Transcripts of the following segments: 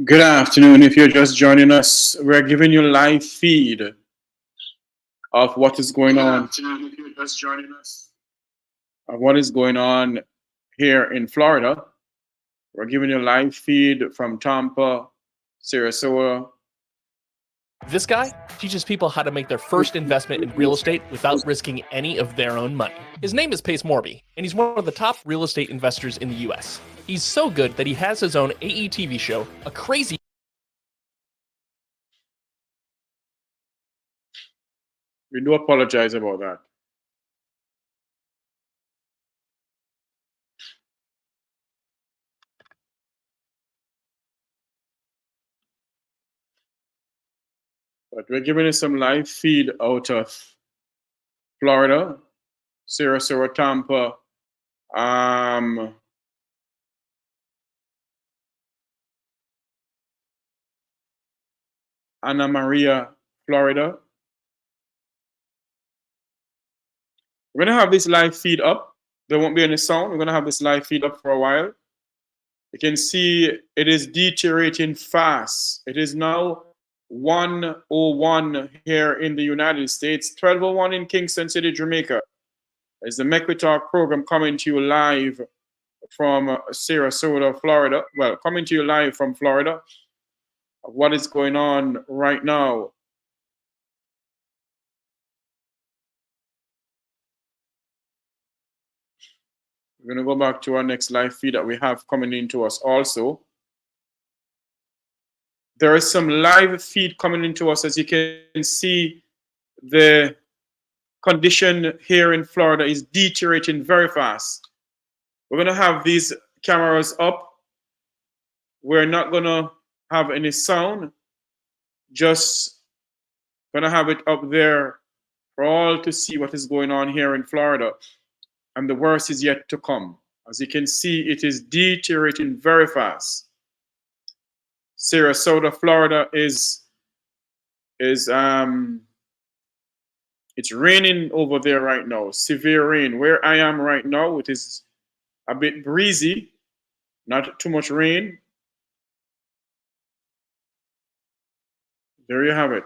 Good afternoon. If you're just joining us, we're giving you a live feed of what is going on. If you're just joining us, of what is going on here in Florida. We're giving you a live feed from Tampa, Sarasota. This guy teaches people how to make their first investment in real estate without risking any of their own money. His name is Pace Morby, and he's one of the top real estate investors in the US. He's so good that he has his own AETV show, a crazy We do apologize about that. But we're giving you some live feed out of Florida, Sarasota, Tampa, Anna Maria, Florida. We're going to have this live feed up. There won't be any sound. We're going to have this live feed up for a while. You can see it is deteriorating fast. It is now 1:01 here in the United States, 12:01 in Kingston City, Jamaica. It's the Make We Talk program coming to you live from Sarasota, Florida. Well, coming to you live from Florida. What is going on right now? We're going to go back to our next live feed that we have coming into us also. There is some live feed coming into us. As you can see, the condition here in Florida is deteriorating very fast. We're going to have these cameras up. We're not going to have any sound. Just going to have it up there for all to see what is going on here in Florida. And the worst is yet to come. As you can see, it is deteriorating very fast. Sarasota, Florida is it's raining over there right now. Severe rain. Where I am right now, it is a bit breezy, not too much rain. There you have it.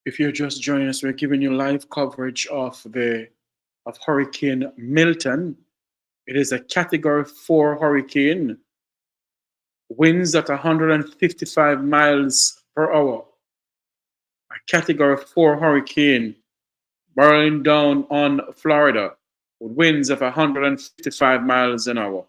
If you're just joining us, we're giving you live coverage of Hurricane Milton. It is a Category 4 hurricane, winds at 155 miles per hour. A Category 4 hurricane barreling down on Florida with winds of 155 miles an hour.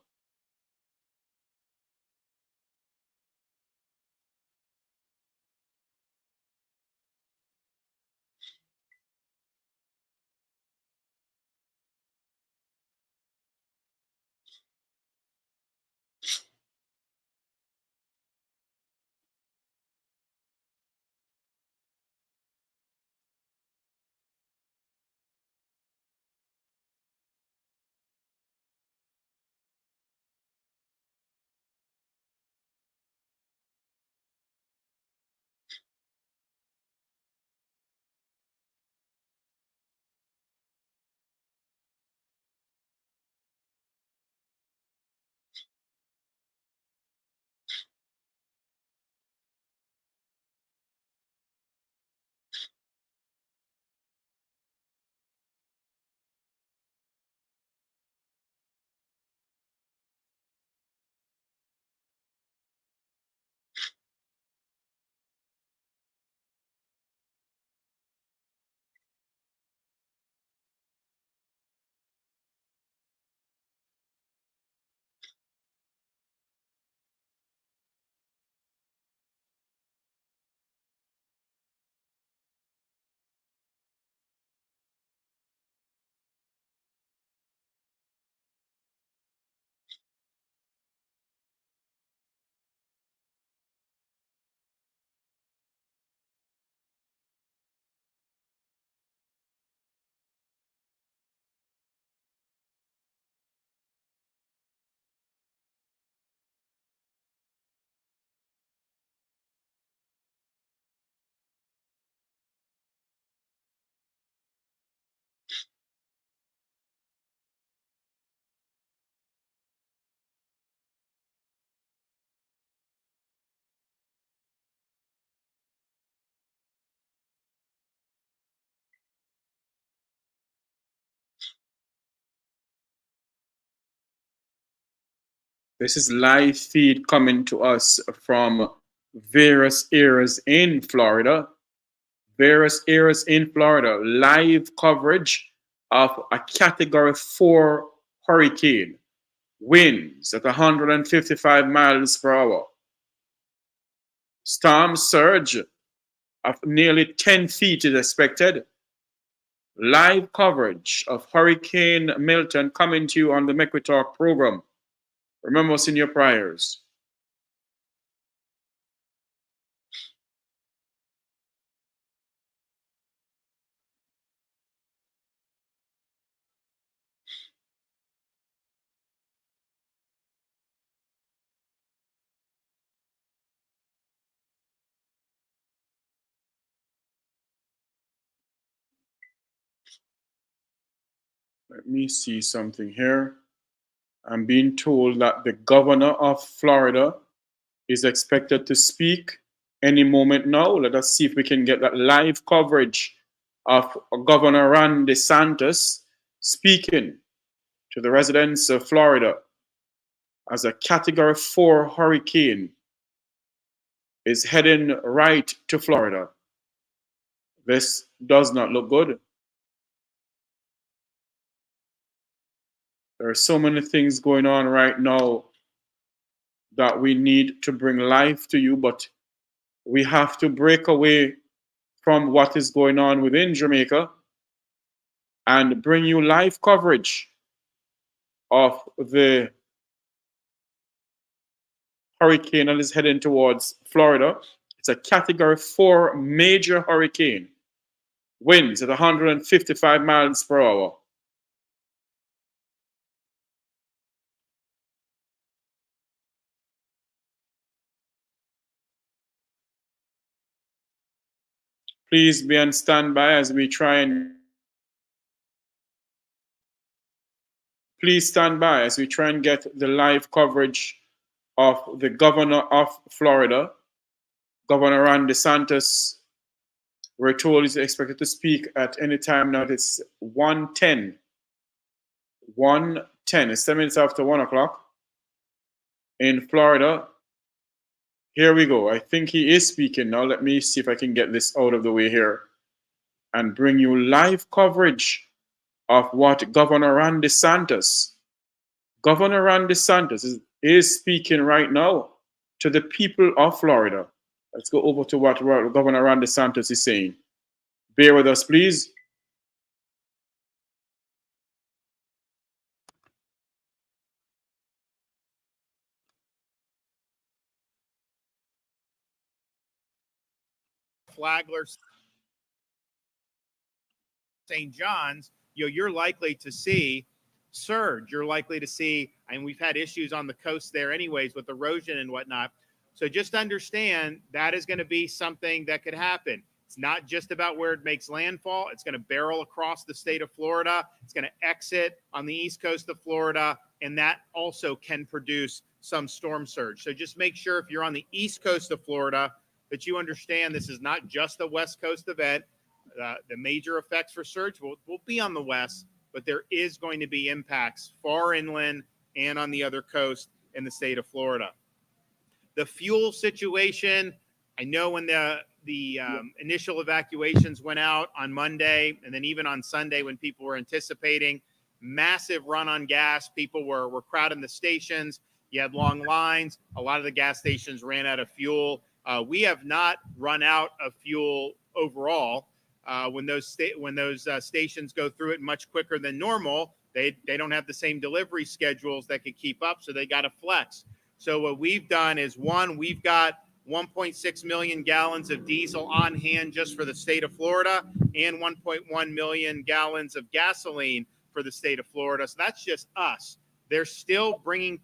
This is live feed coming to us from various areas in Florida. Various areas in Florida. Live coverage of a Category 4 hurricane. Winds at 155 miles per hour. Storm surge of nearly 10 feet is expected. Live coverage of Hurricane Milton coming to you on the Make We Talk program. Remember us in your prayers. Let me see something here. I'm being told that the governor of Florida is expected to speak any moment now. Let us see if we can get that live coverage of Governor Ron DeSantis speaking to the residents of Florida as a Category 4 hurricane is heading right to Florida. This does not look good. There are so many things going on right now that we need to bring life to you, but we have to break away from what is going on within Jamaica and bring you live coverage of the hurricane that is heading towards Florida. It's a Category 4 major hurricane. Winds at 155 miles per hour. Please be on standby as we try and get the live coverage of the governor of Florida, Governor Ron DeSantis, We're told he's expected to speak at any time now. It's 1:10. 1:10. It's 10 minutes after 1 o'clock in Florida. Here we go. I think he is speaking now. Let me see if I can get this out of the way here and bring you live coverage of what Governor Ron DeSantis is speaking right now to the people of Florida. Let's go over to what Governor Ron DeSantis is saying. Bear with us, please. Flagler, St. John's, you're likely to see surge. You're likely to see, and we've had issues on the coast there anyways with erosion and whatnot. So just understand that is going to be something that could happen. It's not just about where it makes landfall. It's going to barrel across the state of Florida. It's going to exit on the east coast of Florida, and that also can produce some storm surge. So just make sure if you're on the east coast of Florida that you understand this is not just a West Coast event. The major effects for surge will be on the west, but there is going to be impacts far inland and on the other coast in the state of Florida. The fuel situation, I know when the initial evacuations went out on Monday, and then even on Sunday when people were anticipating massive run on gas, people were crowding the stations. You had long lines. A lot of the gas stations ran out of fuel. We have not run out of fuel overall. When those stations go through it much quicker than normal, they don't have the same delivery schedules that could keep up, so they got to flex. So what we've done is, one, we've got 1.6 million gallons of diesel on hand just for the state of Florida and 1.1 million gallons of gasoline for the state of Florida. So that's just us. They're still bringing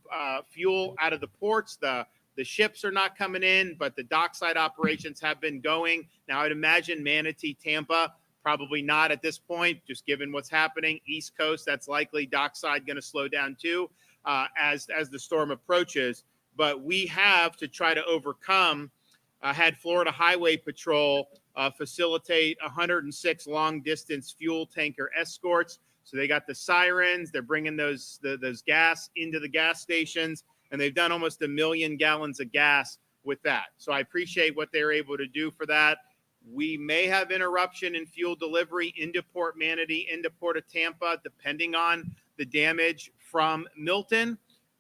fuel out of the ports. The ships are not coming in, but the dockside operations have been going. Now, I'd imagine Manatee, Tampa, probably not at this point, just given what's happening. East Coast, that's likely dockside going to slow down too as the storm approaches. But we have to try to overcome, had Florida Highway Patrol facilitate 106 long-distance fuel tanker escorts. So they got the sirens. They're bringing those gas into the gas stations, and they've done almost 1 million gallons of gas with that. So I appreciate what they're able to do for that. We may have interruption in fuel delivery into Port Manatee, into Port of Tampa, depending on the damage from Milton.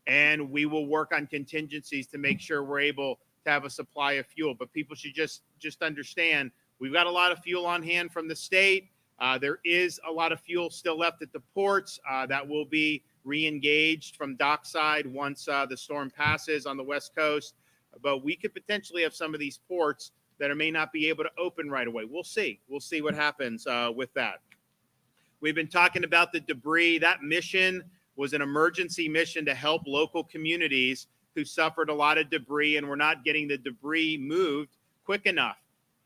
And we will work on contingencies to make sure we're able to have a supply of fuel. But people should just understand we've got a lot of fuel on hand from the state. There is a lot of fuel still left at the ports that will be re-engaged from dockside once the storm passes on the West Coast. But we could potentially have some of these ports that may not be able to open right away. We'll see. We'll see what happens with that. We've been talking about the debris. That mission was an emergency mission to help local communities who suffered a lot of debris and were not getting the debris moved quick enough.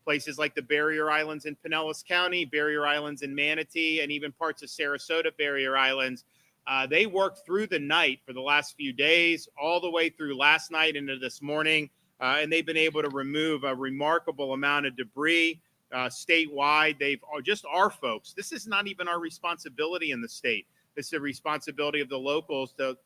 Places like the Barrier Islands in Pinellas County, Barrier Islands in Manatee, and even parts of Sarasota Barrier Islands. They worked through the night for the last few days, all the way through last night into this morning, and they've been able to remove a remarkable amount of debris statewide. They've just our folks. This is not even our responsibility in the state. This is a responsibility of the locals to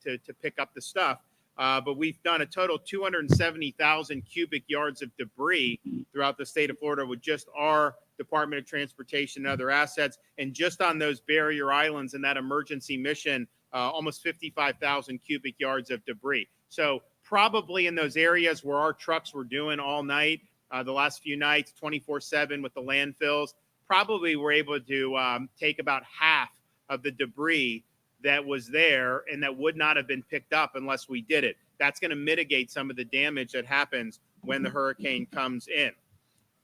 pick up the stuff. But we've done a total 270,000 cubic yards of debris throughout the state of Florida with just our Department of Transportation and other assets. And just on those barrier islands and that emergency mission, almost 55,000 cubic yards of debris. So probably in those areas where our trucks were doing all night, the last few nights, 24/7 with the landfills, probably we're able to take about half of the debris that was there and that would not have been picked up unless we did it. That's going to mitigate some of the damage that happens when the hurricane comes in.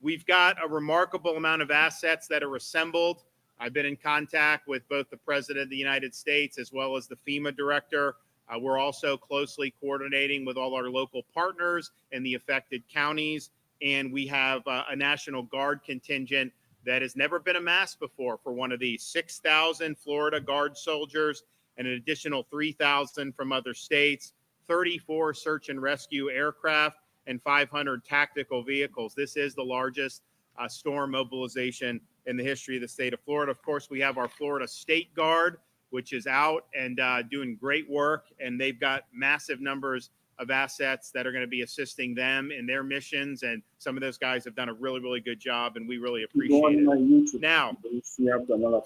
We've got a remarkable amount of assets that are assembled. I've been in contact with both the President of the United States as well as the FEMA director. We're also closely coordinating with all our local partners in the affected counties. And we have a National Guard contingent that has never been amassed before for one of these. 6,000 Florida Guard soldiers and an additional 3,000 from other states, 34 search and rescue aircraft, and 500 tactical vehicles. This is the largest storm mobilization in the history of the state of Florida. Of course, we have our Florida State Guard, which is out and doing great work, and they've got massive numbers of assets that are going to be assisting them in their missions, and some of those guys have done a really, really good job, and we really appreciate it. Now,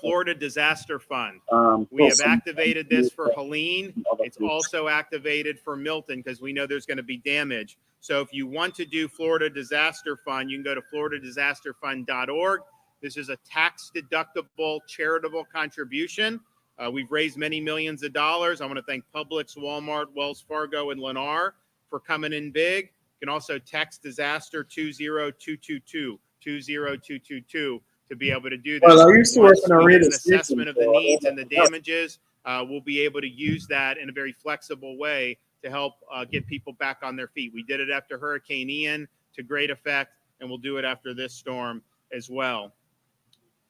Florida Disaster Fund. We have activated this for Helene. It's also activated for Milton because we know there's going to be damage. So if you want to do Florida Disaster Fund, you can go to floridadisasterfund.org. This is a tax-deductible charitable contribution. We've raised many millions of dollars. I want to thank Publix, Walmart, Wells Fargo, and Lennar for coming in big. You can also text disaster 20222 20222 to be able to do this. Well, I used to work on a radio an assessment of the needs and the damages. We'll be able to use that in a very flexible way to help get people back on their feet. We did it after Hurricane Ian to great effect, and we'll do it after this storm as well.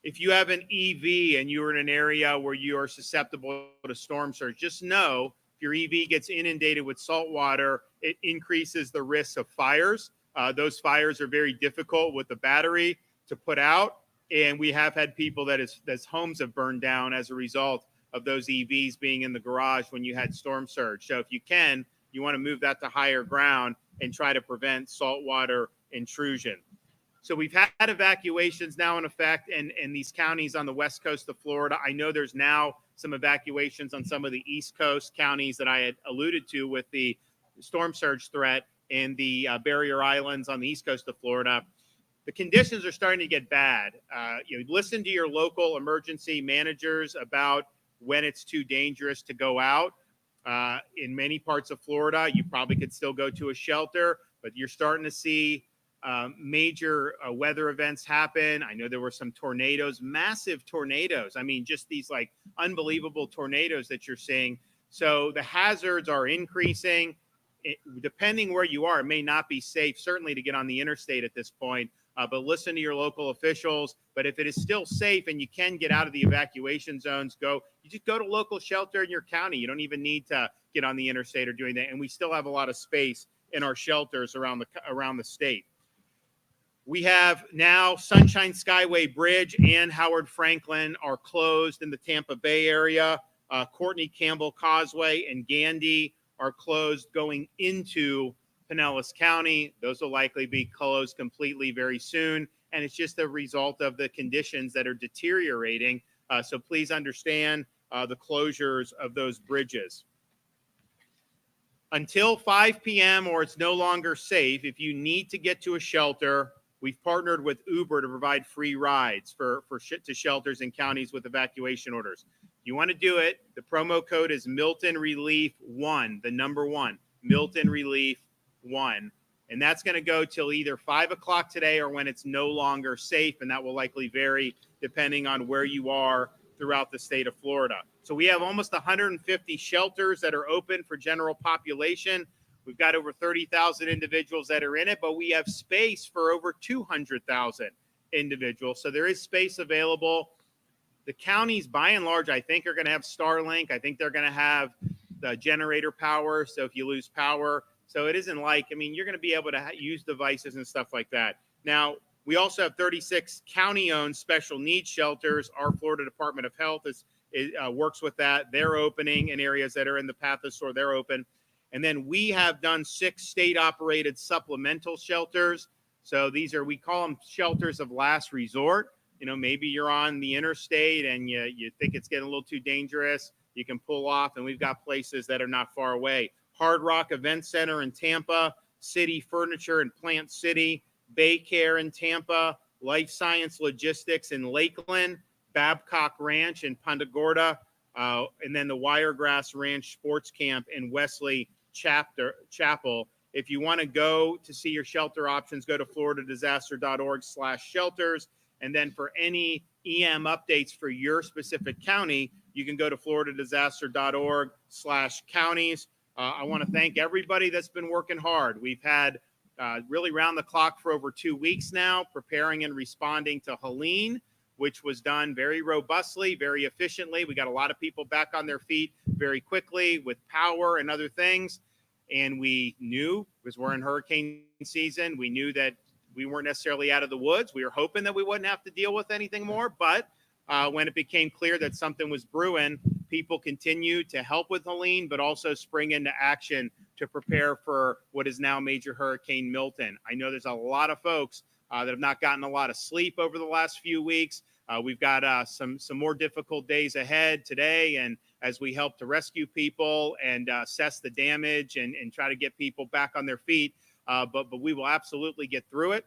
If you have an EV and you're in an area where you are susceptible to storm surge, just know if your EV gets inundated with salt water, it increases the risk of fires. Those fires are very difficult with the battery to put out. And we have had people that homes have burned down as a result of those EVs being in the garage when you had storm surge. So if you can, you want to move that to higher ground and try to prevent saltwater intrusion. So we've had evacuations now in effect in these counties on the west coast of Florida. I know there's now some evacuations on some of the east coast counties that I had alluded to with the storm surge threat in the barrier islands on the east coast of Florida. The conditions are starting to get bad. Listen to your local emergency managers about when it's too dangerous to go out. In many parts of Florida, you probably could still go to a shelter, but you're starting to see major weather events happen. I know there were some tornadoes, massive tornadoes. I mean, just these like unbelievable tornadoes that you're seeing. So the hazards are increasing. Depending where you are, it may not be safe, certainly to get on the interstate at this point, but listen to your local officials. But if it is still safe and you can get out of the evacuation zones, you just go to local shelter in your county. You don't even need to get on the interstate or doing that. And we still have a lot of space in our shelters around the state. We have now Sunshine Skyway Bridge and Howard Franklin are closed in the Tampa Bay area. Courtney Campbell Causeway and Gandy are closed going into Pinellas County. Those will likely be closed completely very soon. And it's just a result of the conditions that are deteriorating. So please understand the closures of those bridges. Until 5 p.m. or it's no longer safe, if you need to get to a shelter, we've partnered with Uber to provide free rides to shelters in counties with evacuation orders. If you want to do it, the promo code is Milton Relief 1, the number 1, Milton Relief 1. And that's going to go till either 5 o'clock today or when it's no longer safe. And that will likely vary depending on where you are throughout the state of Florida. So we have almost 150 shelters that are open for general population. We've got over 30,000 individuals that are in it, but we have space for over 200,000 individuals. So there is space available. The counties, by and large, I think are going to have Starlink. I think they're going to have the generator power. So if you lose power, so it isn't like, you're going to be able to use devices and stuff like that. Now, we also have 36 county-owned special needs shelters. Our Florida Department of Health works with that. They're opening in areas that are in the path of store. They're open. And then we have done 6 state-operated supplemental shelters. So we call them shelters of last resort. Maybe you're on the interstate and you think it's getting a little too dangerous. You can pull off, and we've got places that are not far away. Hard Rock Event Center in Tampa, City Furniture in Plant City, Bay Care in Tampa, Life Science Logistics in Lakeland, Babcock Ranch in Punta Gorda, and then the Wiregrass Ranch Sports Camp in Wesley Chapel. If you want to go to see your shelter options, go to floridadisaster.org/shelters. And then for any EM updates for your specific county, you can go to floridadisaster.org/counties. I want to thank everybody that's been working hard. We've had really round the clock for over 2 weeks now, preparing and responding to Helene, which was done very robustly, very efficiently. We got a lot of people back on their feet very quickly with power and other things. And we knew, because we're in hurricane season, we knew that we weren't necessarily out of the woods. We were hoping that we wouldn't have to deal with anything more, but when it became clear that something was brewing, people continued to help with Helene, but also spring into action to prepare for what is now Major Hurricane Milton. I know there's a lot of folks that have not gotten a lot of sleep over the last few weeks. We've got some more difficult days ahead today, and as we help to rescue people and assess the damage and try to get people back on their feet. But we will absolutely get through it.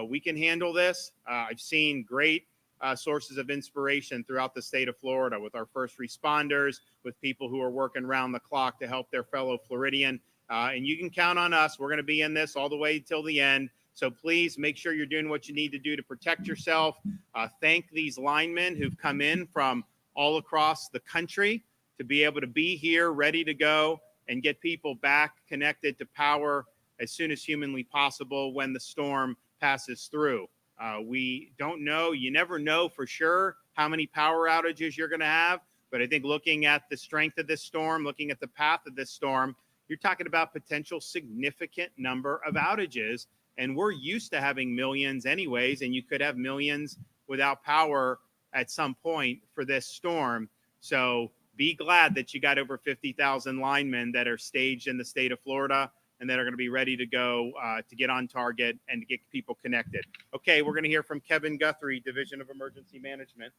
We can handle this. I've seen great sources of inspiration throughout the state of Florida with our first responders, with people who are working round the clock to help their fellow Floridian. And you can count on us. We're going to be in this all the way till the end. So please make sure you're doing what you need to do to protect yourself. Thank these linemen who've come in from all across the country to be able to be here, ready to go, and get people back connected to power as soon as humanly possible when the storm passes through. We don't know. You never know for sure how many power outages you're going to have. But I think looking at the strength of this storm, looking at the path of this storm, you're talking about potential significant number of outages. And we're used to having millions anyways, and you could have millions without power at some point for this storm. So be glad that you got over 50,000 linemen that are staged in the state of Florida and that are going to be ready to go to get on target and to get people connected. Okay, we're going to hear from Kevin Guthrie, Division of Emergency Management.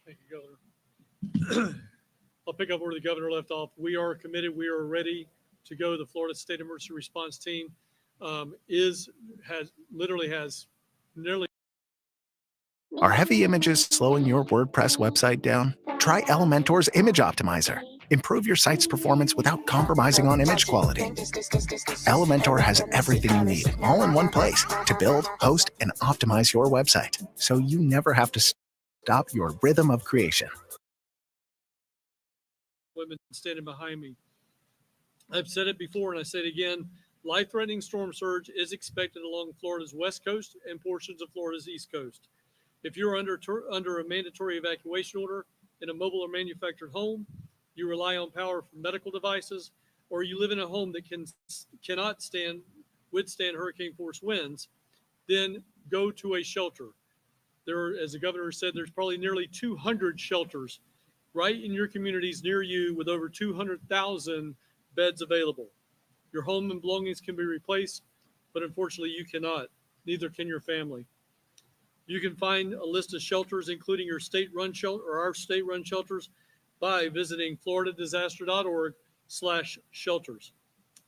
Thank you, Governor. I'll pick up where the governor left off. We are committed. We are ready to go. The Florida State Emergency Response Team has nearly. Are heavy images slowing your WordPress website down? Try Elementor's Image Optimizer. Improve your site's performance without compromising on image quality. Elementor has everything you need, all in one place, to build, host, and optimize your website, so you never have to stop your rhythm of creation. Women standing behind me. I've said it before and I say it again. Life-threatening storm surge is expected along Florida's west coast and portions of Florida's east coast. If you're under a mandatory evacuation order in a mobile or manufactured home, you rely on power from medical devices, or you live in a home that cannot withstand hurricane force winds, then go to a shelter. There, as the governor said, there's probably nearly 200 shelters right in your communities near you with over 200,000 beds available. Your home and belongings can be replaced, but unfortunately you cannot. Neither can your family. You can find a list of shelters, including your state-run shelter or our state-run shelters, by visiting floridadisaster.org/shelters.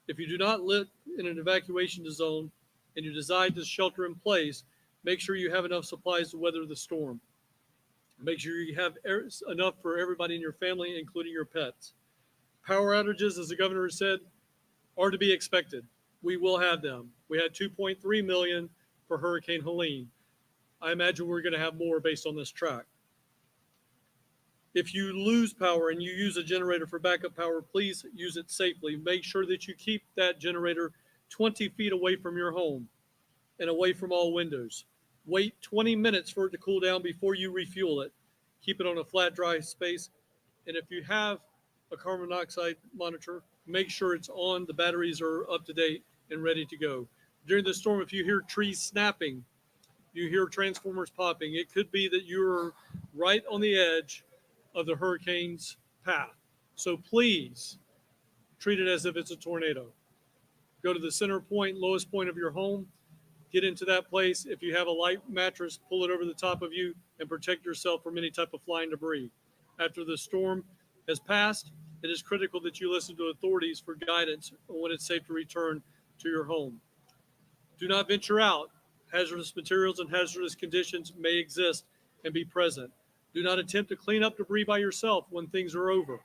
If you do not live in an evacuation zone and you decide to shelter in place, make sure you have enough supplies to weather the storm. Make sure you have enough for everybody in your family, including your pets. Power outages, as the governor said, are to be expected. We will have them. We had 2.3 million for Hurricane Helene. I imagine we're going to have more based on this track. If you lose power and you use a generator for backup power, please use it safely. Make sure that you keep that generator 20 feet away from your home and away from all windows. Wait 20 minutes for it to cool down before you refuel it. Keep it on a flat, dry space. And if you have a carbon monoxide monitor, make sure it's on, the batteries are up to date and ready to go. During the storm, if you hear trees snapping, you hear transformers popping, it could be that you're right on the edge of the hurricane's path. So please treat it as if it's a tornado. Go to the center point, lowest point of your home, get into that place. If you have a light mattress, pull it over the top of you and protect yourself from any type of flying debris. After the storm has passed, it is critical that you listen to authorities for guidance on when it's safe to return to your home. Do not venture out. Hazardous materials and hazardous conditions may exist and be present. Do not attempt to clean up debris by yourself when things are over,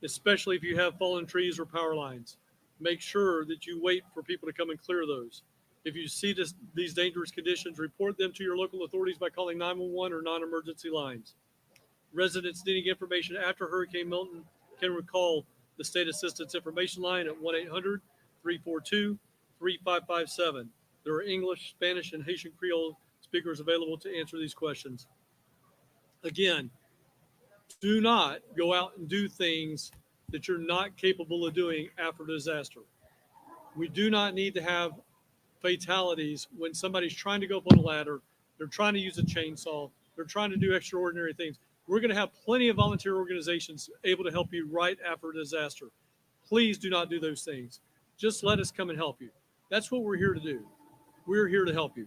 especially if you have fallen trees or power lines. Make sure that you wait for people to come and clear those. If you see these dangerous conditions, report them to your local authorities by calling 911 or non-emergency lines. Residents needing information after Hurricane Milton can recall the State Assistance Information Line at 1-800-342-3557. There are English, Spanish, and Haitian Creole speakers available to answer these questions. Again, do not go out and do things that you're not capable of doing after disaster. We do not need to have fatalities when somebody's trying to go up on a ladder, they're trying to use a chainsaw, they're trying to do extraordinary things. We're going to have plenty of volunteer organizations able to help you right after a disaster. Please do not do those things. Just let us come and help you. That's what we're here to do. We're here to help you.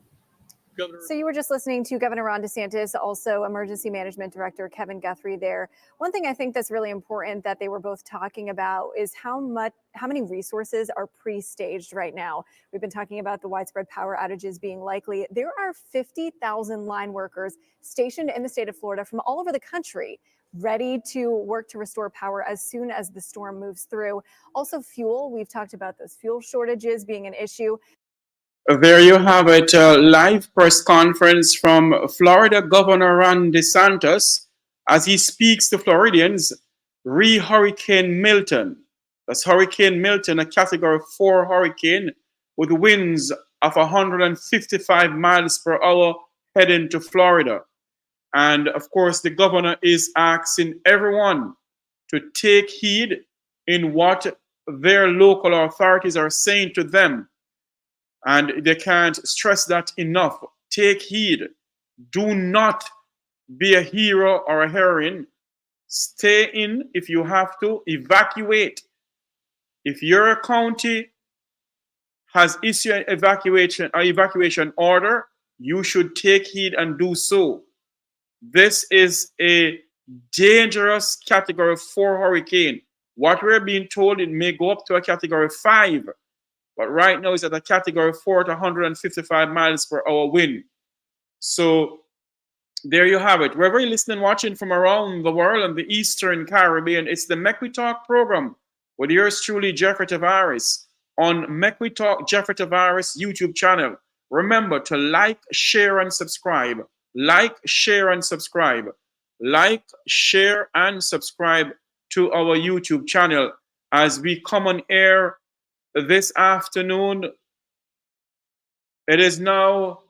Governor. So you were just listening to Governor Ron DeSantis, also Emergency Management Director Kevin Guthrie there. One thing I think that's really important that they were both talking about is how many resources are pre-staged right now. We've been talking about the widespread power outages being likely. There are 50,000 line workers stationed in the state of Florida from all over the country, ready to work to restore power as soon as the storm moves through. Also fuel, we've talked about those fuel shortages being an issue. There you have it, a live press conference from Florida Governor Ron DeSantis as he speaks to Floridians re-Hurricane Milton. That's Hurricane Milton, a Category 4 hurricane with winds of 155 miles per hour heading to Florida. And of course, the governor is asking everyone to take heed in what their local authorities are saying to them. And they can't stress that enough. Take heed. Do not be a hero or a heroine. Stay in if you have to. Evacuate. If your county has issued an evacuation order, you should take heed and do so. This is a dangerous Category 4 hurricane. What we're being told, it may go up to a Category 5. But right now it's at a Category 4 at 155 miles per hour wind. So there you have it. Wherever you're listening, watching from around the world and the Eastern Caribbean, it's the Make We Talk program with yours truly, Jeffrey Tavares, on Make We Talk Jeffrey Tavares YouTube channel. Remember to like, share, and subscribe. Like, share, and subscribe. Like, share, and subscribe to our YouTube channel as we come on air this afternoon. It is now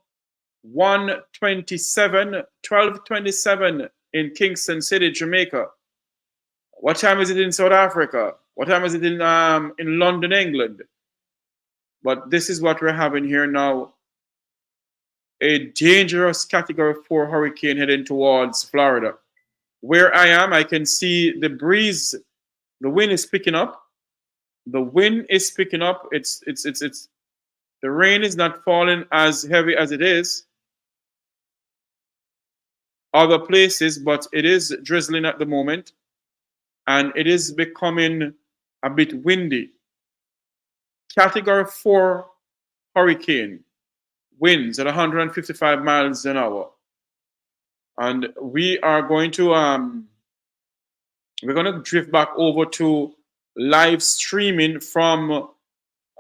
12:27 in Kingston City, Jamaica. What time is it in South Africa? What time is it in London, England? But this is what we're having here now. A dangerous Category 4 hurricane heading towards Florida. Where I am, I can see the breeze. The wind is picking up. The wind is picking up. The rain is not falling as heavy as it is other places, but it is drizzling at the moment, and it is becoming a bit windy. Category 4 hurricane, winds at 155 miles an hour, and we are going to we're going to drift back over to live streaming from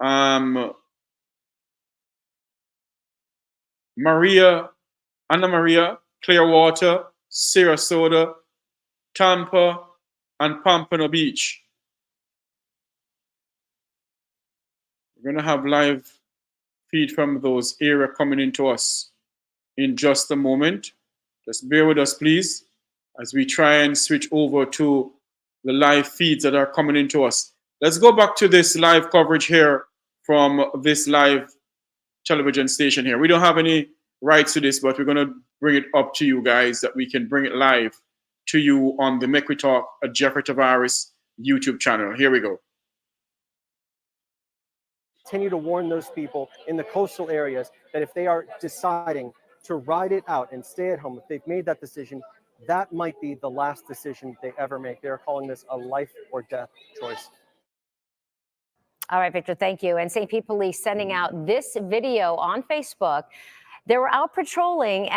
Anna Maria, Clearwater, Sarasota, Tampa, and Pompano Beach. We're going to have live feed from those areas coming into us in just a moment. Just bear with us, please, as we try and switch over to the live feeds that are coming into us. Let's go back to this live coverage here from this live television station here. We don't have any rights to this, but we're going to bring it up to you guys that we can bring it live to you on the Make We Talk Jeffrey Tavares YouTube channel. Here we go. Continue to warn those people in the coastal areas that if they are deciding to ride it out and stay at home, if they've made that decision, that might be the last decision they ever make. They're calling this a life or death choice. All right, Victor, thank you. And St. Pete Police sending out this video on Facebook. They were out patrolling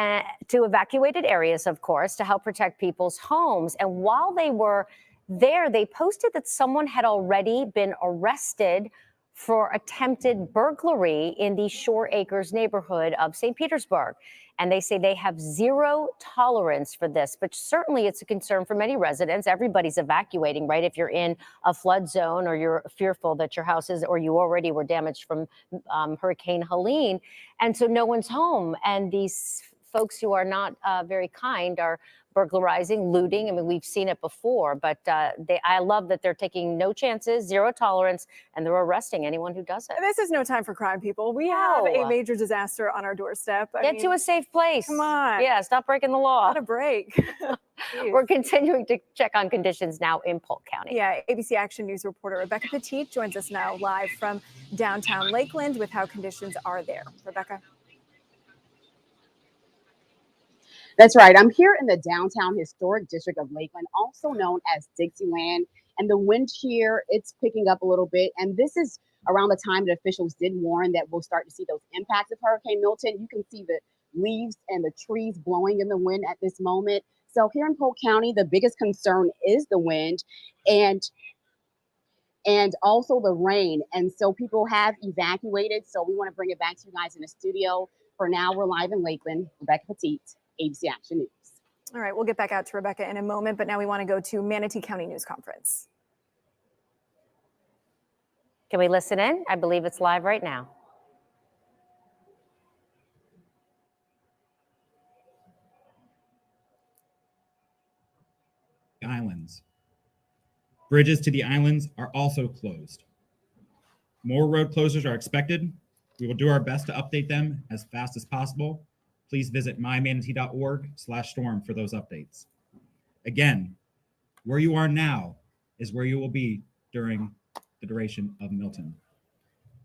to evacuated areas, of course, to help protect people's homes. And while they were there, they posted that someone had already been arrested for attempted burglary in the Shore Acres neighborhood of St. Petersburg. And they say they have zero tolerance for this, but certainly it's a concern for many residents. Everybody's evacuating, right? If you're in a flood zone or you're fearful that your house is, or you already were damaged from Hurricane Helene. And so no one's home. And these folks who are not very kind are burglarizing, looting. I mean, we've seen it before, but I love that they're taking no chances, zero tolerance, and they're arresting anyone who does it. This is no time for crime, people. We have a major disaster on our doorstep. Get to a safe place. Come on. Yeah, stop breaking the law. Not a break. We're continuing to check on conditions now in Polk County. Yeah, ABC Action News reporter Rebecca Petit joins us now live from downtown Lakeland with how conditions are there. Rebecca. That's right. I'm here in the downtown historic district of Lakeland, also known as Dixieland. And the wind here, it's picking up a little bit. And this is around the time that officials did warn that we'll start to see those impacts of Hurricane Milton. You can see the leaves and the trees blowing in the wind at this moment. So here in Polk County, the biggest concern is the wind and also the rain. And so people have evacuated. So we want to bring it back to you guys in the studio. For now, we're live in Lakeland. Rebecca Petit, ABC Action News. All right, we'll get back out to Rebecca in a moment, but now we want to go to Manatee County News Conference. Can we listen in? I believe it's live right now. Islands. Bridges to the islands are also closed. More road closures are expected. We will do our best to update them as fast as possible. Please visit mymanatee.org/storm for those updates. Again, where you are now is where you will be during the duration of Milton.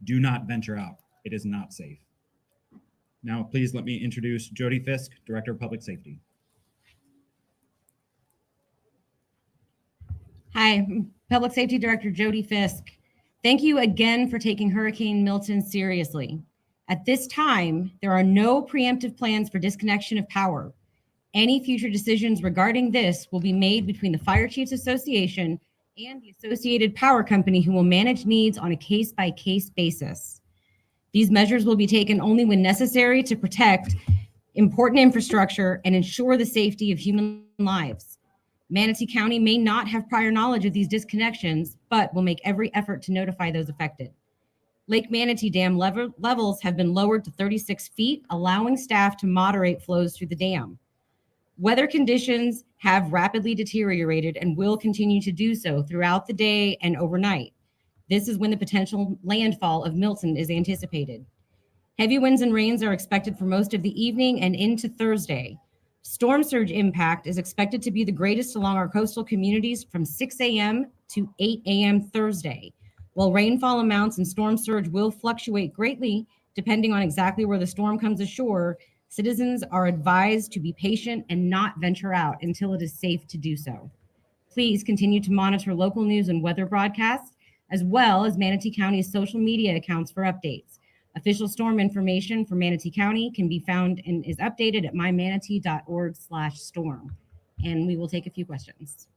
Do not venture out. It is not safe. Now, please let me introduce Jody Fisk, Director of Public Safety. Hi, Public Safety Director Jody Fisk. Thank you again for taking Hurricane Milton seriously. At this time, there are no preemptive plans for disconnection of power. Any future decisions regarding this will be made between the Fire Chiefs Association and the associated power company, who will manage needs on a case-by-case basis. These measures will be taken only when necessary to protect important infrastructure and ensure the safety of human lives. Manatee County may not have prior knowledge of these disconnections, but will make every effort to notify those affected. Lake Manatee Dam levels have been lowered to 36 feet, allowing staff to moderate flows through the dam. Weather conditions have rapidly deteriorated and will continue to do so throughout the day and overnight. This is when the potential landfall of Milton is anticipated. Heavy winds and rains are expected for most of the evening and into Thursday. Storm surge impact is expected to be the greatest along our coastal communities from 6 a.m. to 8 a.m. Thursday. While rainfall amounts and storm surge will fluctuate greatly depending on exactly where the storm comes ashore, citizens are advised to be patient and not venture out until it is safe to do so. Please continue to monitor local news and weather broadcasts, as well as Manatee County's social media accounts for updates. Official storm information for Manatee County can be found and is updated at mymanatee.org/storm. And we will take a few questions.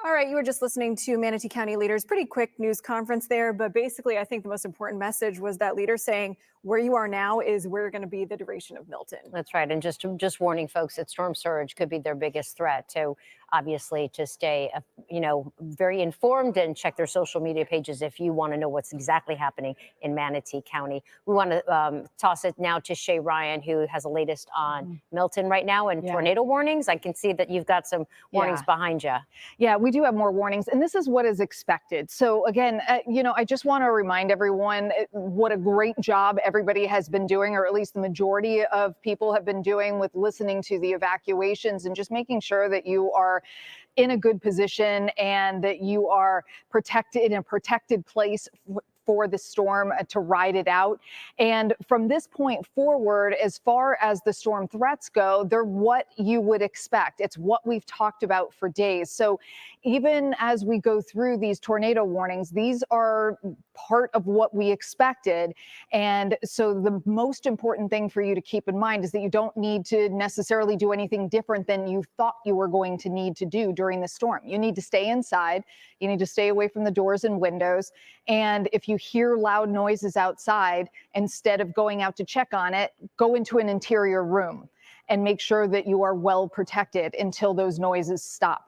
All right, you were just listening to Manatee County leaders. Pretty quick news conference there, but basically I think the most important message was that leader saying where you are now is where you're going to be the duration of Milton. That's right. And just warning folks that storm surge could be their biggest threat. So obviously to stay, very informed and check their social media pages if you want to know what's exactly happening in Manatee County. We want to toss it now to Shay Ryan, who has the latest on Milton right now and tornado warnings. I can see that you've got some warnings behind you. Yeah, we do have more warnings, and this is what is expected. So again, I just want to remind everyone what a great job everybody has been doing, or at least the majority of people have been doing, with listening to the evacuations and just making sure that you are in a good position and that you are protected in a protected place for the storm to ride it out. And from this point forward, as far as the storm threats go, they're what you would expect. It's what we've talked about for days. So even as we go through these tornado warnings, these are part of what we expected. And so the most important thing for you to keep in mind is that you don't need to necessarily do anything different than you thought you were going to need to do during the storm. You need to stay inside. You need to stay away from the doors and windows. And if you hear loud noises outside, instead of going out to check on it, go into an interior room and make sure that you are well protected until those noises stop.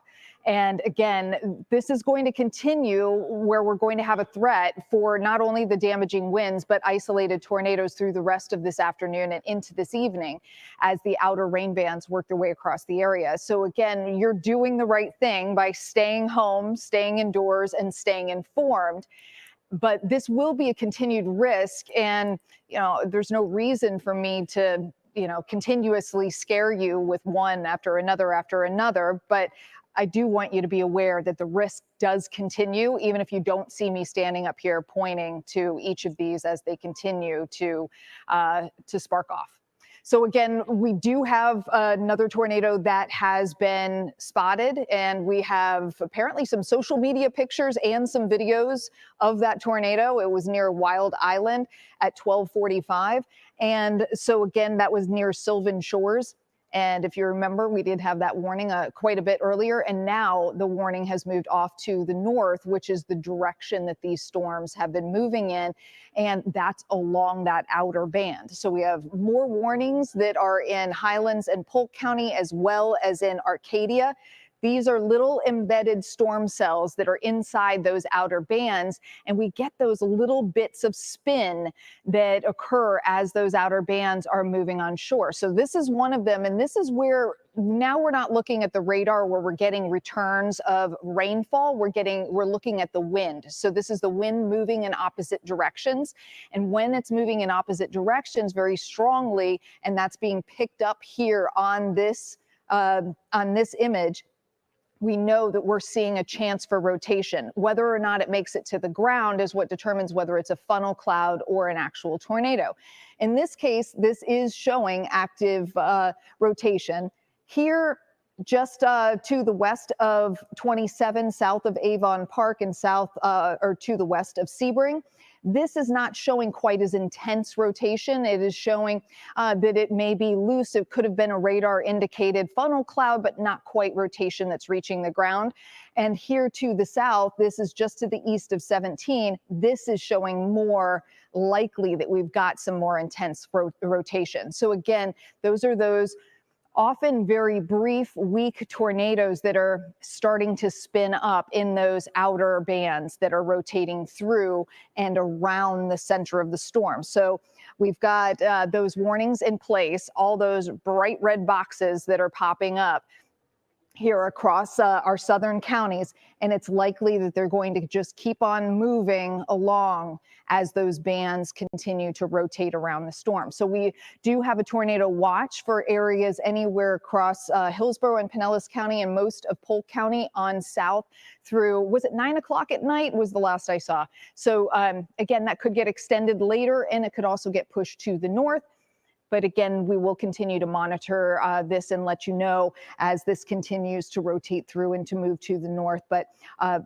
And again, this is going to continue where we're going to have a threat for not only the damaging winds, but isolated tornadoes through the rest of this afternoon and into this evening as the outer rain bands work their way across the area. So again, you're doing the right thing by staying home, staying indoors, and staying informed. But this will be a continued risk. And, there's no reason for me to, continuously scare you with one after another. But I do want you to be aware that the risk does continue, even if you don't see me standing up here pointing to each of these as they continue to spark off. So again, we do have another tornado that has been spotted, and we have apparently some social media pictures and some videos of that tornado. It was near Wild Island at 12:45. And so again, that was near Sylvan Shores. And if you remember, we did have that warning quite a bit earlier, and now the warning has moved off to the north, which is the direction that these storms have been moving in, and that's along that outer band. So we have more warnings that are in Highlands and Polk County, as well as in Arcadia. These are little embedded storm cells that are inside those outer bands, and we get those little bits of spin that occur as those outer bands are moving on shore. So this is one of them, and this is where now we're not looking at the radar where we're getting returns of rainfall. We're looking at the wind. So this is the wind moving in opposite directions, and when it's moving in opposite directions very strongly, and that's being picked up here on this image, we know that we're seeing a chance for rotation. Whether or not it makes it to the ground is what determines whether it's a funnel cloud or an actual tornado. In this case, this is showing active rotation. Here, just to the west of 27, south of Avon Park, and to the west of Sebring, this is not showing quite as intense rotation. It is showing that it may be loose. It could have been a radar indicated funnel cloud, but not quite rotation that's reaching the ground. And here to the south, this is just to the east of 17. This is showing more likely that we've got some more intense rotation. So again, those are those often very brief, weak tornadoes that are starting to spin up in those outer bands that are rotating through and around the center of the storm. So we've got those warnings in place, all those bright red boxes that are popping up here across our southern counties, and it's likely that they're going to just keep on moving along as those bands continue to rotate around the storm. So we do have a tornado watch for areas anywhere across Hillsborough and Pinellas County and most of Polk County on south through, was it 9 o'clock at night was the last I saw. So again, that could get extended later, and it could also get pushed to the north. But again, we will continue to monitor this and let you know as this continues to rotate through and to move to the north. But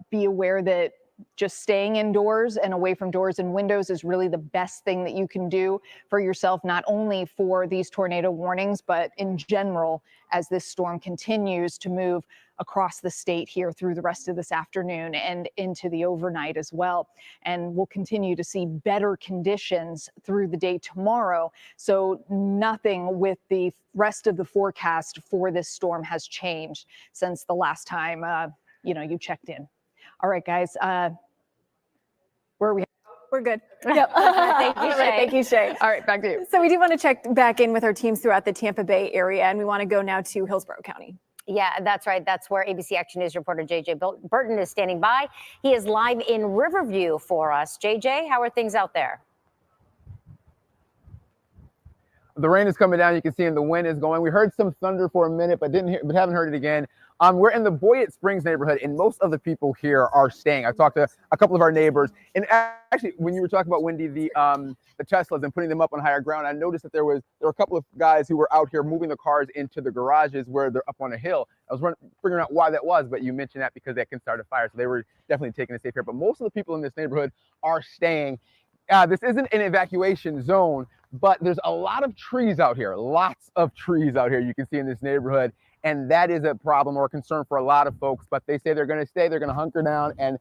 be aware that just staying indoors and away from doors and windows is really the best thing that you can do for yourself, not only for these tornado warnings, but in general, as this storm continues to move across the state here through the rest of this afternoon and into the overnight as well. And we'll continue to see better conditions through the day tomorrow. So nothing with the rest of the forecast for this storm has changed since the last time you checked in. All right, guys, where are we? We're good. Yep. Thank you, Shay. Thank you, Shay. All right, back to you. So we do want to check back in with our teams throughout the Tampa Bay area, and we want to go now to Hillsborough County. Yeah, that's right. That's where ABC Action News reporter JJ Burton is standing by. He is live in Riverview for us. JJ, how are things out there? The rain is coming down. You can see, and the wind is going. We heard some thunder for a minute, but haven't heard it again. We're in the Boyett Springs neighborhood, and most of the people here are staying. I've talked to a couple of our neighbors, and actually, when you were talking about, Wendy, the Teslas and putting them up on higher ground, I noticed that there were a couple of guys who were out here moving the cars into the garages where they're up on a hill. I was figuring out why that was, but you mentioned that because that can start a fire, so they were definitely taking it safe here. But most of the people in this neighborhood are staying. This isn't an evacuation zone, but there's a lot of trees out here, lots of trees out here you can see in this neighborhood. And that is a problem or a concern for a lot of folks, but they say they're going to stay, they're going to hunker down, and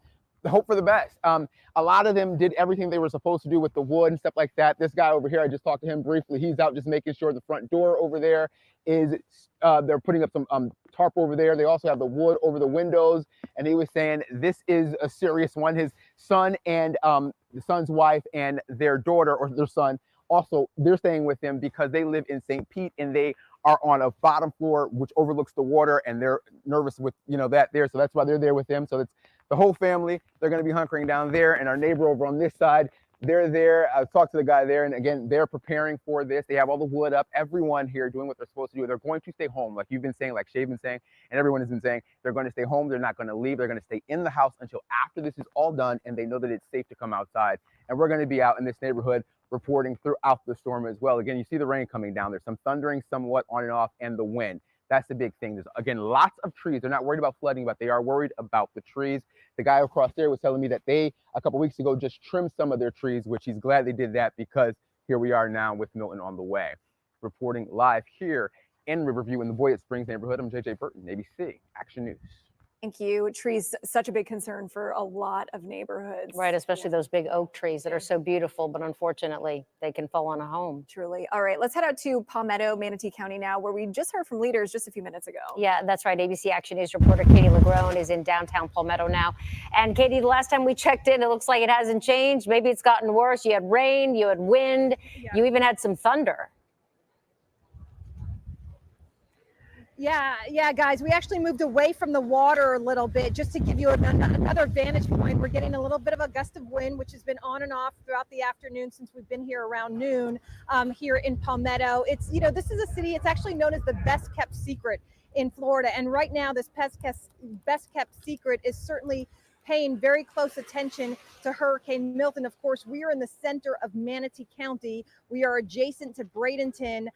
hope for the best. A lot of them did everything they were supposed to do with the wood and stuff like that. This guy over here, I just talked to him briefly. He's out just making sure the front door over there is, they're putting up some tarp over there. They also have the wood over the windows. And he was saying this is a serious one. His son and the son's wife and their daughter, or their son, also, they're staying with him because they live in St. Pete and they are on a bottom floor which overlooks the water, and they're nervous with, you know, that there. So that's why they're there with him. So it's the whole family. They're going to be hunkering down there, and our neighbor over on this side, they're there. I talked to the guy there, and again, they're preparing for this. They have all the wood up. Everyone here doing what they're supposed to do. They're going to stay home, like you've been saying, like Shay's been saying, and everyone has been saying. They're going to stay home. They're not going to leave. They're going to stay in the house until after this is all done, and they know that it's safe to come outside. And we're going to be out in this neighborhood reporting throughout the storm as well. Again, you see the rain coming down. There's some thundering somewhat on and off, and the wind. That's the big thing. There's, again, lots of trees. They're not worried about flooding, but they are worried about the trees. The guy across there was telling me that they, a couple weeks ago, just trimmed some of their trees, which he's glad they did that because here we are now with Milton on the way. Reporting live here in Riverview in the Boyd Springs neighborhood, I'm JJ Burton, ABC Action News. Thank you. Trees, such a big concern for a lot of neighborhoods. Right, especially those big oak trees that are so beautiful, but unfortunately, they can fall on a home. Truly. All right, let's head out to Palmetto, Manatee County now, where we just heard from leaders just a few minutes ago. Yeah, that's right. ABC Action News reporter Katie LaGrone is in downtown Palmetto now. And Katie, the last time we checked in, it looks like it hasn't changed. Maybe it's gotten worse. You had rain, you had wind, you even had some thunder. Yeah, guys, we actually moved away from the water a little bit just to give you another vantage point. We're getting a little bit of a gust of wind, which has been on and off throughout the afternoon since we've been here around noon here in Palmetto. It's, you know, this is a city, it's actually known as the best kept secret in Florida. And right now, this best kept secret is certainly paying very close attention to Hurricane Milton. Of course, we are in the center of Manatee County. We are adjacent to Bradenton,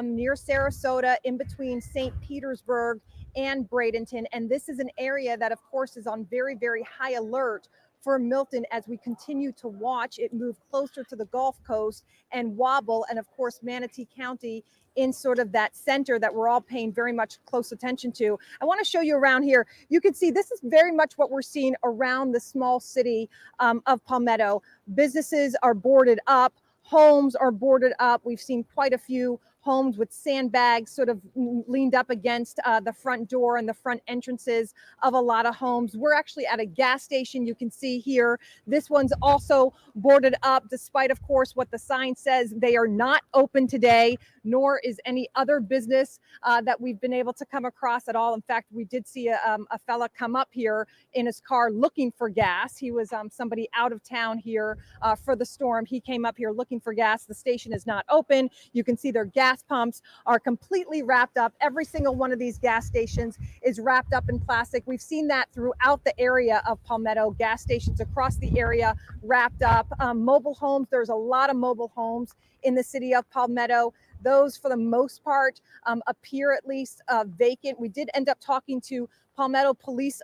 near Sarasota, in between St. Petersburg and Bradenton. And this is an area that, of course, is on very, very high alert for Milton as we continue to watch it move closer to the Gulf Coast and wobble. And of course, Manatee County in sort of that center that we're all paying very much close attention to. I want to show you around here. You can see this is very much what we're seeing around the small city of Palmetto. Businesses are boarded up. Homes are boarded up. We've seen quite a few homes with sandbags sort of leaned up against the front door and the front entrances of a lot of homes. We're actually at a gas station. You can see here, this one's also boarded up, despite, of course, what the sign says. They are not open today, nor is any other business that we've been able to come across at all. In fact, we did see a fella come up here in his car looking for gas. He was somebody out of town here for the storm. He came up here looking for gas. The station is not open. You can see their gas pumps are completely wrapped up. Every single one of these gas stations is wrapped up in plastic. We've seen that throughout the area of Palmetto. Gas stations across the area wrapped up. Mobile homes, there's a lot of mobile homes in the city of Palmetto. Those, for the most part, appear at least vacant. We did end up talking to Palmetto police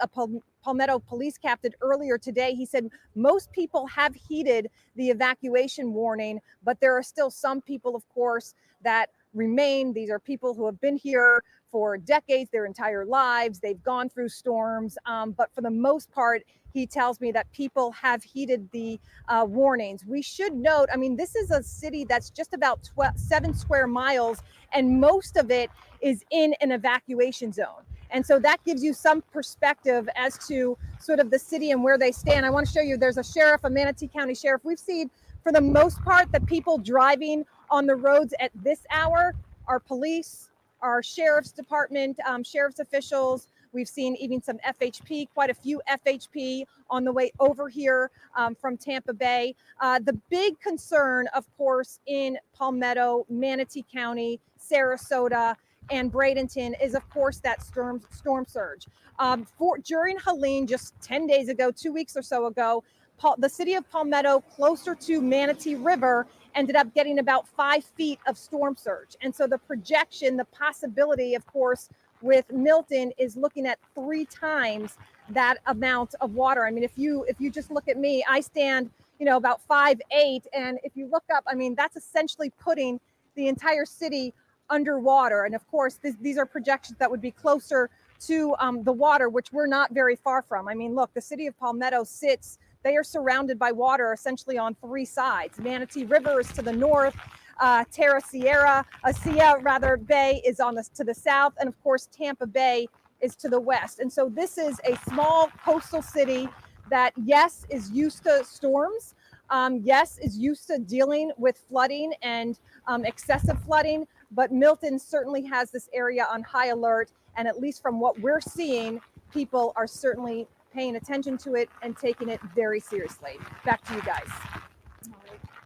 captain earlier today. He said most people have heeded the evacuation warning, but there are still some people, of course, that remain. These are people who have been here for decades, their entire lives. They've gone through storms, but for the most part, he tells me that people have heeded the warnings. We should note, I mean, this is a city that's just about 7 square miles, and most of it is in an evacuation zone. And so that gives you some perspective as to sort of the city and where they stand. I want to show you, there's a sheriff, a Manatee County sheriff. We've seen, for the most part, the people driving on the roads at this hour are police, our sheriff's department, sheriff's officials. We've seen even some FHP, quite a few FHP on the way over here from Tampa Bay. The big concern, of course, in Palmetto, Manatee County, Sarasota, and Bradenton is, of course, that storm surge. During Helene, just 10 days ago, 2 weeks or so ago, the city of Palmetto, closer to Manatee River, ended up getting about 5 feet of storm surge. And so the projection, the possibility, of course, with Milton is looking at 3 times that amount of water. I mean, if you just look at me, I stand, you know, about 5'8", and if you look up, I mean, that's essentially putting the entire city underwater. And of course, these are projections that would be closer to the water, which we're not very far from. I mean, look, the city of Palmetto they are surrounded by water essentially on 3 sides. Manatee River is to the north, Sierra Bay is to the south, and of course Tampa Bay is to the west. And so this is a small coastal city that, yes, is used to storms, yes, is used to dealing with flooding and excessive flooding, but Milton certainly has this area on high alert. And at least from what we're seeing, people are certainly paying attention to it and taking it very seriously. Back to you guys.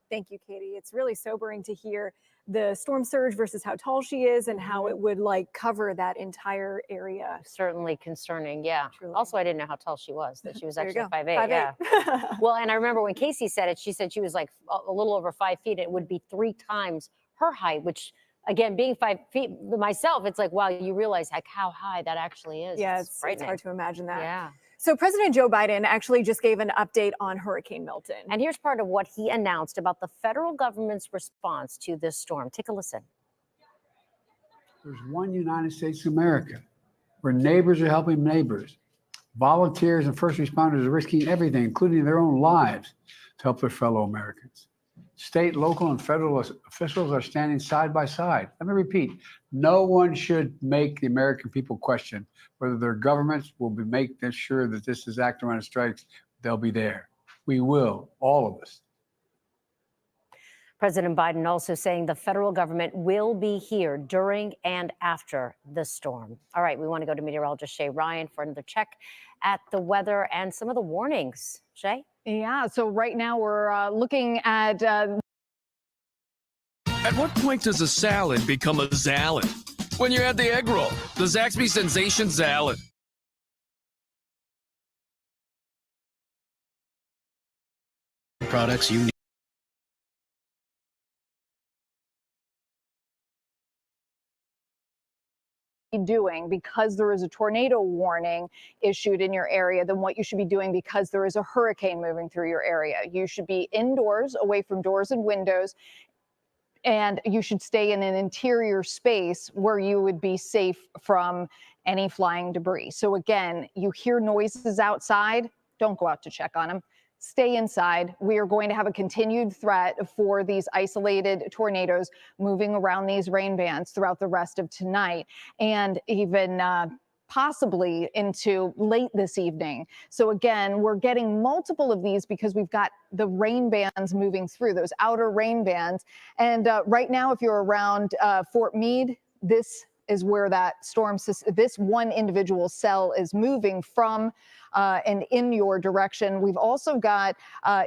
Thank you, Katie. It's really sobering to hear the storm surge versus how tall she is and how it would like cover that entire area. Certainly concerning, yeah. Truly. Also, I didn't know how tall she was, that she was There you actually go. 5'8", yeah. Well, and I remember when Casey said it, she said she was like a little over 5 feet. It would be 3 times her height, which, again, being 5 feet myself, it's like, wow, you realize like how high that actually is. Yeah, it's hard to imagine that. Yeah. So President Joe Biden actually just gave an update on Hurricane Milton. And here's part of what he announced about the federal government's response to this storm. Take a listen. There's one United States of America where neighbors are helping neighbors. Volunteers and first responders are risking everything, including their own lives, to help their fellow Americans. State, local, and federal officials are standing side by side. Let me repeat, no one should make the American people question whether their governments will make sure that this is acting on strikes. They'll be there. We will, all of us. President Biden also saying the federal government will be here during and after the storm. All right, we want to go to meteorologist Shay Ryan for another check at the weather and some of the warnings. Shay? Yeah, so right now we're looking at... At what point does a salad become a salad? When you add the egg roll, the Zaxby Sensation Salad. Products you need. Doing because there is a tornado warning issued in your area than what you should be doing because there is a hurricane moving through your area. You should be indoors, away from doors and windows, and you should stay in an interior space where you would be safe from any flying debris. So again, you hear noises outside, don't go out to check on them. Stay inside. We are going to have a continued threat for these isolated tornadoes moving around these rain bands throughout the rest of tonight and even possibly into late this evening. So again, we're getting multiple of these because we've got the rain bands moving through, those outer rain bands. And right now, if you're around Fort Meade, this is where that storm system, this one individual cell is moving from and in your direction. We've also got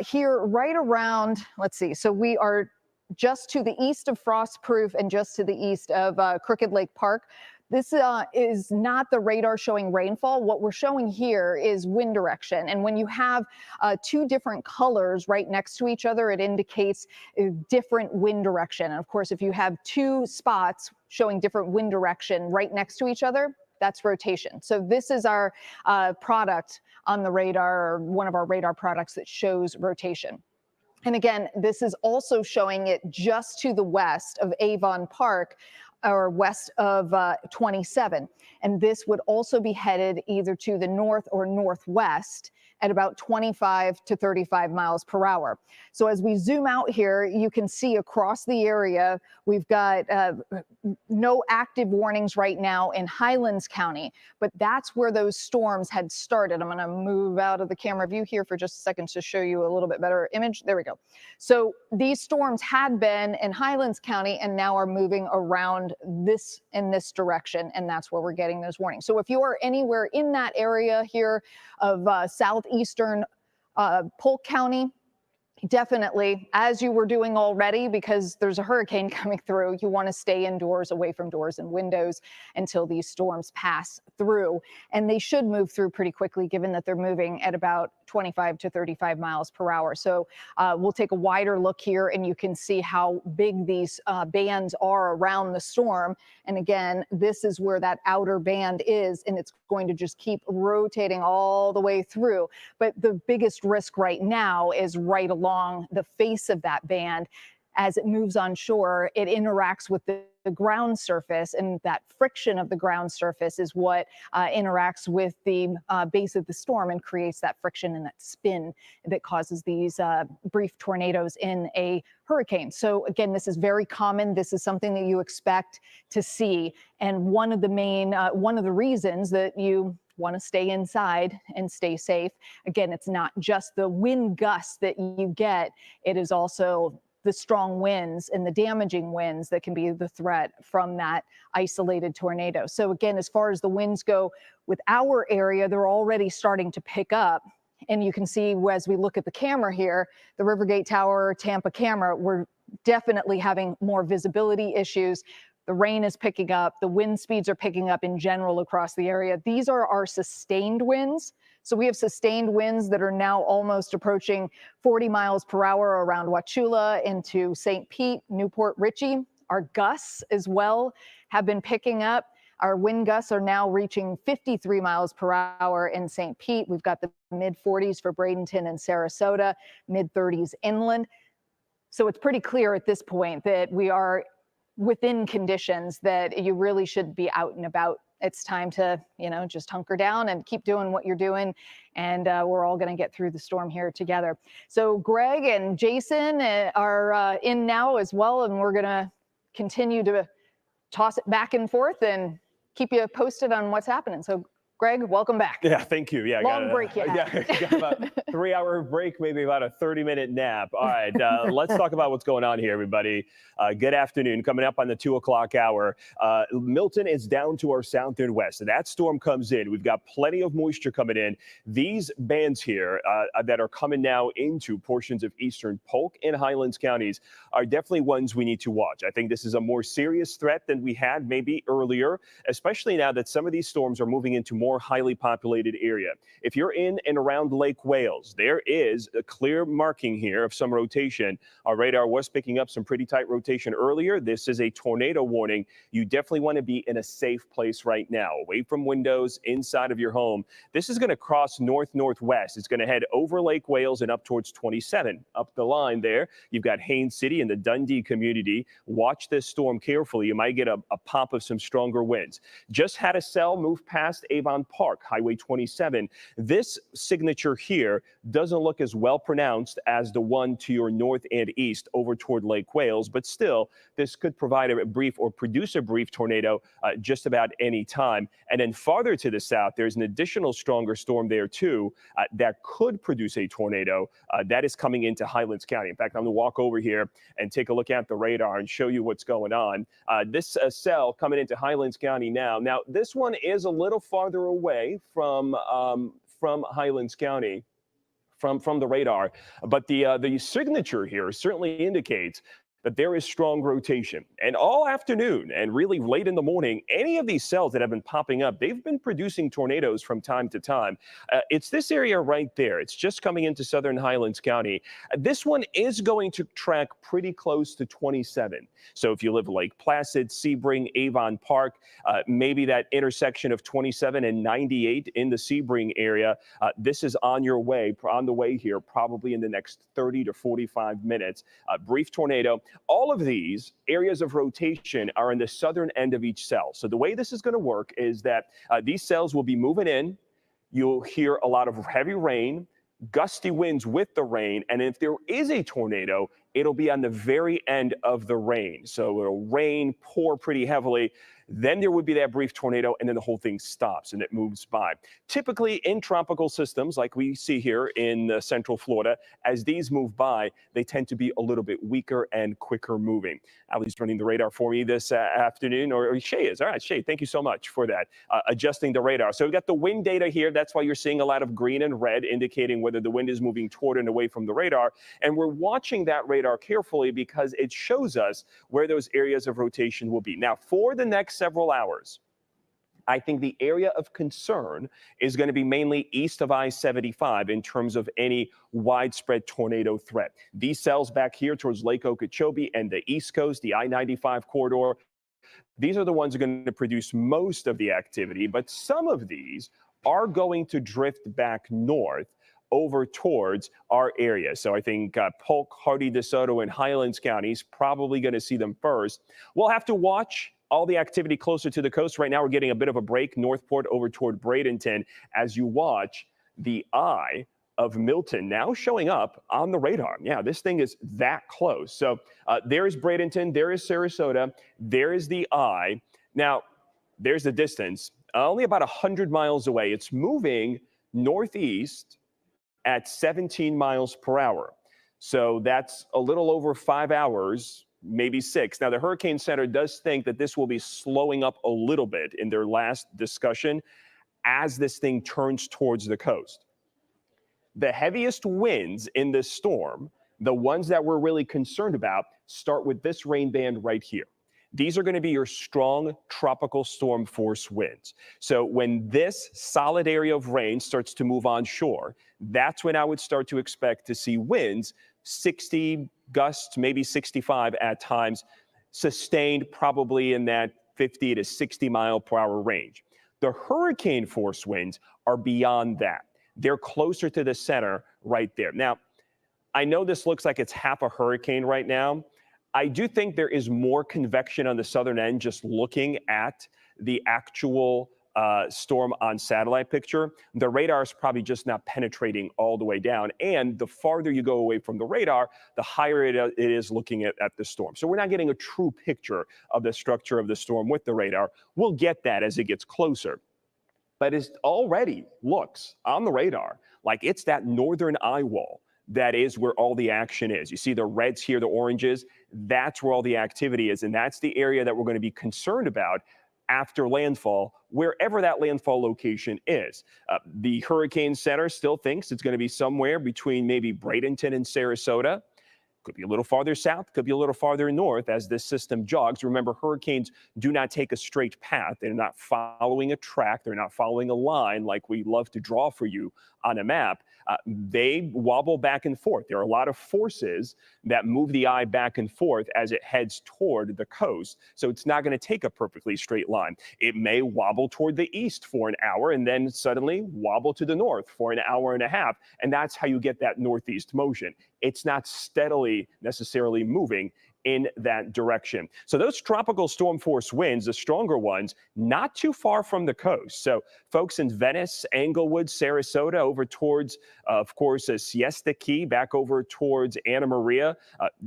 here right around, let's see, so we are just to the east of Frostproof and just to the east of Crooked Lake Park. This is not the radar showing rainfall. What we're showing here is wind direction. And when you have 2 different colors right next to each other, it indicates a different wind direction. And of course, if you have 2 spots showing different wind direction right next to each other, that's rotation. So this is our product on the radar, or one of our radar products that shows rotation. And again, this is also showing it just to the west of Avon Park, or west of 27. And this would also be headed either to the north or northwest at about 25 to 35 miles per hour. So as we zoom out here, you can see across the area, we've got no active warnings right now in Highlands County, but that's where those storms had started. I'm going to move out of the camera view here for just a second to show you a little bit better image. There we go. So these storms had been in Highlands County and now are moving around this in this direction, and that's where we're getting those warnings. So if you are anywhere in that area here of southeastern Polk County, definitely, as you were doing already, because there's a hurricane coming through, you want to stay indoors, away from doors and windows until these storms pass through. And they should move through pretty quickly, given that they're moving at about 25 to 35 miles per hour. So we'll take a wider look here and you can see how big these bands are around the storm. And again, this is where that outer band is, and it's going to just keep rotating all the way through. But the biggest risk right now is right along the face of that band. as it moves on shore, it interacts with the ground surface, and that friction of the ground surface is what interacts with the base of the storm and creates that friction and that spin that causes these brief tornadoes in a hurricane. So again, this is very common. This is something that you expect to see. And one of the reasons that you want to stay inside and stay safe, again, it's not just the wind gusts that you get, it is also the strong winds and the damaging winds that can be the threat from that isolated tornado. So again, as far as the winds go with our area, they're already starting to pick up. And you can see as we look at the camera here, the Rivergate Tower, Tampa camera, we're definitely having more visibility issues. The rain is picking up, the wind speeds are picking up in general across the area. These are our sustained winds. So we have sustained winds that are now almost approaching 40 miles per hour around Wauchula into St. Pete, Newport Richey. Our gusts as well have been picking up. Our wind gusts are now reaching 53 miles per hour in St. Pete. We've got the mid 40s for Bradenton and Sarasota, mid 30s inland. So it's pretty clear at this point that we are within conditions that you really should be out and about. It's time to, just hunker down and keep doing what you're doing. And we're all going to get through the storm here together. So Greg and Jason are in now as well. And we're going to continue to toss it back and forth and keep you posted on what's happening. So Greg, welcome back. Yeah, thank you. Yeah, long break you had. Yeah, got about 3-hour break, maybe about a 30-minute nap. All right, let's talk about what's going on here, everybody. Good afternoon. Coming up on the 2 o'clock hour, Milton is down to our south and west. That storm comes in. We've got plenty of moisture coming in. These bands here that are coming now into portions of eastern Polk and Highlands counties are definitely ones we need to watch. I think this is a more serious threat than we had maybe earlier, especially now that some of these storms are moving into more highly populated area. If you're in and around Lake Wales, there is a clear marking here of some rotation. Our radar was picking up some pretty tight rotation earlier. This is a tornado warning. You definitely want to be in a safe place right now, away from windows, inside of your home. This is going to cross north-northwest. It's going to head over Lake Wales and up towards 27. Up the line there, you've got Haines City and the Dundee community. Watch this storm carefully. You might get a pop of some stronger winds. Just had a cell move past Avon Park, Highway 27. This signature here doesn't look as well pronounced as the one to your north and east over toward Lake Wales, but still, this could provide a brief or produce a brief tornado just about any time. And then farther to the south, there's an additional stronger storm there too that could produce a tornado that is coming into Highlands County. In fact, I'm going to walk over here and take a look at the radar and show you what's going on. This cell coming into Highlands County now. Now, this one is a little farther away from Highlands County, from the radar, but the signature here certainly indicates that there is strong rotation. And all afternoon and really late in the morning, any of these cells that have been popping up, they've been producing tornadoes from time to time. It's this area right there. It's just coming into southern Highlands County. This one is going to track pretty close to 27. So if you live Lake Placid, Sebring, Avon Park, maybe that intersection of 27 and 98 in the Sebring area, this is on the way here, probably in the next 30 to 45 minutes. Brief tornado. All of these areas of rotation are in the southern end of each cell. So the way this is going to work is that these cells will be moving in. You'll hear a lot of heavy rain, gusty winds with the rain. And if there is a tornado, it'll be on the very end of the rain. So it'll rain, pour pretty heavily. Then there would be that brief tornado, and then the whole thing stops and it moves by. Typically in tropical systems like we see here in central Florida, as these move by, they tend to be a little bit weaker and quicker moving. Allie's running the radar for me this afternoon, or Shay is. All right, Shay, thank you so much for that, adjusting the radar. So we've got the wind data here. That's why you're seeing a lot of green and red indicating whether the wind is moving toward and away from the radar. And we're watching that radar carefully because it shows us where those areas of rotation will be. Now, for the next several hours, I think the area of concern is going to be mainly east of I-75 in terms of any widespread tornado threat. These cells back here towards Lake Okeechobee and the East Coast, the I-95 corridor, these are the ones that are going to produce most of the activity, but some of these are going to drift back north over towards our area. So I think Polk, Hardy, DeSoto, and Highlands counties probably going to see them first. We'll have to watch all the activity closer to the coast. Right now, we're getting a bit of a break, Northport over toward Bradenton, as you watch the eye of Milton now showing up on the radar. Yeah, this thing is that close. So there is Bradenton, there is Sarasota, there is the eye. Now, there's the distance, only about 100 miles away. It's moving northeast at 17 miles per hour. So that's a little over 5 hours, maybe 6. Now, the Hurricane Center does think that this will be slowing up a little bit in their last discussion as this thing turns towards the coast. The heaviest winds in this storm, the ones that we're really concerned about, start with this rain band right here. These are going to be your strong tropical storm force winds. So when this solid area of rain starts to move onshore, that's when I would start to expect to see winds 60 gusts, maybe 65 at times, sustained probably in that 50 to 60 mile per hour range. The hurricane force winds are beyond that. They're closer to the center right there. Now, I know this looks like it's half a hurricane right now. I do think there is more convection on the southern end just looking at the actual storm on satellite picture. The radar is probably just not penetrating all the way down. And the farther you go away from the radar, the higher it is looking at the storm. So we're not getting a true picture of the structure of the storm with the radar. We'll get that as it gets closer. But it already looks on the radar like it's that northern eye wall. That is where all the action is. You see the reds here, the oranges, that's where all the activity is. And that's the area that we're going to be concerned about after landfall, wherever that landfall location is. The Hurricane Center still thinks it's going to be somewhere between maybe Bradenton and Sarasota. Could be a little farther south, could be a little farther north as this system jogs. Remember, hurricanes do not take a straight path. They're not following a track. They're not following a line like we love to draw for you on a map. They wobble back and forth. There are a lot of forces that move the eye back and forth as it heads toward the coast. So it's not going to take a perfectly straight line. It may wobble toward the east for an hour and then suddenly wobble to the north for an hour and a half. And that's how you get that northeast motion. It's not steadily necessarily moving in that direction. So those tropical storm force winds, the stronger ones, not too far from the coast. So folks in Venice, Englewood, Sarasota, over towards, of course, Siesta Key, back over towards Anna Maria,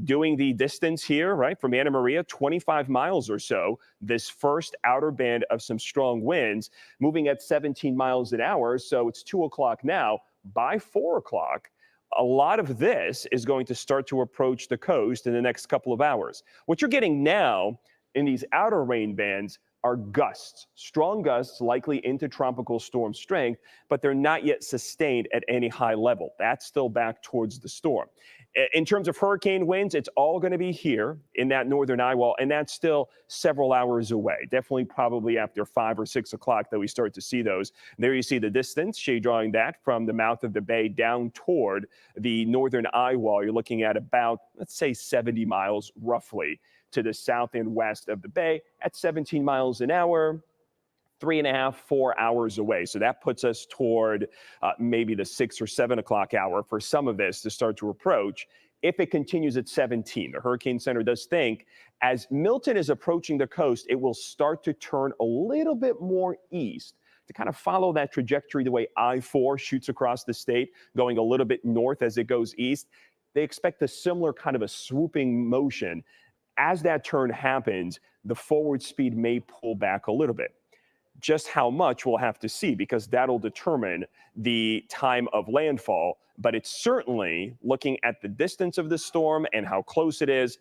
doing the distance here, right, from Anna Maria, 25 miles or so, this first outer band of some strong winds moving at 17 miles an hour. So it's 2 o'clock now. By 4 o'clock, a lot of this is going to start to approach the coast in the next couple of hours. What you're getting now in these outer rain bands are gusts, strong gusts likely into tropical storm strength, but they're not yet sustained at any high level. That's still back towards the storm. In terms of hurricane winds, it's all going to be here in that northern eye wall, and that's still several hours away. Definitely probably after 5 or 6 o'clock that we start to see those. There you see the distance, shade drawing that from the mouth of the bay down toward the northern eye wall. You're looking at about, let's say, 70 miles roughly to the south and west of the bay at 17 miles an hour. 3.5, 4 hours away. So that puts us toward maybe the 6 or 7 o'clock hour for some of this to start to approach. If it continues at 17, the Hurricane Center does think as Milton is approaching the coast, it will start to turn a little bit more east to kind of follow that trajectory the way I-4 shoots across the state, going a little bit north as it goes east. They expect a similar kind of a swooping motion. As that turn happens, the forward speed may pull back a little bit. Just how much we'll have to see because that'll determine the time of landfall. But it's certainly looking at the distance of the storm and how close it is.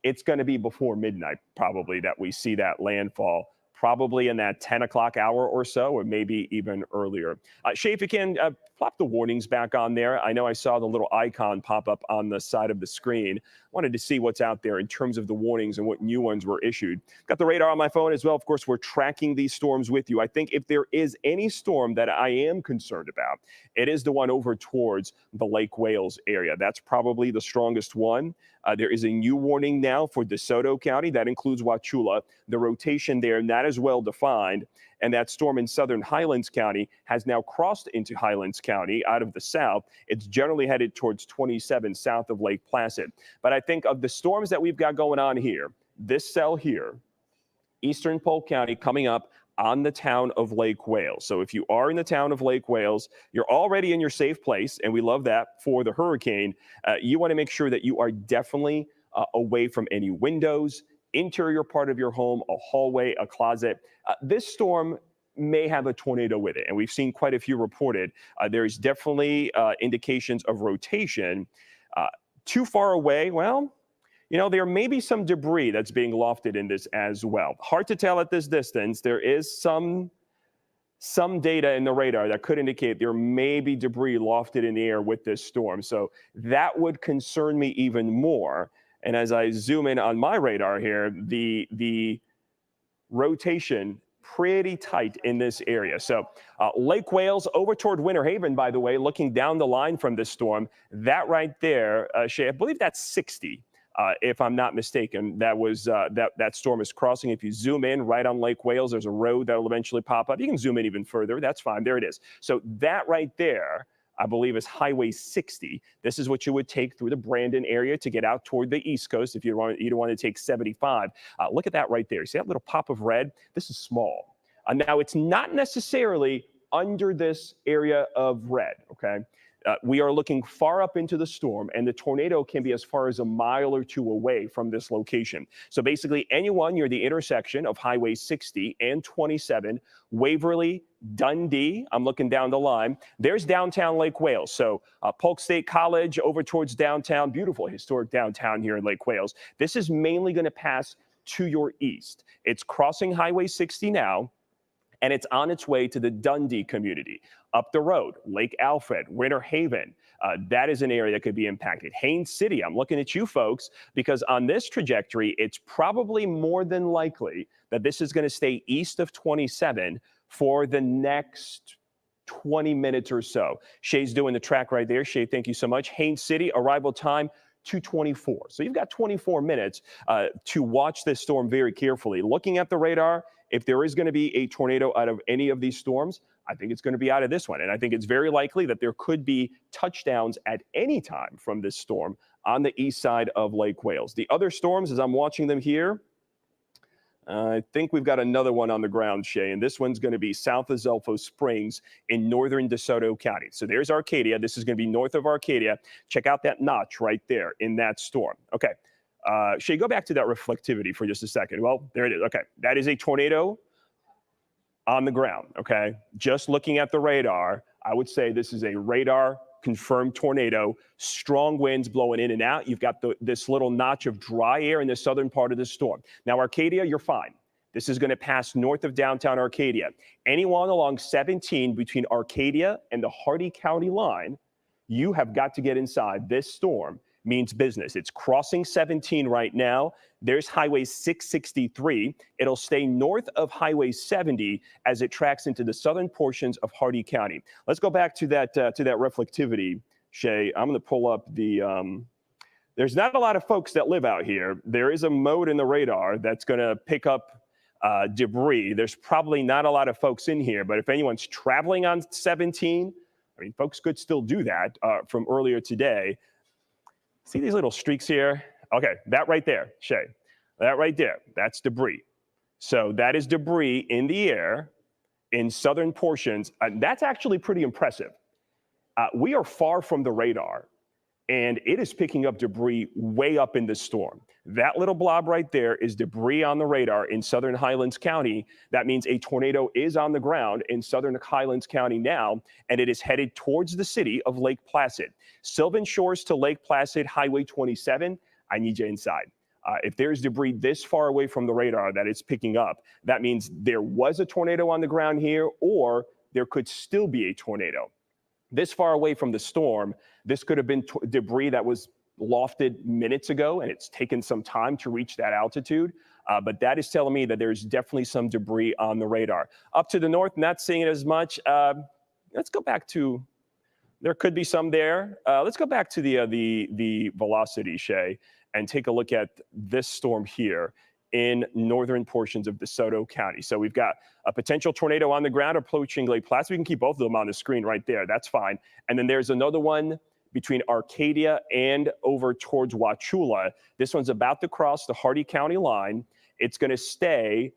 It's going to be before midnight probably that we see that landfall, probably in that 10 o'clock hour or so, or maybe even earlier. Shay, if you can plop the warnings back on there. I know I saw the little icon pop up on the side of the screen. Wanted to see what's out there in terms of the warnings and what new ones were issued. Got the radar on my phone as well. Of course, we're tracking these storms with you. I think if there is any storm that I am concerned about, it is the one over towards the Lake Wales area. That's probably the strongest one. There is a new warning now for DeSoto County. That includes Wauchula. The rotation there, not as well defined. And that storm in southern Highlands County has now crossed into Highlands County out of the south. It's generally headed towards 27 south of Lake Placid. But I think of the storms that we've got going on here, this cell here, eastern Polk County coming up on the town of Lake Wales. So if you are in the town of Lake Wales, you're already in your safe place, and we love that for the hurricane. You want to make sure that you are definitely away from any windows, interior part of your home, a hallway, a closet. This storm may have a tornado with it, and we've seen quite a few reported. There's definitely indications of rotation. Too far away, well, you know, there may be some debris that's being lofted in this as well. Hard to tell at this distance. There is some data in the radar that could indicate there may be debris lofted in the air with this storm. So that would concern me even more. And as I zoom in on my radar here, the rotation pretty tight in this area. So Lake Wales over toward Winter Haven, by the way, looking down the line from this storm, that right there, Shay, I believe that's 60. If I'm not mistaken, that was that storm is crossing. If you zoom in right on Lake Wales, there's a road that will eventually pop up. You can zoom in even further. That's fine. There it is. So that right there, I believe, is Highway 60. This is what you would take through the Brandon area to get out toward the East Coast if you don't want to take 75. Look at that right there. See that little pop of red? This is small. Now, it's not necessarily under this area of red, okay? We are looking far up into the storm, and the tornado can be as far as a mile or two away from this location. So basically, anyone near the intersection of Highway 60 and 27, Waverly, Dundee, I'm looking down the line, there's downtown Lake Wales. So Polk State College over towards downtown, beautiful historic downtown here in Lake Wales. This is mainly going to pass to your east. It's crossing Highway 60 now, and it's on its way to the Dundee community. Up the road, Lake Alfred, Winter Haven, that is an area that could be impacted. Haines City, I'm looking at you folks, because on this trajectory, it's probably more than likely that this is going to stay east of 27 for the next 20 minutes or so. Shay's doing the track right there. Shay, thank you so much. Haines City, arrival time, 2:24. So you've got 24 minutes to watch this storm very carefully. Looking at the radar, if there is going to be a tornado out of any of these storms, I think it's going to be out of this one. And I think it's very likely that there could be touchdowns at any time from this storm on the east side of Lake Wales. The other storms, as I'm watching them here, I think we've got another one on the ground, Shay, and this one's going to be south of Zelfo Springs in northern DeSoto County. So there's Arcadia. This is going to be north of Arcadia. Check out that notch right there in that storm. Okay. Shay, go back to that reflectivity for just a second. Well, there it is. Okay. That is a tornado on the ground. Okay. Just looking at the radar, I would say this is a radar confirmed tornado, strong winds blowing in and out. You've got this little notch of dry air in the southern part of the storm. Now, Arcadia, you're fine. This is going to pass north of downtown Arcadia. Anyone along 17 between Arcadia and the Hardy County line, you have got to get inside. This storm means business. It's crossing 17 right now. There's Highway 663. It'll stay north of Highway 70 as it tracks into the southern portions of Hardy County. Let's go back to that reflectivity, Shay. I'm going to pull up the. There's not a lot of folks that live out here. There is a mode in the radar that's going to pick up debris. There's probably not a lot of folks in here, but if anyone's traveling on 17, I mean, folks could still do that from earlier today. See these little streaks here? Okay, that right there, Shay, that right there, that's debris. So that is debris in the air in southern portions. That's actually pretty impressive. We are far from the radar, and it is picking up debris way up in the storm. That little blob right there is debris on the radar in southern Highlands County. That means a tornado is on the ground in southern Highlands County now, and it is headed towards the city of Lake Placid. Sylvan Shores to Lake Placid, Highway 27, I need you inside. If there's debris this far away from the radar that it's picking up, that means there was a tornado on the ground here, or there could still be a tornado. This far away from the storm, this could have been debris that was lofted minutes ago, and it's taken some time to reach that altitude. But that is telling me that there's definitely some debris on the radar. Up to the north, not seeing it as much. Let's go back to, there could be some there. Let's go back to the velocity, Shay. and take a look at this storm here in northern portions of DeSoto County. So we've got a potential tornado on the ground approaching Lake Placid. We can keep both of them on the screen right there. That's fine. And then there's another one between Arcadia and over towards Wauchula. This one's about to cross the Hardy County line. It's going to stay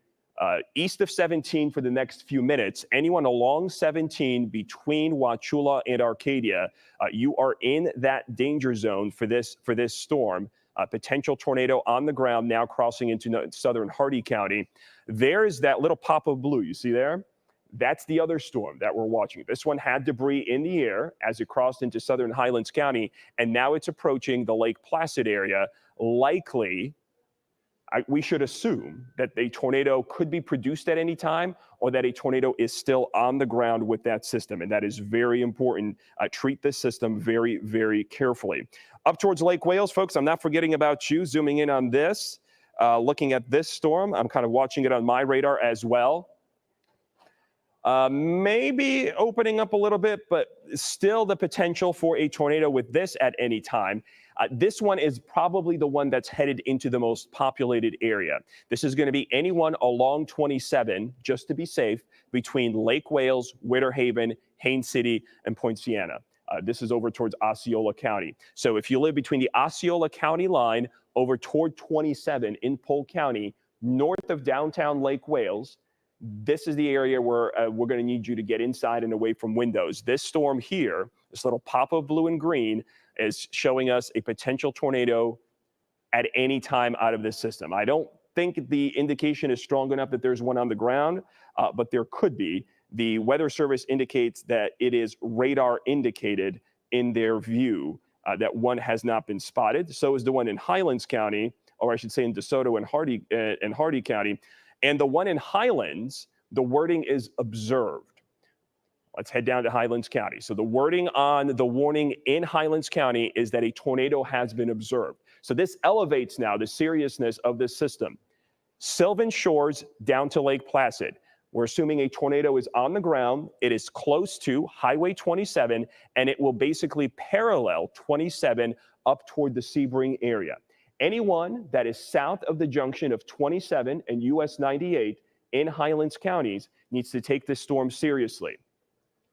east of 17 for the next few minutes. Anyone along 17 between Wauchula and Arcadia, you are in that danger zone for this storm. Potential tornado on the ground now crossing into southern Hardy County. There's that little pop of blue you see there. That's the other storm that we're watching. This one had debris in the air as it crossed into southern Highlands County, and now it's approaching the Lake Placid area. Likely, we should assume that a tornado could be produced at any time, or that a tornado is still on the ground with that system, and that is very important. Treat this system very, very carefully. Up towards Lake Wales, folks, I'm not forgetting about you. Zooming in on this, looking at this storm, I'm kind of watching it on my radar as well. Maybe opening up a little bit, but still the potential for a tornado with this at any time. This one is probably the one that's headed into the most populated area. This is going to be anyone along 27, just to be safe, between Lake Wales, Winter Haven, Haines City, and Point Siena. This is over towards Osceola County. So if you live between the Osceola County line over toward 27 in Polk County, north of downtown Lake Wales, this is the area where we're going to need you to get inside and away from windows. This storm here, this little pop of blue and green, is showing us a potential tornado at any time out of this system. I don't think the indication is strong enough that there's one on the ground, but there could be. The Weather Service indicates that it is radar indicated in their view that one has not been spotted. So is the one in Highlands County, or I should say in DeSoto and Hardy County. And the one in Highlands, the wording is observed. Let's head down to Highlands County. So the wording on the warning in Highlands County is that a tornado has been observed. So this elevates now the seriousness of this system. Sylvan Shores down to Lake Placid. We're assuming a tornado is on the ground. It is close to Highway 27, and it will basically parallel 27 up toward the Sebring area. Anyone that is south of the junction of 27 and US 98 in Highlands counties needs to take this storm seriously.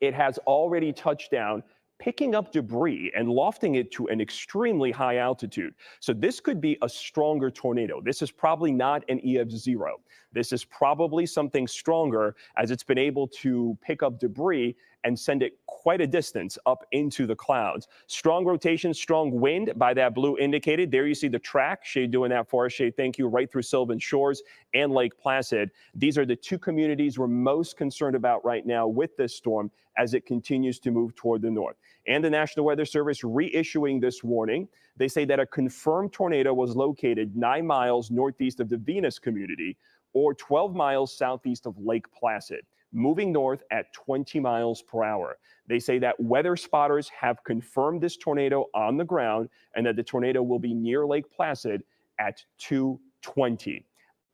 It has already touched down, picking up debris and lofting it to an extremely high altitude. So this could be a stronger tornado. This is probably not an EF0. This is probably something stronger, as it's been able to pick up debris and send it quite a distance up into the clouds. Strong rotation, strong wind by that blue indicated. There you see the track. Shay doing that for us. Shay, thank you. Right through Sylvan Shores and Lake Placid. These are the two communities we're most concerned about right now with this storm as it continues to move toward the north. And the National Weather Service reissuing this warning. They say that a confirmed tornado was located 9 miles northeast of the Venus community, or 12 miles southeast of Lake Placid, moving north at 20 miles per hour. They say that weather spotters have confirmed this tornado on the ground and that the tornado will be near Lake Placid at 2:20.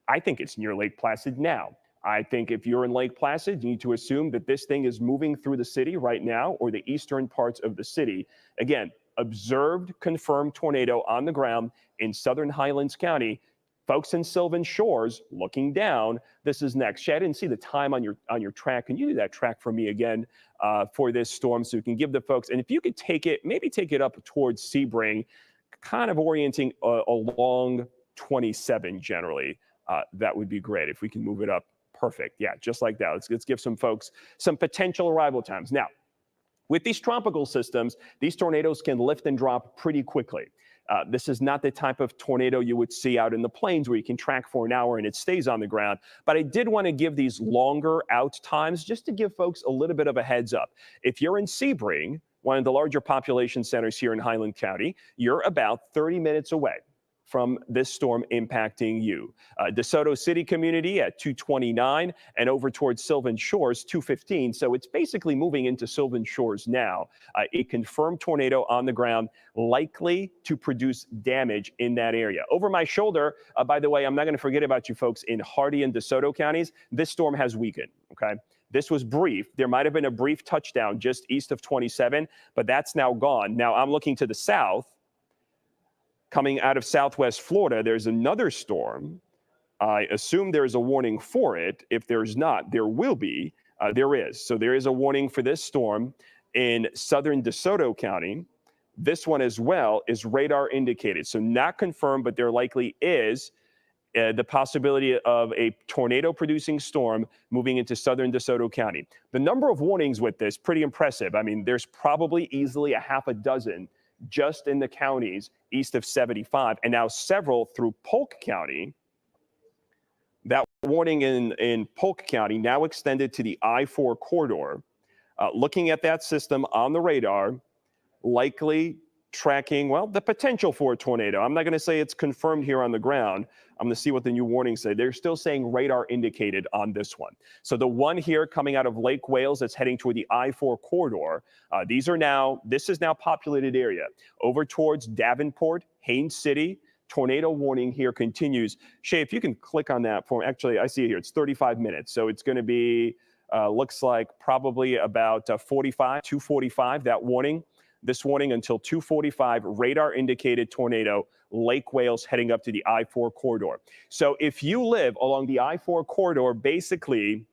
I think it's near Lake Placid now. I think if you're in Lake Placid, you need to assume that this thing is moving through the city right now, or the eastern parts of the city. Again, observed, confirmed tornado on the ground in southern Highlands County. Folks in Sylvan Shores looking down, this is next. Shay, I didn't see the time on your track. Can you do that track for me again for this storm so we can give the folks, and if you could take it, maybe take it up towards Sebring, kind of orienting along 27 generally, that would be great. If we can move it up, perfect. Yeah, just like that. Let's give some folks some potential arrival times. Now, with these tropical systems, these tornadoes can lift and drop pretty quickly. This is not the type of tornado you would see out in the plains where you can track for an hour and it stays on the ground. But I did want to give these longer out times just to give folks a little bit of a heads up. If you're in Sebring, one of the larger population centers here in Highland County, you're about 30 minutes away from this storm impacting you. DeSoto City community at 229 and over towards Sylvan Shores 215. So it's basically moving into Sylvan Shores now. A confirmed tornado on the ground, likely to produce damage in that area. Over my shoulder, by the way, I'm not going to forget about you folks in Hardy and DeSoto counties. This storm has weakened, okay? This was brief. There might have been a brief touchdown just east of 27, but that's now gone. Now I'm looking to the south. coming out of southwest Florida, there's another storm. I assume there's a warning for it. If there's not, there will be. There is. So there is a warning for this storm in southern DeSoto County. This one as well is radar indicated. So not confirmed, but there likely is the possibility of a tornado-producing storm moving into southern DeSoto County. The number of warnings with this, pretty impressive. I mean, there's probably easily a half a dozen just in the counties east of 75, and now several through Polk County. That warning in Polk County now extended to the I-4 corridor. Looking at that system on the radar, likely tracking, well, the potential for a tornado. I'm not going to say it's confirmed here on the ground. I'm going to see what the new warnings say. They're still saying radar indicated on this one. So the one here coming out of Lake Wales that's heading toward the I-4 corridor, this is now populated area. Over towards Davenport, Haines City, tornado warning here continues. Shay, if you can click on that form. Actually, I see it here. It's 35 minutes. So it's going to be, looks like probably about 2:45, that warning. This warning until 2:45, radar indicated tornado, Lake Wales heading up to the I-4 corridor. So if you live along the I-4 corridor, basically,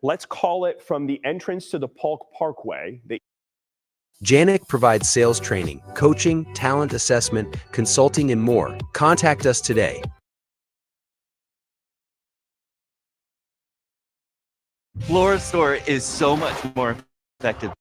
let's call it from the entrance to the Polk Parkway. Janik provides sales training, coaching, talent assessment, consulting, and more. Contact us today. Florida Store is so much more effective.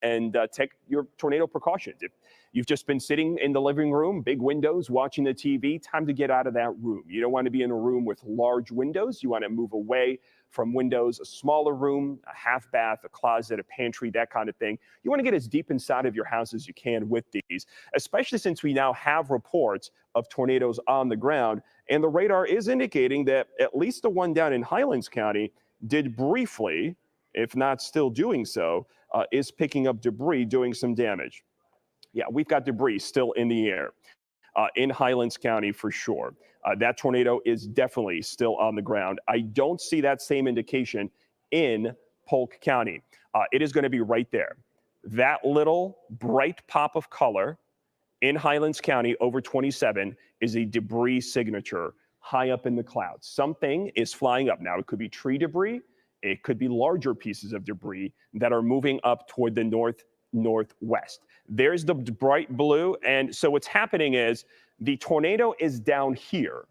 And take your tornado precautions. If you've just been sitting in the living room, big windows, watching the TV, time to get out of that room. You don't want to be in a room with large windows. You want to move away from windows, a smaller room, a half bath, a closet, a pantry, that kind of thing. You want to get as deep inside of your house as you can with these, especially since we now have reports of tornadoes on the ground. And the radar is indicating that at least the one down in Highlands County did briefly, if not still doing so, is picking up debris, doing some damage. Yeah, we've got debris still in the air in Highlands County for sure. That tornado is definitely still on the ground. I don't see that same indication in Polk County. It is going to be right there. That little bright pop of color in Highlands County over 27 is a debris signature high up in the clouds. Something is flying up. Now, it could be tree debris. It could be larger pieces of debris that are moving up toward the northwest. There's the bright blue. And so what's happening is the tornado is down here.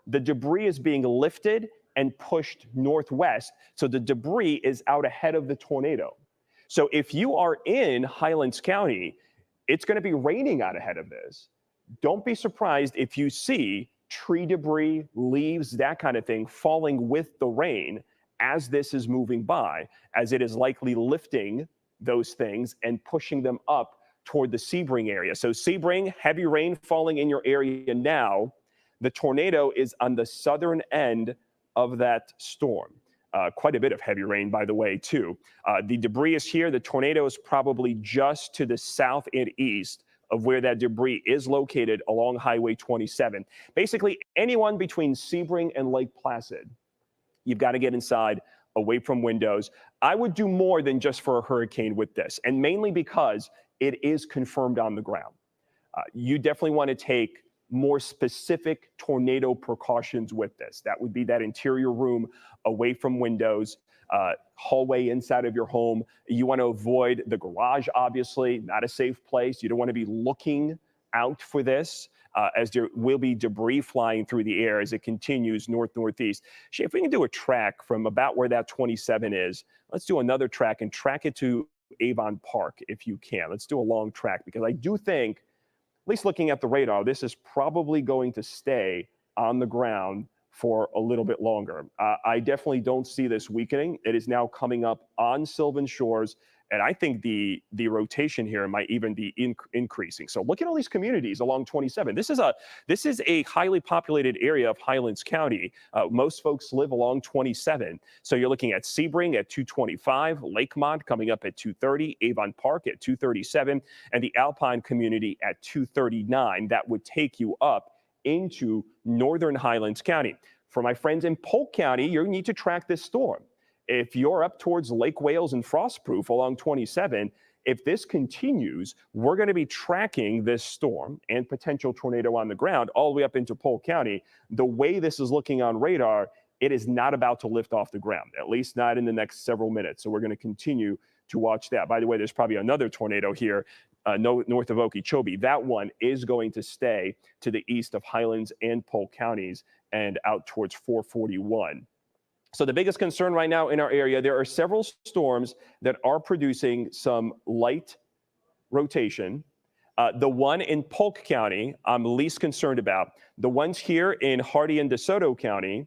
The debris is being lifted and pushed northwest. So the debris is out ahead of the tornado. So if you are in Highlands County, it's going to be raining out ahead of this. Don't be surprised if you see tree debris, leaves, that kind of thing falling with the rain as this is moving by, as it is likely lifting those things and pushing them up toward the Sebring area. So Sebring, heavy rain falling in your area now. The tornado is on the southern end of that storm. Quite a bit of heavy rain, by the way, too. The debris is here. The tornado is probably just to the south and east of where that debris is located along Highway 27. Basically, anyone between Sebring and Lake Placid, you've got to get inside, away from windows. I would do more than just for a hurricane with this, and mainly because it is confirmed on the ground. You definitely want to take more specific tornado precautions with this. That would be that interior room away from windows, hallway inside of your home. You want to avoid the garage, obviously, not a safe place. You don't want to be looking out for this. As there will be debris flying through the air as it continues northeast. Shay, if we can do a track from about where that 27 is, let's do another track and track it to Avon Park if you can. Let's do a long track because I do think, at least looking at the radar, this is probably going to stay on the ground for a little bit longer. I definitely don't see this weakening. It is now coming up on Sylvan Shores. And I think the rotation here might even be increasing. So look at all these communities along 27. This is a highly populated area of Highlands County. Most folks live along 27. So you're looking at Sebring at 225, Lakemont coming up at 230, Avon Park at 237, and the Alpine community at 239. That would take you up into northern Highlands County. For my friends in Polk County, you need to track this storm. If you're up towards Lake Wales and Frostproof along 27, if this continues, we're going to be tracking this storm and potential tornado on the ground all the way up into Polk County. The way this is looking on radar, it is not about to lift off the ground, at least not in the next several minutes. So we're going to continue to watch that. By the way, there's probably another tornado here north of Okeechobee. That one is going to stay to the east of Highlands and Polk counties and out towards 441. So the biggest concern right now in our area, there are several storms that are producing some light rotation. The one in Polk County, I'm least concerned about. The ones here in Hardy and DeSoto County,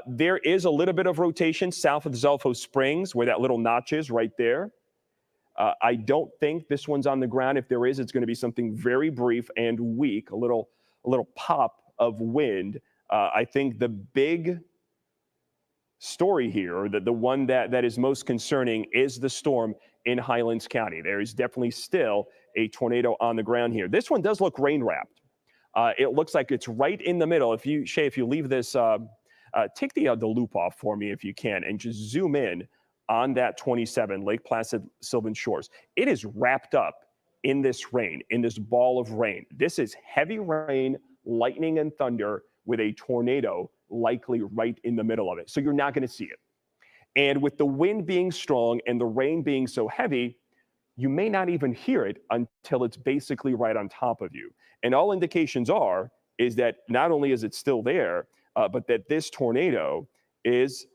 there is a little bit of rotation south of Zelfo Springs, where that little notch is right there. I don't think this one's on the ground. If there is, it's going to be something very brief and weak, a little pop of wind. I think the big story here, or the one that is most concerning, is the storm in Highlands County. There is definitely still a tornado on the ground here. This one does look rain wrapped. It looks like it's right in the middle. Shay, if you leave this, take the loop off for me if you can, and just zoom in on that 27 Lake Placid Sylvan Shores. It is wrapped up in this rain, in this ball of rain. This is heavy rain, lightning and thunder with a tornado likely right in the middle of it. So you're not going to see it. And with the wind being strong and the rain being so heavy, you may not even hear it until it's basically right on top of you. And all indications is that not only is it still there, but that this tornado is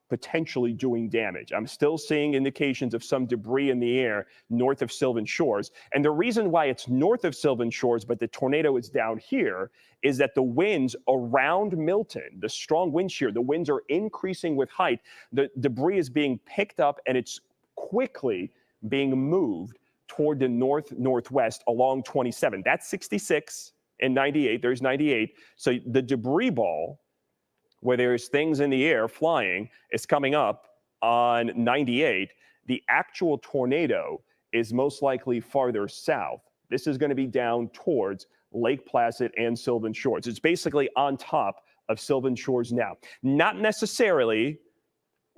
potentially doing damage. I'm still seeing indications of some debris in the air north of Sylvan Shores. And the reason why it's north of Sylvan Shores, but the tornado is down here, is that the winds around Milton, the strong wind shear, the winds are increasing with height. The debris is being picked up and it's quickly being moved toward the northwest along 27. That's 66 and 98. There's 98. So the debris ball, where there's things in the air flying, is coming up on 98. The actual tornado is most likely farther south. This is going to be down towards Lake Placid and Sylvan Shores. It's basically on top of Sylvan Shores now. Not necessarily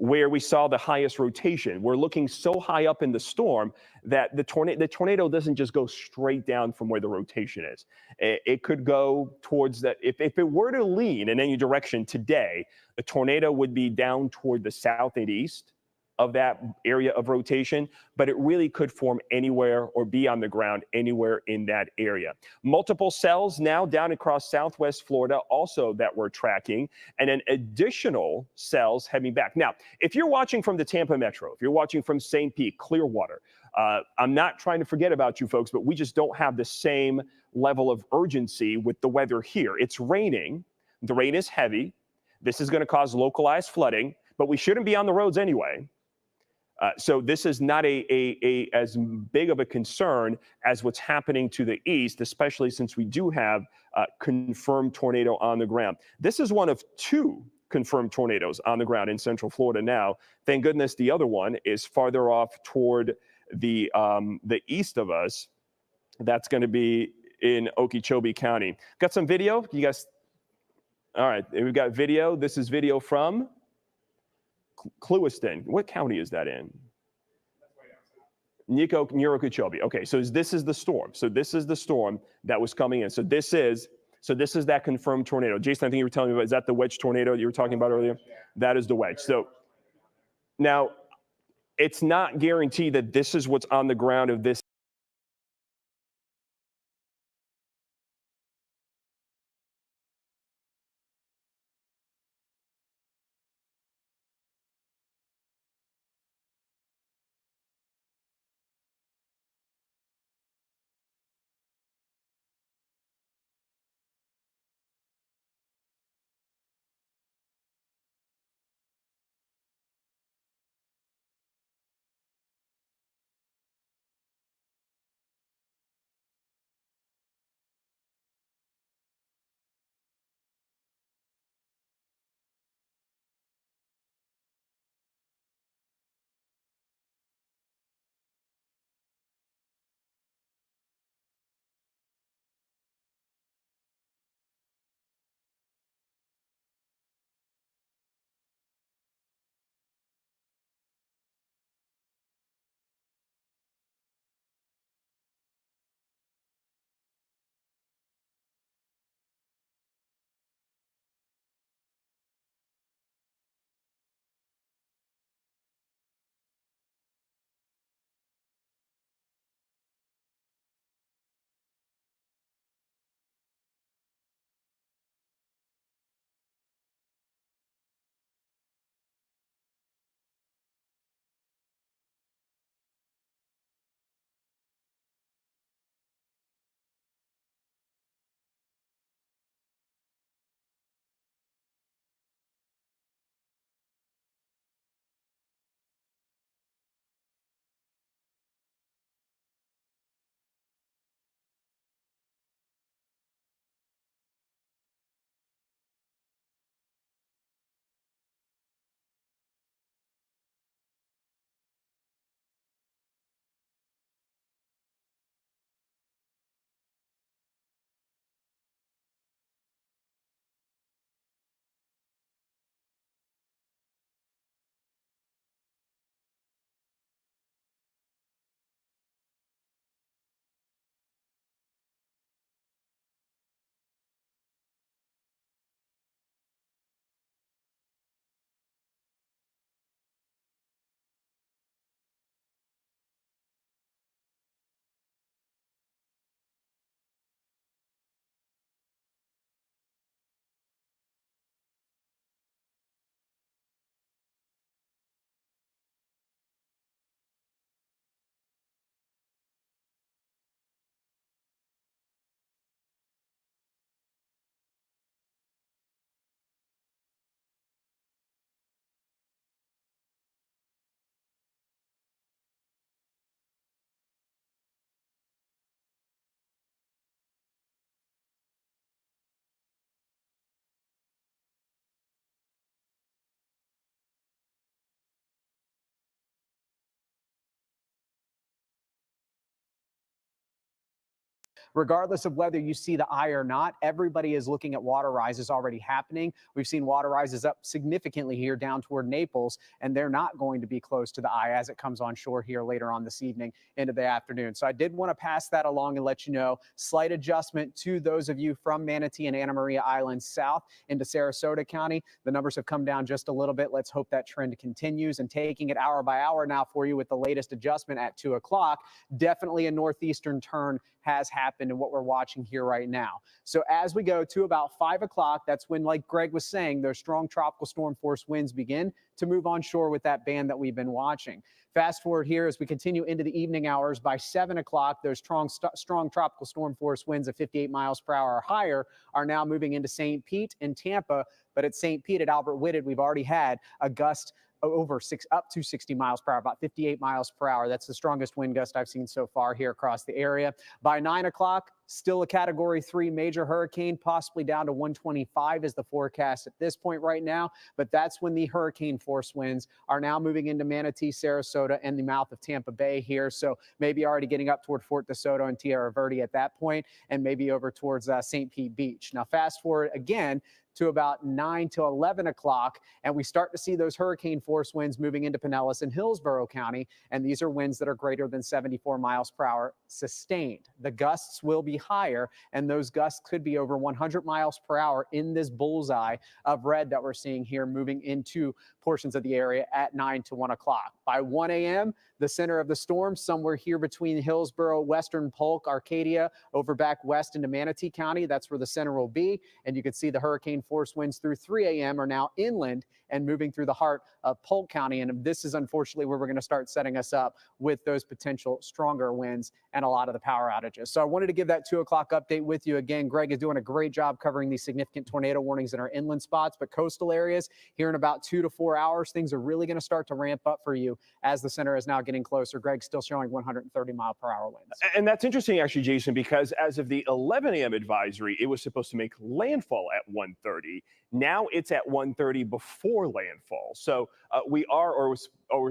where we saw the highest rotation. We're looking so high up in the storm that the tornado doesn't just go straight down from where the rotation is. It could go towards that. If it were to lean in any direction today, the tornado would be down toward the south and east of that area of rotation, but it really could form anywhere or be on the ground anywhere in that area. Multiple cells now down across southwest Florida also that we're tracking, and then additional cells heading back. Now, if you're watching from the Tampa Metro, if you're watching from St. Pete, Clearwater, I'm not trying to forget about you folks, but we just don't have the same level of urgency with the weather here. It's raining. The rain is heavy. This is going to cause localized flooding, but we shouldn't be on the roads anyway. So this is not as big of a concern as what's happening to the east, especially since we do have confirmed tornado on the ground. This is one of two confirmed tornadoes on the ground in Central Florida now. Thank goodness the other one is farther off toward the east of us. That's going to be in Okeechobee County. Got some video? You guys? All right, we've got video. This is video from Clewiston. What county is that in? Near Okeechobee. Okay, so this is the storm. So this is the storm that was coming in. So this is that confirmed tornado. Jason, I think you were telling me about, is that the wedge tornado you were talking about earlier? That is the wedge. So now it's not guaranteed that this is what's on the ground of this regardless of whether you see the eye or not, everybody is looking at water rises already happening. We've seen water rises up significantly here down toward Naples, and they're not going to be close to the eye as it comes on shore here later on this evening into the afternoon. So I did want to pass that along and let you know, slight adjustment to those of you from Manatee and Anna Maria Island south into Sarasota County. The numbers have come down just a little bit. Let's hope that trend continues. And taking it hour by hour now for you with the latest adjustment at 2 o'clock, definitely a northeastern turn has happened in what we're watching here right now. So as we go to about 5 o'clock, that's when, like Greg was saying, those strong tropical storm force winds begin to move on shore with that band that we've been watching. Fast forward here as we continue into the evening hours. By 7 o'clock, those strong tropical storm force winds of 58 miles per hour or higher are now moving into St. Pete and Tampa. But at St. Pete, at Albert Whitted, we've already had a gust up to 60 miles per hour, about 58 miles per hour. That's the strongest wind gust I've seen so far here across the area. By 9 o'clock, still a Category 3 major hurricane, possibly down to 125 is the forecast at this point right now. But that's when the hurricane force winds are now moving into Manatee, Sarasota, and the mouth of Tampa Bay here. So maybe already getting up toward Fort DeSoto and Tierra Verde at that point, and maybe over towards St. Pete Beach. Now, fast forward again to about 9 to 11 o'clock, and we start to see those hurricane force winds moving into Pinellas and Hillsborough County, and these are winds that are greater than 74 miles per hour sustained. The gusts will be higher, and those gusts could be over 100 miles per hour in this bullseye of red that we're seeing here moving into portions of the area at 9 to 1 o'clock. By 1 a.m., the center of the storm, somewhere here between Hillsborough, Western Polk, Arcadia, over back west into Manatee County. That's where the center will be. And you can see the hurricane force winds through 3 a.m. are now inland and moving through the heart of Polk County. And this is unfortunately where we're going to start setting us up with those potential stronger winds and a lot of the power outages. So I wanted to give that 2 o'clock update with you. Again, Greg is doing a great job covering these significant tornado warnings in our inland spots, but coastal areas here in about 2 to 4 hours, things are really going to start to ramp up for you as the center is now getting closer. Greg's still showing 130 mile per hour winds. And that's interesting, actually, Jason, because as of the 11 a.m. advisory, it was supposed to make landfall at 1:30. Now it's at 1:30 before landfall. So we're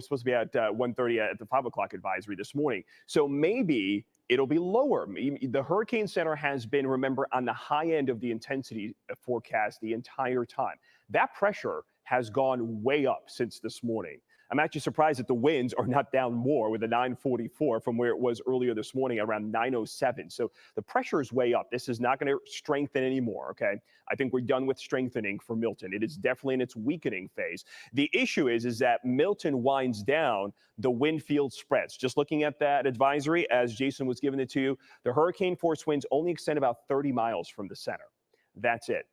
supposed to be at 1:30 at the 5 o'clock advisory this morning. So maybe it'll be lower. The Hurricane Center has been, remember, on the high end of the intensity forecast the entire time. That pressure has gone way up since this morning. I'm actually surprised that the winds are not down more with a 944 from where it was earlier this morning around 907. So the pressure is way up. This is not going to strengthen anymore, okay? I think we're done with strengthening for Milton. It is definitely in its weakening phase. The issue is that Milton winds down, the wind field spreads. Just looking at that advisory, as Jason was giving it to you, the hurricane force winds only extend about 30 miles from the center. That's it.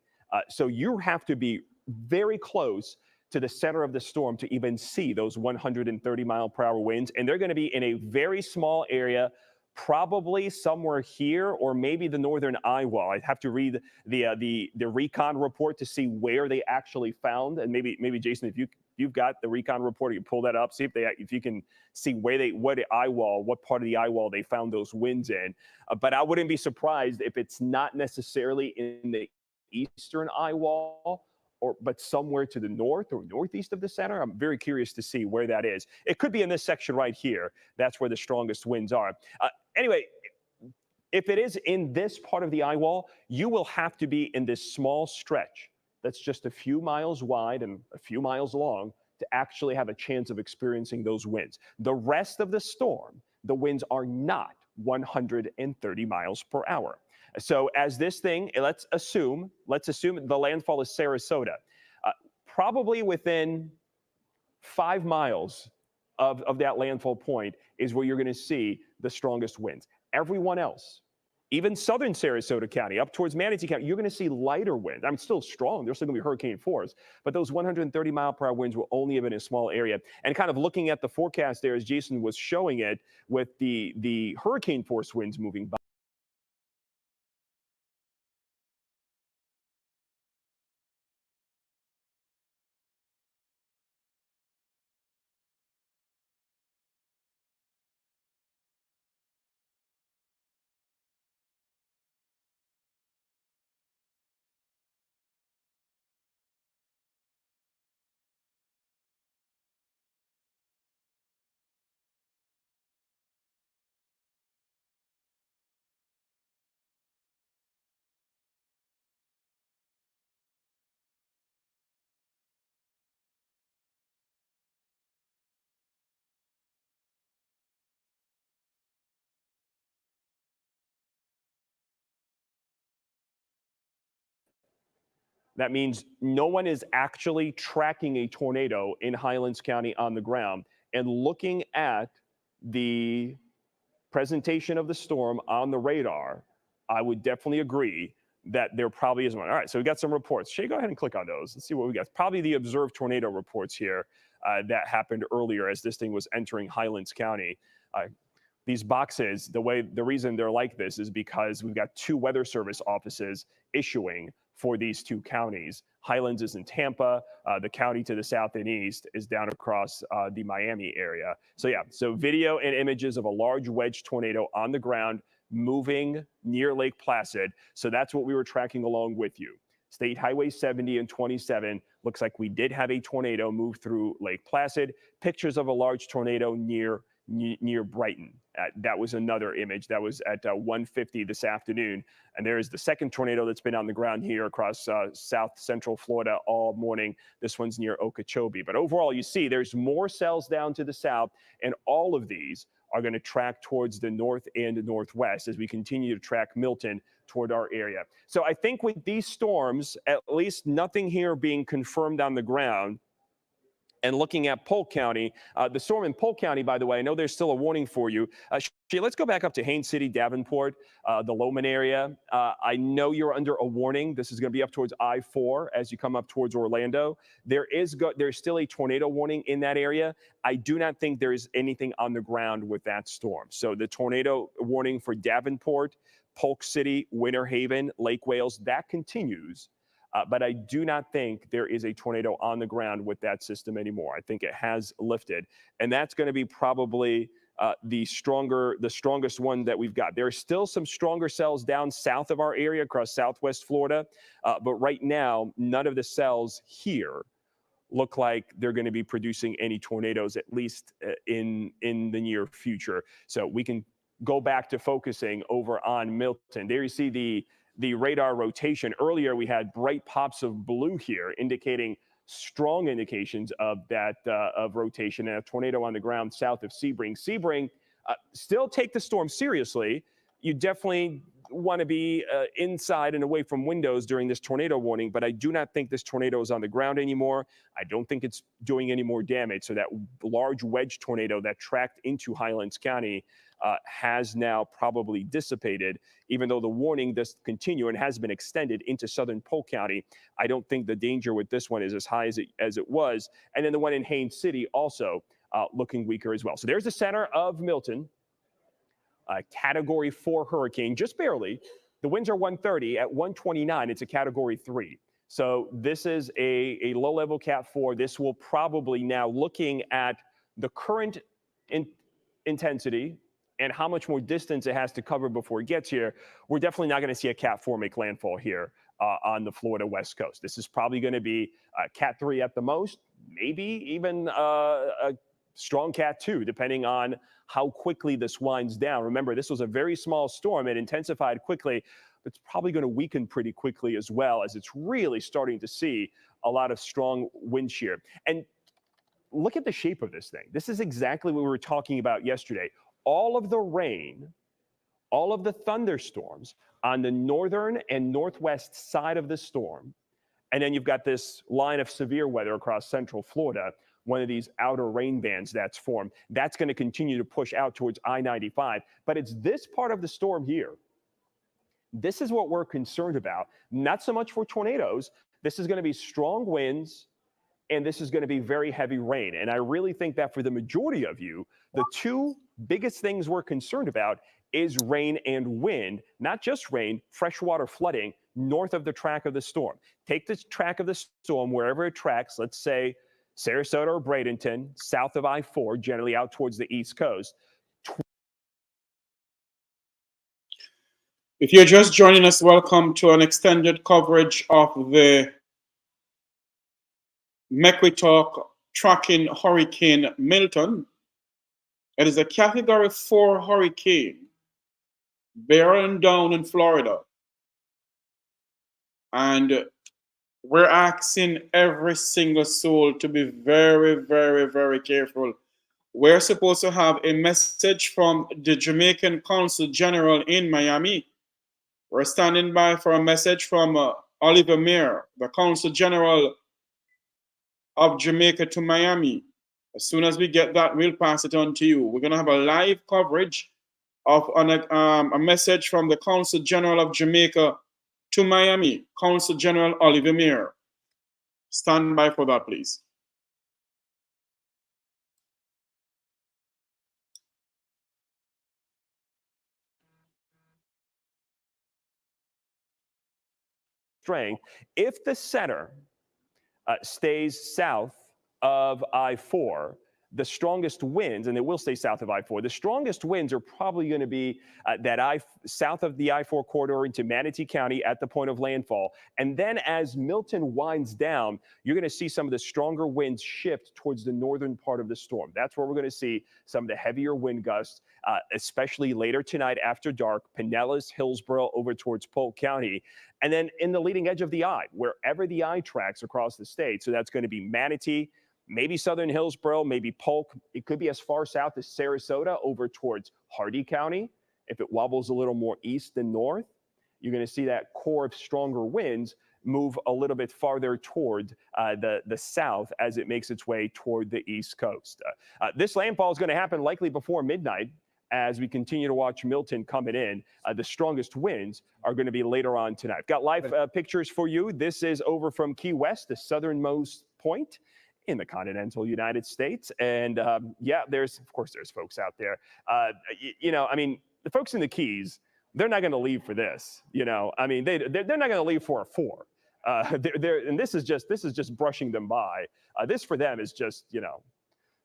So you have to be very close to the center of the storm to even see those 130 mile per hour winds. And they're going to be in a very small area, probably somewhere here or maybe the northern eye wall. I'd have to read the recon report to see where they actually found. And maybe Jason, if you've got the recon report, you pull that up, see if you can see what part of the eye wall they found those winds in. But I wouldn't be surprised if it's not necessarily in the eastern eye wall, but somewhere to the north or northeast of the center. I'm very curious to see where that is. It could be in this section right here. That's where the strongest winds are. Anyway, if it is in this part of the eye wall, you will have to be in this small stretch that's just a few miles wide and a few miles long to actually have a chance of experiencing those winds. The rest of the storm, the winds are not 130 miles per hour. So as this thing, let's assume the landfall is Sarasota. Probably within 5 miles of that landfall point is where you're going to see the strongest winds. Everyone else, even southern Sarasota County, up towards Manatee County, you're going to see lighter winds. I mean, still strong. They're still going to be hurricane force. But those 130 mile per hour winds will only have in a small area. And kind of looking at the forecast there, as Jason was showing it, with the hurricane force winds moving by. That means no one is actually tracking a tornado in Highlands County on the ground. And looking at the presentation of the storm on the radar, I would definitely agree that there probably is one. All right, so we got some reports. Shay, go ahead and click on those. Let's see what we got. Probably the observed tornado reports here that happened earlier as this thing was entering Highlands County. These boxes, the reason they're like this is because we've got 2 Weather Service offices issuing for these 2 counties. Highlands is in Tampa. The county to the south and east is down across the Miami area. So yeah, so video and images of a large wedge tornado on the ground moving near Lake Placid. So that's what we were tracking along with you. State Highway 70 and 27 looks like we did have a tornado move through Lake Placid. Pictures of a large tornado near Brighton. That was another image. That was at 1:50 this afternoon. And there's the second tornado that's been on the ground here across south central Florida all morning. This one's near Okeechobee. But overall, you see there's more cells down to the south, and all of these are going to track towards the north and northwest as we continue to track Milton toward our area. So I think with these storms, at least nothing here being confirmed on the ground. And looking at Polk County, the storm in Polk County, by the way, I know there's still a warning for you. Let's go back up to Haines City, Davenport, the Lowman area. I know you're under a warning. This is going to be up towards I-4 as you come up towards Orlando. There's still a tornado warning in that area. I do not think there is anything on the ground with that storm. So the tornado warning for Davenport, Polk City, Winter Haven, Lake Wales, that continues. But I do not think there is a tornado on the ground with that system anymore. I think it has lifted. And that's going to be probably the strongest one that we've got. There are still some stronger cells down south of our area across southwest Florida. But right now, none of the cells here look like they're going to be producing any tornadoes, at least in the near future. So we can go back to focusing over on Milton. There you see the radar rotation. Earlier, we had bright pops of blue here, indicating strong indications of that of rotation and a tornado on the ground south of Sebring. Sebring, still take the storm seriously. You definitely want to be inside and away from windows during this tornado warning, but I do not think this tornado is on the ground anymore. I don't think it's doing any more damage. So that large wedge tornado that tracked into Highlands County has now probably dissipated, even though the warning does continue and has been extended into southern Polk County. I don't think the danger with this one is as high as it was. And then the one in Haines City also looking weaker as well. So there's the center of Milton. Category 4 hurricane, just barely. The winds are 130. At 129, it's a Category 3. So this is a low-level Cat 4. This will probably now, looking at the current intensity and how much more distance it has to cover before it gets here, we're definitely not going to see a Cat 4 make landfall here on the Florida West Coast. This is probably going to be a Cat 3 at the most, maybe even a strong Cat 2, depending on how quickly this winds down. Remember, this was a very small storm. It intensified quickly, but it's probably going to weaken pretty quickly as well, as it's really starting to see a lot of strong wind shear. And look at the shape of this thing. This is exactly what we were talking about yesterday. All of the rain, all of the thunderstorms on the northern and northwest side of the storm, and then you've got this line of severe weather across central Florida, one of these outer rain bands that's formed. That's going to continue to push out towards I-95. But it's this part of the storm here. This is what we're concerned about. Not so much for tornadoes. This is going to be strong winds, and this is going to be very heavy rain. And I really think that for the majority of you, the two biggest things we're concerned about is rain and wind, not just rain, freshwater flooding north of the track of the storm. Take the track of the storm wherever it tracks, let's say Sarasota or Bradenton, south of I-4, generally out towards the East Coast. If you're just joining us, welcome to an extended coverage of the Meteorological tracking Hurricane Milton. It is a Category 4 hurricane bearing down in Florida. And we're asking every single soul to be very, very, very careful. We're supposed to have a message from the Jamaican Consul General in Miami. We're standing by for a message from Oliver Mayer, the Consul General of Jamaica to Miami. As soon as we get that, we'll pass it on to you. We're going to have a live coverage of a message from the Consul General of Jamaica to Miami, Consul General Oliver Mayer. Stand by for that, please. Strength. If the center stays south of I-4, the strongest winds, and it will stay south of I-4, the strongest winds are probably going to be south of the I-4 corridor into Manatee County at the point of landfall. And then as Milton winds down, you're going to see some of the stronger winds shift towards the northern part of the storm. That's where we're going to see some of the heavier wind gusts, especially later tonight after dark, Pinellas, Hillsborough, over towards Polk County. And then in the leading edge of the eye, wherever the eye tracks across the state. So that's going to be Manatee, maybe southern Hillsborough, maybe Polk. It could be as far south as Sarasota over towards Hardy County. If it wobbles a little more east than north, you're going to see that core of stronger winds move a little bit farther toward the south as it makes its way toward the east coast. This landfall is going to happen likely before midnight. As we continue to watch Milton coming in, the strongest winds are going to be later on tonight. I've got live pictures for you. This is over from Key West, the southernmost point in the continental United States. And yeah, there's folks out there. I mean, the folks in the Keys, they're not going to leave for this. I mean, they're not going to leave for a 4. And this is just brushing them by. This for them is just,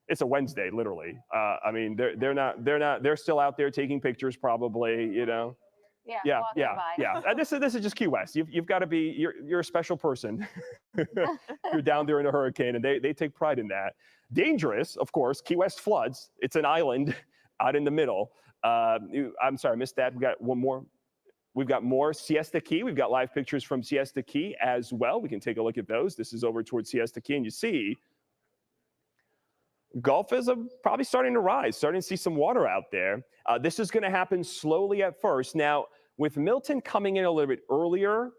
it's a Wednesday, literally. I mean, they're still out there taking pictures, probably. Yeah. This is just Key West. You've got to be. You're a special person. You're down there in a hurricane, and they take pride in that. Dangerous, of course. Key West floods. It's an island out in the middle. I'm sorry, I missed that. We got one more. We've got more Siesta Key. We've got live pictures from Siesta Key as well. We can take a look at those. This is over towards Siesta Key, and you see Gulf is probably starting to rise, starting to see some water out there. This is going to happen slowly at first. Now, with Milton coming in a little bit earlier,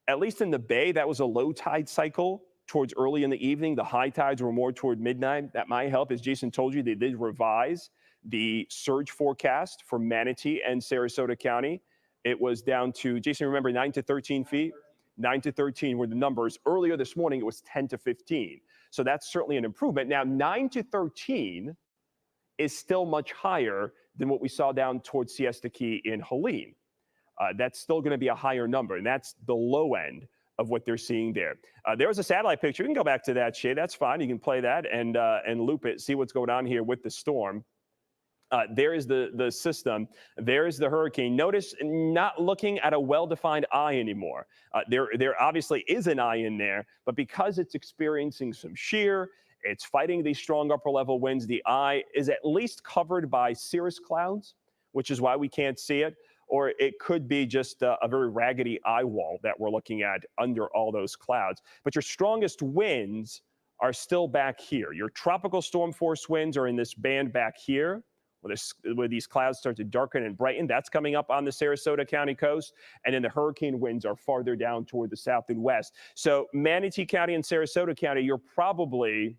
at least in the Bay, that was a low tide cycle towards early in the evening. The high tides were more toward midnight. That might help. As Jason told you, they did revise the surge forecast for Manatee and Sarasota County. It was down to, Jason, remember, 9 to 13 feet? 9 to 13 were the numbers. Earlier this morning, it was 10 to 15. So that's certainly an improvement. Now, 9 to 13 is still much higher than what we saw down towards Siesta Key in Helene. That's still going to be a higher number, and that's the low end of what they're seeing there. There was a satellite picture. You can go back to that, Shay. That's fine. You can play that and loop it, see what's going on here with the storm. There is the system. There is the hurricane. Notice not looking at a well-defined eye anymore. There obviously is an eye in there, but because it's experiencing some shear, it's fighting these strong upper-level winds, the eye is at least covered by cirrus clouds, which is why we can't see it. Or it could be just a very raggedy eye wall that we're looking at under all those clouds. But your strongest winds are still back here. Your tropical storm force winds are in this band back here, where these clouds start to darken and brighten. That's coming up on the Sarasota County coast. And then the hurricane winds are farther down toward the south and west. So Manatee County and Sarasota County, you're probably,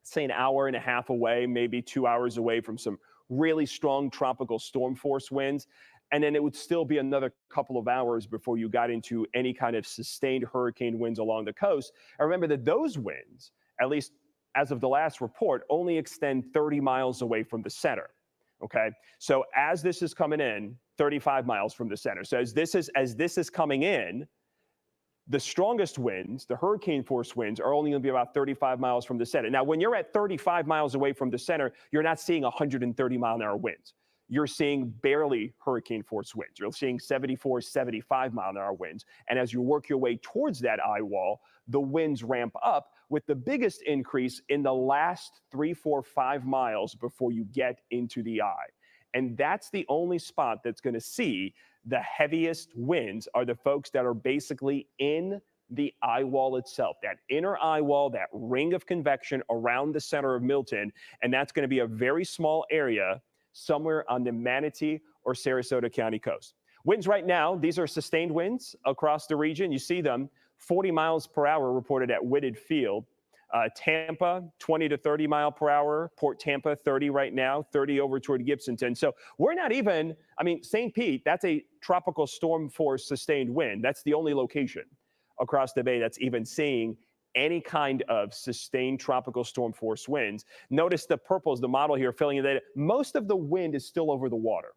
say, an hour and a half away, maybe 2 hours away from some really strong tropical storm force winds. And then it would still be another couple of hours before you got into any kind of sustained hurricane winds along the coast. And remember that those winds, at least as of the last report, only extend 30 miles away from the center. Okay, so as this is coming in, 35 miles from the center. So as this is coming in, the strongest winds, the hurricane force winds, are only going to be about 35 miles from the center. Now, when you're at 35 miles away from the center, you're not seeing 130 mile an hour winds. You're seeing barely hurricane force winds. You're seeing 74, 75 mile an hour winds. And as you work your way towards that eye wall, the winds ramp up, with the biggest increase in the last 3, 4, 5 miles before you get into the eye. And that's the only spot that's going to see the heaviest winds are the folks that are basically in the eye wall itself, that inner eye wall, that ring of convection around the center of Milton. And that's going to be a very small area somewhere on the Manatee or Sarasota County coast. Winds right now, these are sustained winds across the region. You see them, 40 miles per hour reported at Whitted Field. Tampa, 20 to 30 mile per hour. Port Tampa, 30 right now, 30 over toward Gibsonton. So we're not even, I mean, St. Pete, that's a tropical storm force sustained wind. That's the only location across the bay that's even seeing any kind of sustained tropical storm force winds. Notice the purple is the model here filling in that most of the wind is still over the water.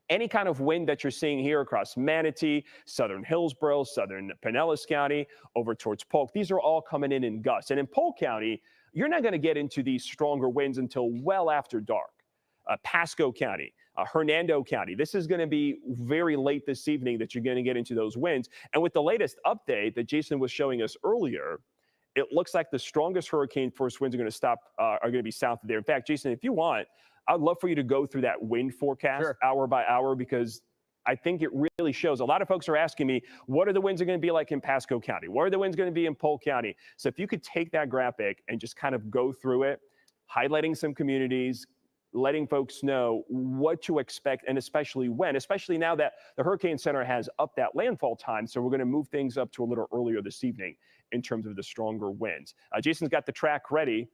Any kind of wind that you're seeing here across Manatee, southern Hillsborough, southern Pinellas County, over towards Polk, these are all coming in gusts. And in Polk County, you're not going to get into these stronger winds until well after dark. Pasco County, Hernando County, this is going to be very late this evening that you're going to get into those winds. And with the latest update that Jason was showing us earlier, it looks like the strongest hurricane force winds are going to be south of there. In fact, Jason, if you want, I'd love for you to go through that wind forecast hour by hour, because I think it really shows. A lot of folks are asking me, what are the winds going to be like in Pasco County? What are the winds going to be in Polk County? So if you could take that graphic and just kind of go through it, highlighting some communities, letting folks know what to expect, and especially now that the Hurricane Center has upped that landfall time. So we're going to move things up to a little earlier this evening in terms of the stronger winds. Jason's got the track ready.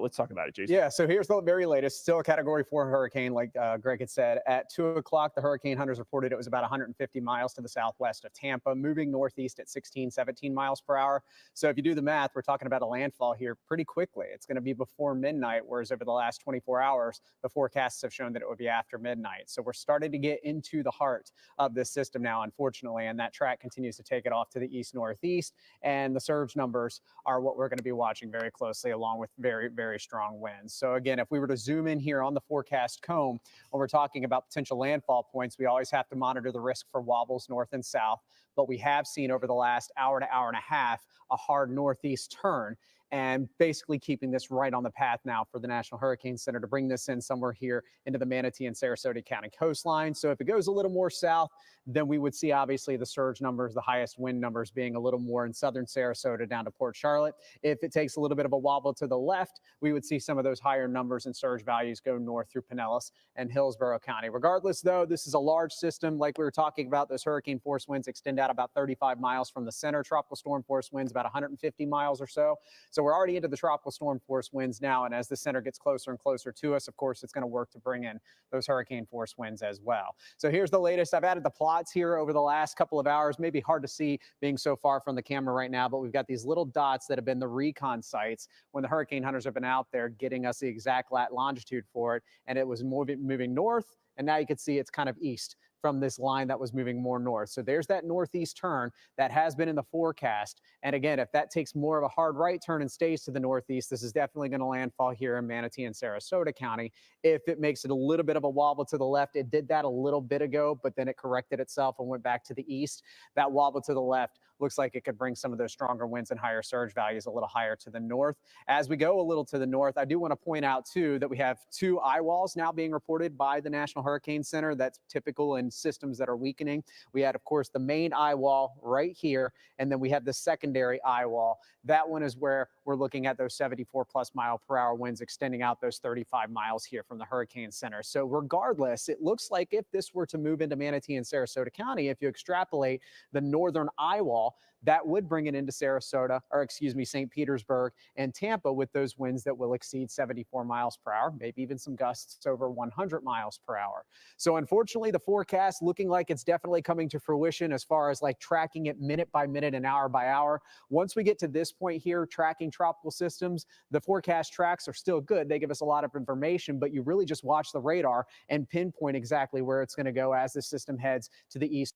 Let's talk about it, Jason. Yeah, so here's the very latest. Still a Category 4 hurricane, like Greg had said. At 2 o'clock, the hurricane hunters reported it was about 150 miles to the southwest of Tampa, moving northeast at 16, 17 miles per hour. So if you do the math, we're talking about a landfall here pretty quickly. It's going to be before midnight, whereas over the last 24 hours, the forecasts have shown that it would be after midnight. So we're starting to get into the heart of this system now, unfortunately, and that track continues to take it off to the east-northeast, and the surge numbers are what we're going to be watching very closely, along with very strong winds. So again, if we were to zoom in here on the forecast comb, when we're talking about potential landfall points, we always have to monitor the risk for wobbles north and south. But we have seen over the last hour to hour and a half a hard northeast turn, and basically keeping this right on the path now for the National Hurricane Center to bring this in somewhere here into the Manatee and Sarasota County coastline. So if it goes a little more south, then we would see obviously the surge numbers, the highest wind numbers being a little more in southern Sarasota down to Port Charlotte. If it takes a little bit of a wobble to the left, we would see some of those higher numbers and surge values go north through Pinellas and Hillsborough County. Regardless, though, this is a large system. Like we were talking about, those hurricane force winds extend out about 35 miles from the center. Tropical storm force winds about 150 miles or so. So we're already into the tropical storm force winds now, and as the center gets closer and closer to us, of course, it's going to work to bring in those hurricane force winds as well. So here's the latest. I've added the plots here over the last couple of hours. Maybe hard to see being so far from the camera right now, but we've got these little dots that have been the recon sites when the hurricane hunters have been out there getting us the exact longitude for it, and it was moving north, and now you can see it's kind of east from this line that was moving more north. So there's that northeast turn that has been in the forecast. And again, if that takes more of a hard right turn and stays to the northeast, this is definitely going to landfall here in Manatee and Sarasota County. If it makes it a little bit of a wobble to the left, it did that a little bit ago, but then it corrected itself and went back to the east. That wobble to the left looks like it could bring some of those stronger winds and higher surge values a little higher to the north. As we go a little to the north, I do want to point out too that we have 2 eye walls now being reported by the National Hurricane Center. That's typical in systems that are weakening. We had, of course, the main eye wall right here, and then we have the secondary eye wall. That one is where we're looking at those 74 plus mile per hour winds extending out those 35 miles here from the Hurricane Center. So regardless, it looks like if this were to move into Manatee and Sarasota County, if you extrapolate the northern eye wall, that would bring it into Sarasota, or excuse me, St. Petersburg and Tampa with those winds that will exceed 74 miles per hour, maybe even some gusts over 100 miles per hour. So unfortunately, the forecast looking like it's definitely coming to fruition as far as like tracking it minute by minute and hour by hour. Once we get to this point here, tracking tropical systems, the forecast tracks are still good. They give us a lot of information, but you really just watch the radar and pinpoint exactly where it's going to go as the system heads to the east.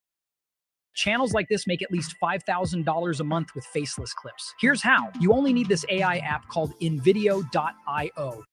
Channels like this make at least $5,000 a month with faceless clips. Here's how. You only need this AI app called InVideo.io.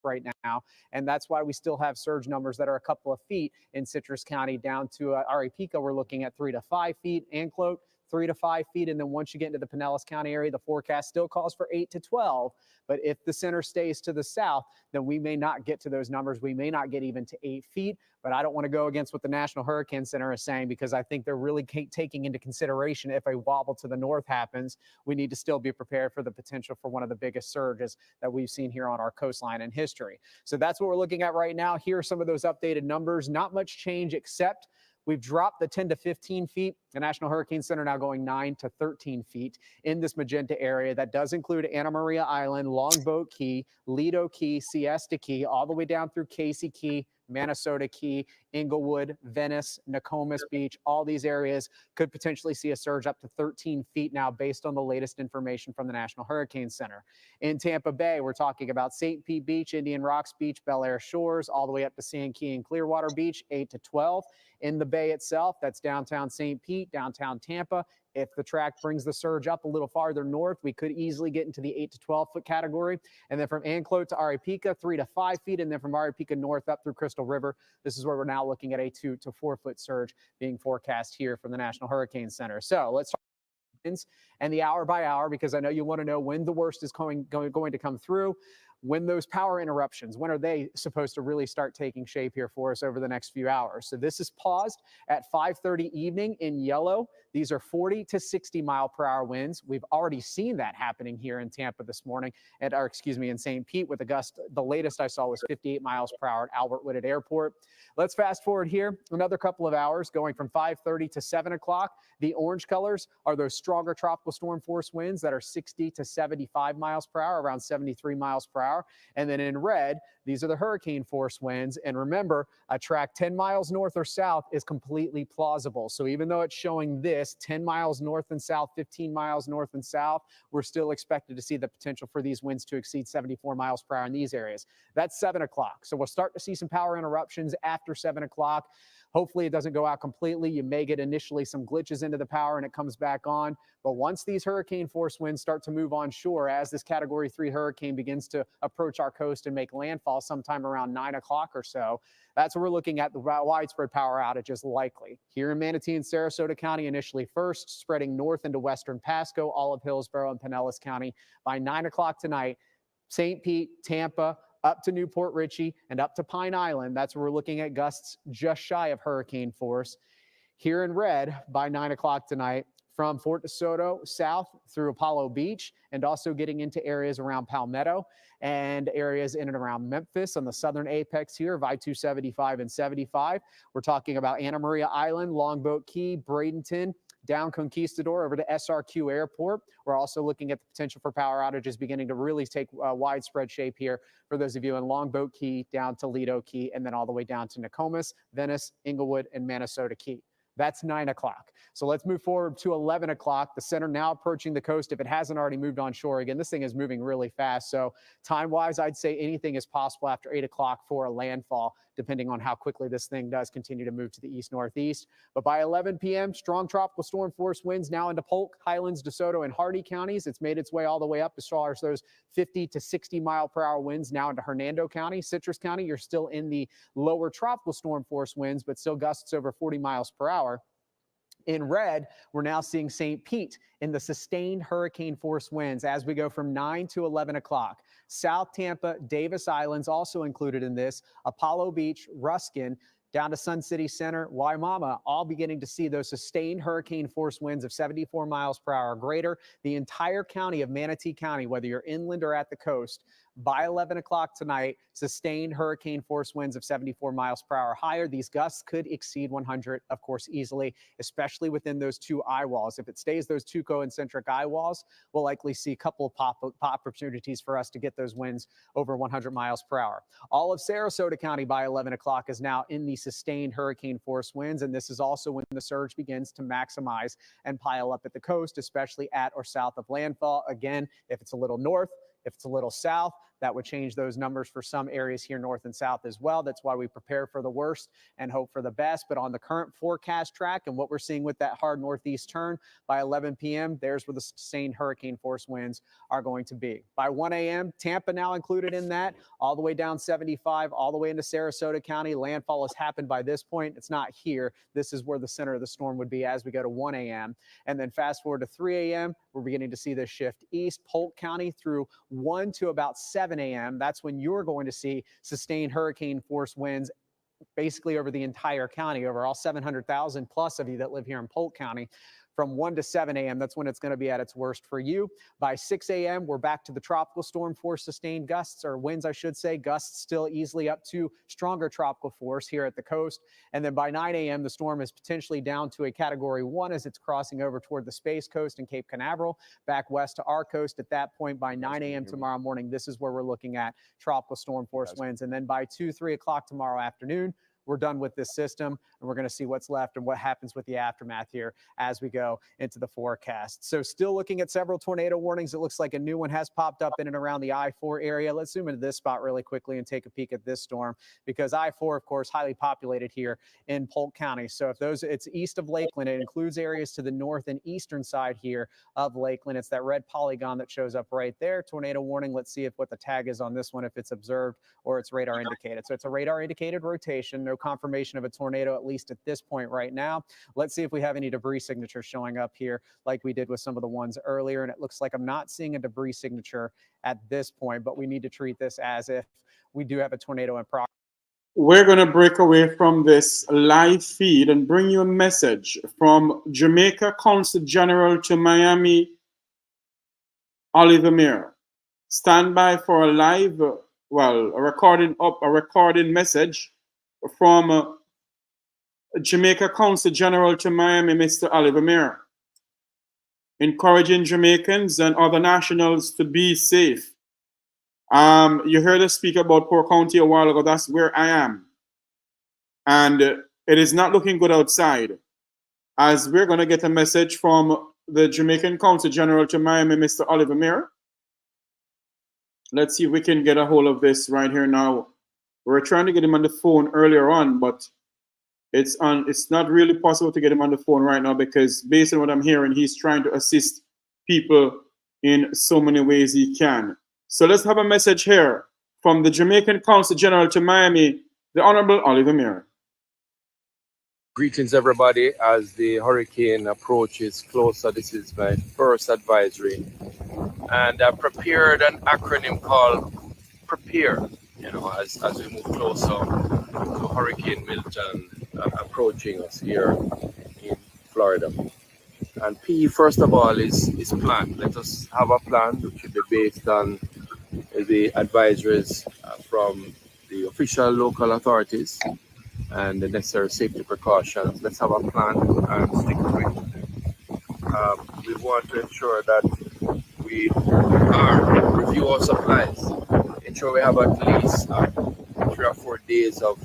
Right now, and that's why we still have surge numbers that are a couple of feet in Citrus County down to Arequipa. We're looking at 3 to 5 feet, Anclote 3 to 5 feet. And then once you get into the Pinellas County area, the forecast still calls for 8 to 12. But if the center stays to the south, then we may not get to those numbers. We may not get even to 8 feet. But I don't want to go against what the National Hurricane Center is saying, because I think they're really taking into consideration if a wobble to the north happens, we need to still be prepared for the potential for one of the biggest surges that we've seen here on our coastline in history. So that's what we're looking at right now. Here are some of those updated numbers. Not much change, except we've dropped the 10 to 15 feet. The National Hurricane Center now going 9 to 13 feet in this magenta area. That does include Anna Maria Island, Longboat Key, Lido Key, Siesta Key, all the way down through Casey Key, Minnesota Key, Inglewood, Venice, Nokomis Beach. All these areas could potentially see a surge up to 13 feet now based on the latest information from the National Hurricane Center. In Tampa Bay, we're talking about St. Pete Beach, Indian Rocks Beach, Bel Air Shores, all the way up to Sand Key and Clearwater Beach, 8 to 12. In the Bay itself, that's downtown St. Pete, downtown Tampa. If the track brings the surge up a little farther north, we could easily get into the 8 to 12 foot category. And then from Anclote to Aripeka, 3 to 5 feet. And then from Aripeka north up through Crystal River, this is where we're now looking at a 2 to 4 foot surge being forecast here from the National Hurricane Center. So let's talk and the hour by hour, because I know you want to know when the worst is going to come through. When those power interruptions, when are they supposed to really start taking shape here for us over the next few hours? So this is paused at 5:30 evening in yellow. These are 40 to 60 mile per hour winds. We've already seen that happening here in Tampa this morning, in St. Pete with a gust. The latest I saw was 58 miles per hour at Albert Whitted Airport. Let's fast forward here another couple of hours, going from 5:30 to 7 o'clock. The orange colors are those stronger tropical storm force winds that are 60 to 75 miles per hour, around 73 miles per hour. And then in red, these are the hurricane force winds. And remember, a track 10 miles north or south is completely plausible. So even though it's showing this 10 miles north and south, 15 miles north and south, we're still expected to see the potential for these winds to exceed 74 miles per hour in these areas. That's 7 o'clock. So we'll start to see some power interruptions after 7 o'clock. Hopefully it doesn't go out completely. You may get initially some glitches into the power and it comes back on. But once these hurricane force winds start to move on shore, as this Category 3 hurricane begins to approach our coast and make landfall sometime around 9 o'clock or so, that's where we're looking at the widespread power outages likely. Here in Manatee and Sarasota County initially first, spreading north into western Pasco, all of Hillsborough and Pinellas County. By 9 o'clock tonight, St. Pete, Tampa, up to Newport Richey, and up to Pine Island. That's where we're looking at gusts just shy of hurricane force. Here in red by 9 o'clock tonight, from Fort DeSoto south through Apollo Beach, and also getting into areas around Palmetto and areas in and around Memphis on the southern apex here of I-275 and 75. We're talking about Anna Maria Island, Longboat Key, Bradenton, down Conquistador over to SRQ Airport. We're also looking at the potential for power outages beginning to really take widespread shape here for those of you in Longboat Key, down to Lido Key, and then all the way down to Nokomis, Venice, Inglewood, and Minnesota Key. That's 9 o'clock. So let's move forward to 11 o'clock. The center now approaching the coast if it hasn't already moved on shore. Again, this thing is moving really fast. So time-wise, I'd say anything is possible after 8 o'clock for a landfall, depending on how quickly this thing does continue to move to the east-northeast. But by 11 p.m., strong tropical storm force winds now into Polk, Highlands, DeSoto, and Hardy counties. It's made its way all the way up as far as those 50 to 60 mile per hour winds now into Hernando County. Citrus County, you're still in the lower tropical storm force winds, but still gusts over 40 miles per hour. In red, we're now seeing St. Pete in the sustained hurricane force winds as we go from 9 to 11 o'clock. South Tampa, Davis Islands also included in this, Apollo Beach, Ruskin, down to Sun City Center, Waimama, all beginning to see those sustained hurricane force winds of 74 miles per hour or greater. The entire county of Manatee County, whether you're inland or at the coast, by 11 o'clock tonight, sustained hurricane force winds of 74 miles per hour higher. These gusts could exceed 100, of course, easily, especially within those two eye walls. If it stays those two concentric eye walls, we'll likely see a couple of pop opportunities for us to get those winds over 100 miles per hour. All of Sarasota County by 11 o'clock is now in the sustained hurricane force winds, and this is also when the surge begins to maximize and pile up at the coast, especially at or south of landfall. Again, if it's a little north, if it's a little south, That would change those numbers for some areas here north and south as well. That's why we prepare for the worst and hope for the best. But on the current forecast track and what we're seeing with that hard northeast turn, by 11 p.m., there's where the sustained hurricane force winds are going to be. By 1 a.m., Tampa now included in that, all the way down 75, all the way into Sarasota County. Landfall has happened by this point. It's not here. This is where the center of the storm would be as we go to 1 a.m. And then fast forward to 3 a.m., we're beginning to see this shift east, Polk County through 1 to about 7 a.m. That's when you're going to see sustained hurricane force winds basically over the entire county, over all 700,000 plus of you that live here in Polk County. From 1 to 7 a.m., that's when it's going to be at its worst for you. By 6 a.m., we're back to the tropical storm force sustained gusts, or winds, I should say. Gusts still easily up to stronger tropical force here at the coast. And then by 9 a.m., the storm is potentially down to a Category 1 as it's crossing over toward the Space Coast and Cape Canaveral, back west to our coast. At that point, by 9 a.m. tomorrow morning, this is where we're looking at tropical storm force winds. And then by 2, 3 o'clock tomorrow afternoon, we're done with this system, and we're going to see what's left and what happens with the aftermath here as we go into the forecast. So still looking at several tornado warnings. It looks like a new one has popped up in and around the I-4 area. Let's zoom into this spot really quickly and take a peek at this storm, because I-4, of course, highly populated here in Polk County. So if it's east of Lakeland, it includes areas to the north and eastern side here of Lakeland. It's that red polygon that shows up right there. Tornado warning. Let's see what the tag is on this one, if it's observed or it's radar indicated. So it's a radar indicated rotation. No confirmation of a tornado, at least at this point right now. Let's see if we have any debris signatures showing up here like we did with some of the ones earlier. And it looks like I'm not seeing a debris signature at this point, but we need to treat this as if we do have a tornado in progress. We're going to break away from this live feed and bring you a message from Jamaica Consul General to Miami, Oliver Mayer. Stand by for a live, a recording message from Jamaica Consul General to Miami, Mr. Oliver Mayer, encouraging Jamaicans and other nationals to be safe. You heard us speak about Port County a while ago. That's where I am. And it is not looking good outside, as we're going to get a message from the Jamaican Consul General to Miami, Mr. Oliver Mayer. Let's see if we can get a hold of this right here now. We were trying to get him on the phone earlier on, but it's not really possible to get him on the phone right now, because based on what I'm hearing, he's trying to assist people in so many ways he can. So let's have a message here from the Jamaican Consul General to Miami, the Honorable Oliver Mayer. Greetings, everybody. As the hurricane approaches closer, this is my first advisory. And I prepared an acronym called PREPARE, as we move closer to Hurricane Milton approaching us here in Florida. And P, first of all, is plan. Let us have a plan which should be based on the advisories from the official local authorities and the necessary safety precautions. Let's have a plan and stick to it. We want to ensure that we review our supplies, ensure we have at least 3 or 4 days of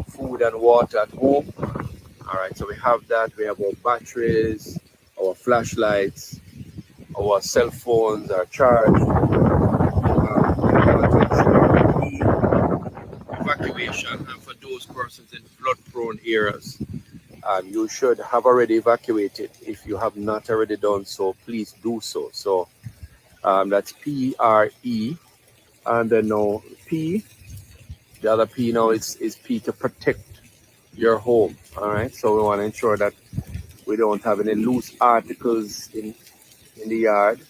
food and water at home. All right, so we have that. We have our batteries, our flashlights, our cell phones are charged. Evacuation, and for those persons in flood-prone areas, you should have already evacuated. If you have not already done so, please do so. So that's PRE, and then now P. The other P now is P, to protect your home. All right, so we want to ensure that we don't have any loose articles in the yard.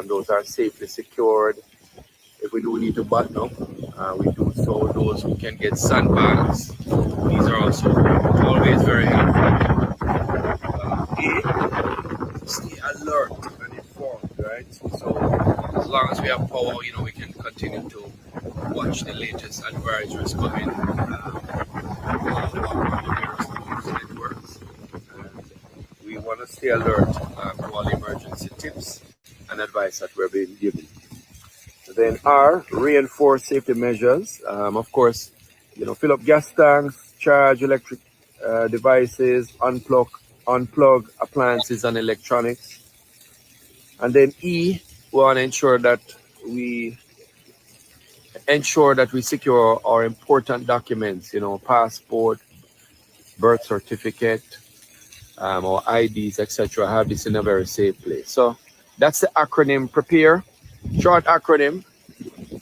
Those are safely secured. If we do need to button up, we do so. Those who can get sandbags, these are also always very helpful. Stay alert and informed, right? So as long as we have power, we can continue to watch the latest advisories coming networks. And we want to stay alert to all emergency tips and advice that we're being given. Then R, reinforce safety measures. Of course, fill up gas tanks, charge electric devices, unplug appliances and electronics. And then E, we want to ensure that we ensure that we secure our important documents, passport, birth certificate, or IDs, etc. Have this in a very safe place. So that's the acronym PREPARE, short acronym.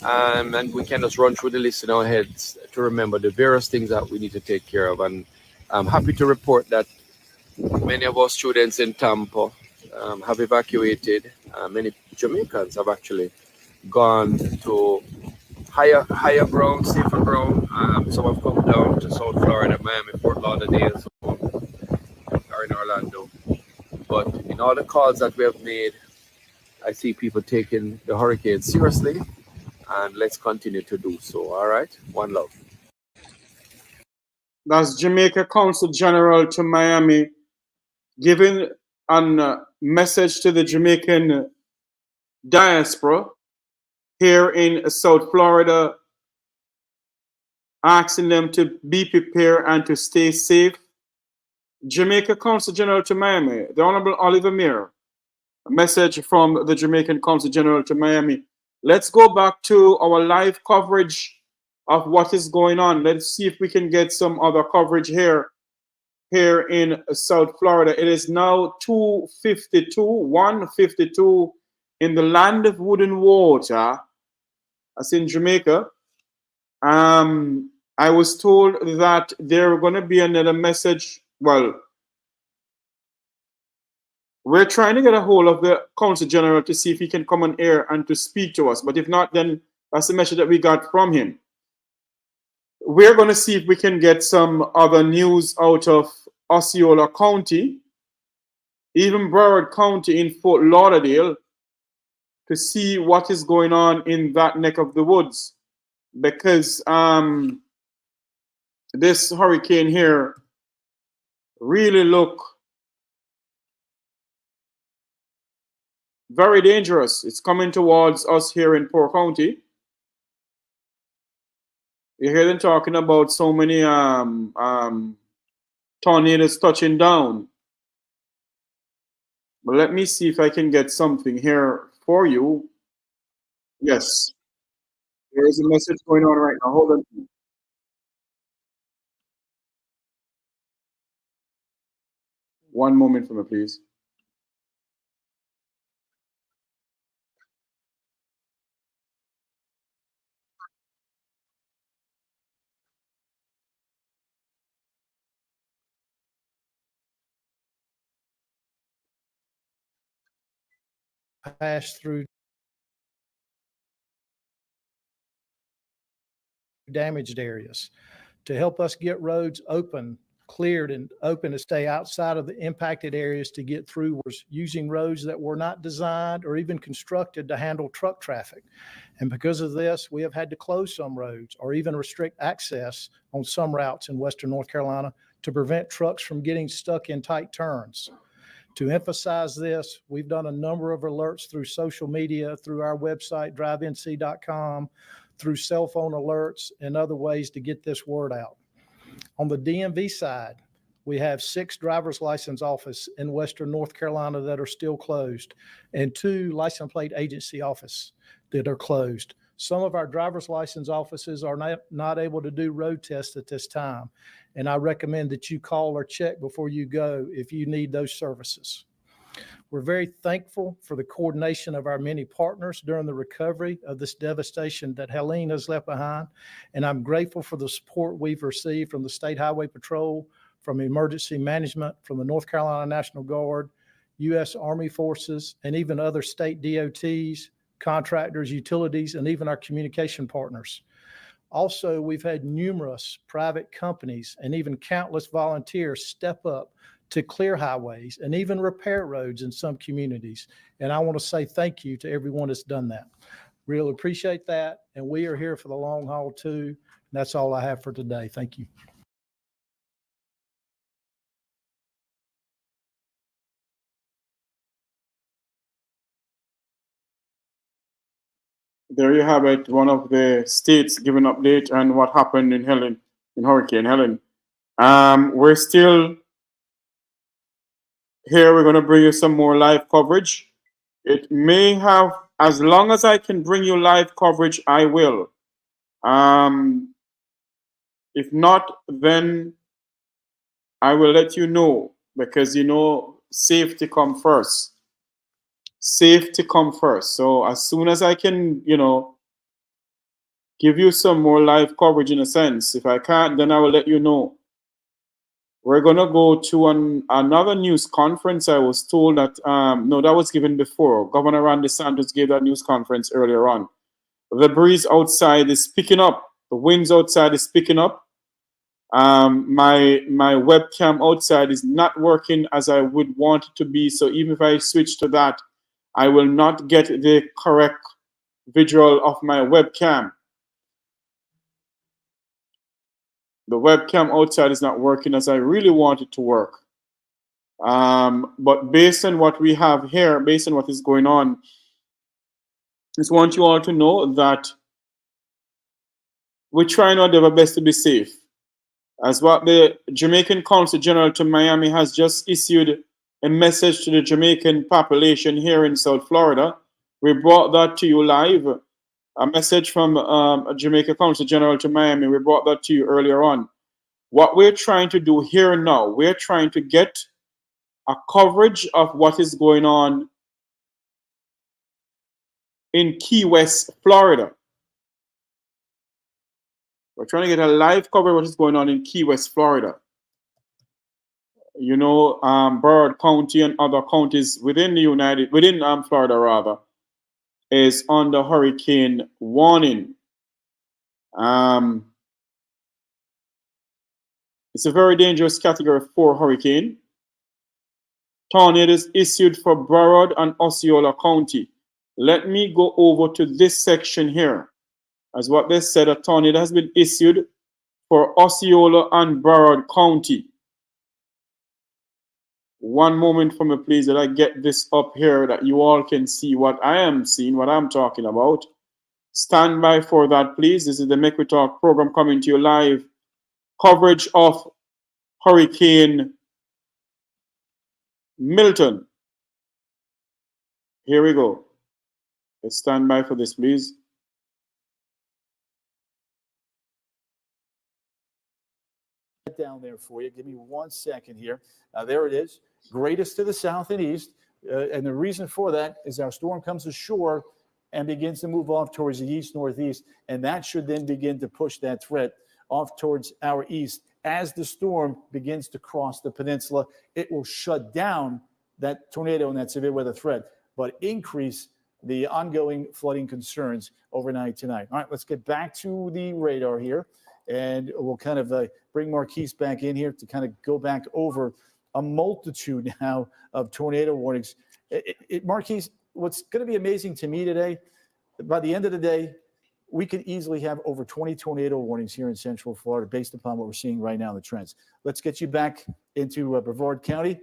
And we can just run through the list in our heads to remember the various things that we need to take care of. And I'm happy to report that many of our students in Tampa have evacuated. Many Jamaicans have actually gone to higher ground, safer ground. Some have come down to South Florida, Miami, Fort Lauderdale, some are in Orlando. But in all the calls that we have made, I see people taking the hurricane seriously, and let's continue to do so. All right, one love. That's Jamaica Consul General to Miami giving a message to the Jamaican diaspora here in South Florida, asking them to be prepared and to stay safe. Jamaica Consul General to Miami, the Honorable Oliver Mir, a message from the Jamaican Consul General to Miami. Let's go back to our live coverage of what is going on. Let's see if we can get some other coverage here in South Florida. It is now 1:52 in the land of wood and water. That's in Jamaica. I was told that there are going to be another message. Well, we're trying to get a hold of the Consul General to see if he can come on air and to speak to us. But if not, then that's the message that we got from him. We're going to see if we can get some other news out of Osceola County, even Broward County in Fort Lauderdale, to see what is going on in that neck of the woods. Because this hurricane here really look very dangerous. It's coming towards us here in Port County. You hear them talking about so many tornadoes touching down. But let me see if I can get something here for you. Yes. There is a message going on right now. Hold on. One moment for me, please. Pass through damaged areas to help us get roads cleared and open to stay outside of the impacted areas to get through was using roads that were not designed or even constructed to handle truck traffic. And because of this, we have had to close some roads or even restrict access on some routes in Western North Carolina to prevent trucks from getting stuck in tight turns. To emphasize this, we've done a number of alerts through social media, through our website, drivenc.com, through cell phone alerts and other ways to get this word out. On the DMV side, we have 6 driver's license offices in Western North Carolina that are still closed and 2 license plate agency offices that are closed. Some of our driver's license offices are not able to do road tests at this time. And I recommend that you call or check before you go if you need those services. We're very thankful for the coordination of our many partners during the recovery of this devastation that Helene has left behind. And I'm grateful for the support we've received from the State Highway Patrol, from Emergency Management, from the North Carolina National Guard, U.S. Army Forces, and even other state DOTs, contractors, utilities, and even our communication partners. Also, we've had numerous private companies and even countless volunteers step up to clear highways and even repair roads in some communities. And I want to say thank you to everyone that's done that. Really appreciate that. And we are here for the long haul too. And that's all I have for today. Thank you. There you have it, one of the states giving update on what happened in Hurricane Helen. We're still here. We're going to bring you some more live coverage. It may have, as long as I can bring you live coverage, I will. If not, then I will let you know, because safety come first. Safety come first. So as soon as I can, give you some more live coverage in a sense. If I can't, then I will let you know. We're gonna go to another news conference. I was told that no, that was given before. Governor Ron DeSantis gave that news conference earlier on. The breeze outside is picking up. The winds outside is picking up. My webcam outside is not working as I would want it to be. So even if I switch to that, I will not get the correct visual of my webcam. The webcam outside is not working as I really want it to work. But based on what we have here, based on what is going on, I just want you all to know that we're trying our level best to be safe. As what the Jamaican Consul General to Miami has just issued a message to the Jamaican population here in South Florida. We brought that to you live. A message from a Jamaican Consul General to Miami. We brought that to you earlier on. What we're trying to do here now, we're trying to get a coverage of what is going on in Key West, Florida. We're trying to get a live coverage of what is going on in Key West, Florida. Broward County and other counties within Florida rather, is under hurricane warning. It's a very dangerous Category 4 hurricane. Tornadoes issued for Broward and Osceola County. Let me go over to this section here. As what they said, a tornado has been issued for Osceola and Broward County. One moment for me, please, that I get this up here that you all can see what I am seeing, what I'm talking about. Stand by for that, please. This is the Make We Talk program coming to you live. Coverage of Hurricane Milton. Here we go. Let's stand by for this, please. Down there for you. Give me 1 second here. There it is. Greatest to the south and east. And the reason for that is our storm comes ashore and begins to move off towards the east-northeast. And that should then begin to push that threat off towards our east. As the storm begins to cross the peninsula, it will shut down that tornado and that severe weather threat, but increase the ongoing flooding concerns overnight tonight. All right, let's get back to the radar here. And we'll kind of bring Marquise back in here to kind of go back over a multitude now of tornado warnings. Marquise, what's going to be amazing to me today, by the end of the day, we could easily have over 20 tornado warnings here in Central Florida based upon what we're seeing right now in the trends. Let's get you back into Brevard County,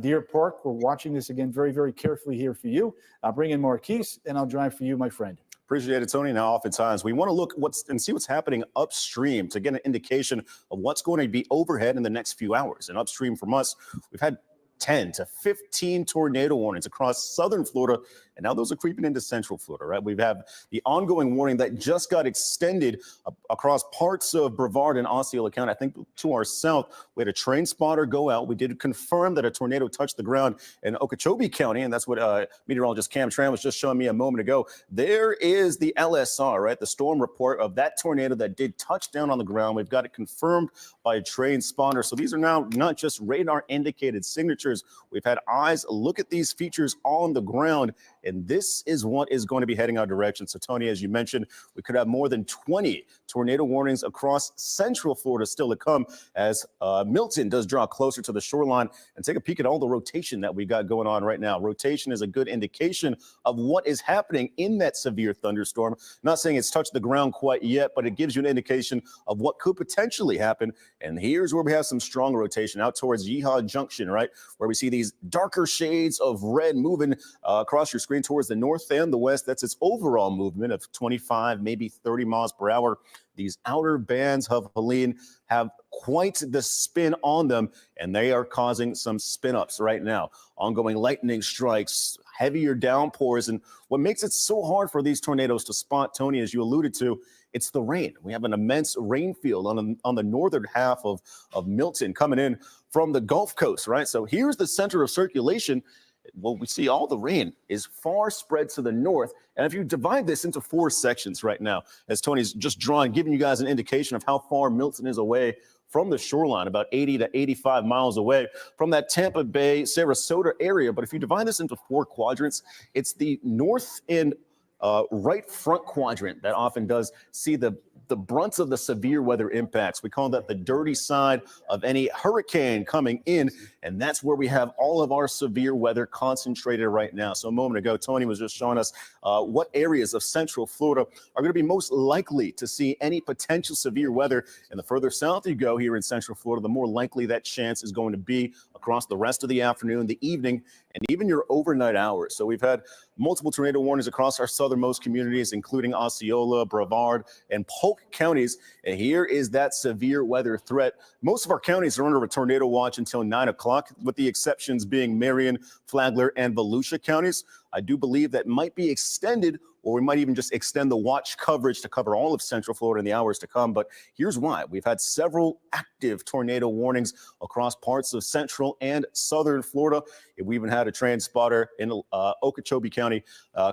Deer Park. We're watching this again very, very carefully here for you. I'll bring in Marquise, and I'll drive for you, my friend. Appreciate it, Tony. Now, oftentimes, we want to look and see what's happening upstream to get an indication of what's going to be overhead in the next few hours. And upstream from us, we've had 10 to 15 tornado warnings across southern Florida, and now those are creeping into central Florida, right? We have the ongoing warning that just got extended across parts of Brevard and Osceola County. I think to our south, we had a train spotter go out. We did confirm that a tornado touched the ground in Okeechobee County, and that's what meteorologist Cam Tran was just showing me a moment ago. There is the LSR, right? The storm report of that tornado that did touch down on the ground. We've got it confirmed by a train spotter. So these are now not just radar indicated signatures. We've had eyes look at these features on the ground, and this is what is going to be heading our direction. So, Tony, as you mentioned, we could have more than 20 tornado warnings across central Florida still to come as Milton does draw closer to the shoreline. And take a peek at all the rotation that we got going on right now. Rotation is a good indication of what is happening in that severe thunderstorm. Not saying it's touched the ground quite yet, but it gives you an indication of what could potentially happen. And here's where we have some strong rotation out towards Yeehaw Junction, right, where we see these darker shades of red moving across your screen towards the north and the west. That's its overall movement of 25, maybe 30 miles per hour. These outer bands of Helene have quite the spin on them, and they are causing some spin-ups right now. Ongoing lightning strikes, heavier downpours. And what makes it so hard for these tornadoes to spot, Tony, as you alluded to, it's the rain. We have an immense rain field on the northern half of Milton coming in from the Gulf Coast, right? So here's the center of circulation. Well, we see all the rain is far spread to the north. And if you divide this into 4 sections right now, as Tony's just drawn, giving you guys an indication of how far Milton is away from the shoreline, about 80 to 85 miles away from that Tampa Bay, Sarasota area. But if you divide this into 4 quadrants, it's the north and right front quadrant that often does see the brunt of the severe weather impacts. We call that the dirty side of any hurricane coming in, and that's where we have all of our severe weather concentrated right now. So a moment ago, Tony was just showing us what areas of Central Florida are going to be most likely to see any potential severe weather. And the further south you go here in Central Florida, the more likely that chance is going to be across the rest of the afternoon, the evening, and even your overnight hours. So we've had multiple tornado warnings across our southernmost communities, including Osceola, Brevard, and Polk counties. And here is that severe weather threat. Most of our counties are under a tornado watch until 9 o'clock, with the exceptions being Marion, Flagler, and Volusia counties. I do believe that might be extended, or we might even just extend the watch coverage to cover all of Central Florida in the hours to come. But here's why. We've had several active tornado warnings across parts of Central and Southern Florida. We even had a transponder in Okeechobee County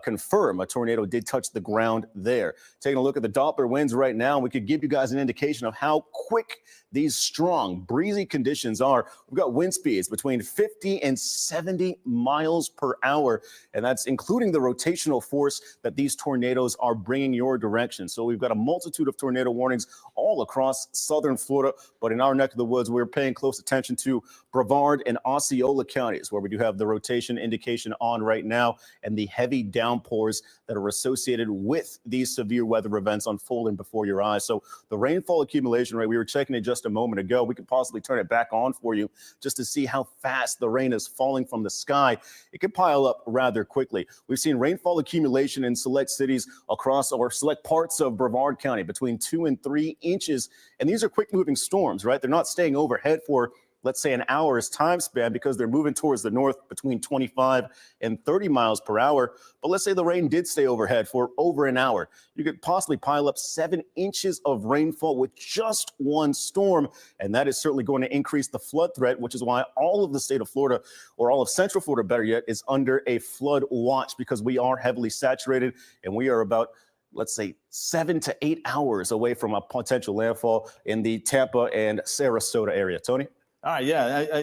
confirm a tornado did touch the ground there. Taking a look at the Doppler winds right now, we could give you guys an indication of how quick these strong, breezy conditions are. We've got wind speeds between 50 and 70 miles per hour, and that's including the rotational force that these tornadoes are bringing your direction. So we've got a multitude of tornado warnings all across southern Florida, but in our neck of the woods, we're paying close attention to Brevard and Osceola counties, where we do have the rotation indication on right now and the heavy downpours that are associated with these severe weather events unfolding before your eyes. So the rainfall accumulation rate, we were checking it just a moment ago. We could possibly turn it back on for you just to see how fast the rain is falling from the sky. It could pile up rather quickly. We've seen rainfall accumulation in select cities across or select parts of Brevard County between 2 and 3 inches. And these are quick moving storms, right? They're not staying overhead for, let's say, an hour's time span because they're moving towards the north between 25 and 30 miles per hour. But let's say the rain did stay overhead for over an hour. You could possibly pile up 7 inches of rainfall with just one storm. And that is certainly going to increase the flood threat, which is why all of the state of Florida, or all of Central Florida, better yet, is under a flood watch, because we are heavily saturated and we are about, let's say, 7 to 8 hours away from a potential landfall in the Tampa and Sarasota area. Tony? All right, yeah,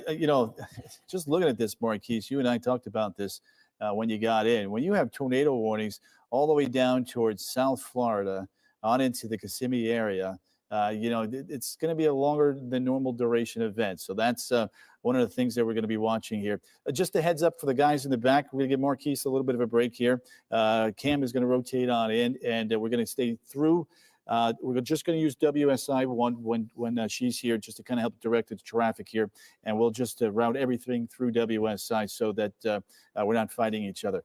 just looking at this, Marquise, you and I talked about this when you got in. When you have tornado warnings all the way down towards South Florida, on into the Kissimmee area, it's going to be a longer than normal duration event. So that's one of the things that we're going to be watching here. Just a heads up for the guys in the back, we're going to give Marquise a little bit of a break here. Cam is going to rotate on in, and we're going to stay through. We're just going to use WSI-1 when she's here, just to kind of help direct the traffic here. And we'll just route everything through WSI so that we're not fighting each other.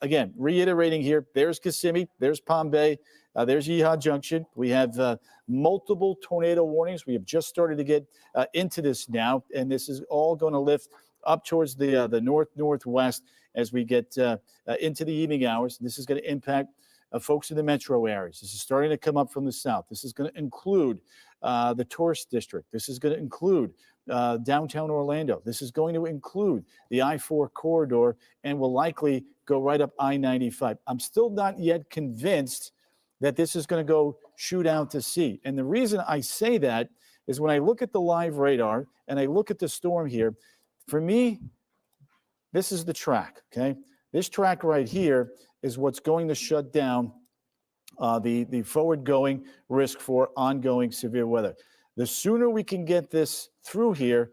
Again, reiterating here, there's Kissimmee, there's Palm Bay, there's Yeehaw Junction. We have multiple tornado warnings. We have just started to get into this now, and this is all going to lift up towards the northwest as we get into the evening hours. This is going to impact folks in the metro areas. This is starting to come up from the south. This is going to include the tourist district. This is going to include downtown Orlando. This is going to include the I-4 corridor and will likely go right up I-95. I'm still not yet convinced that this is going to go shoot out to sea. And the reason I say that is when I look at the live radar and I look at the storm here, for me, this is the track, okay? This track right here is what's going to shut down the forward-going risk for ongoing severe weather. The sooner we can get this through here,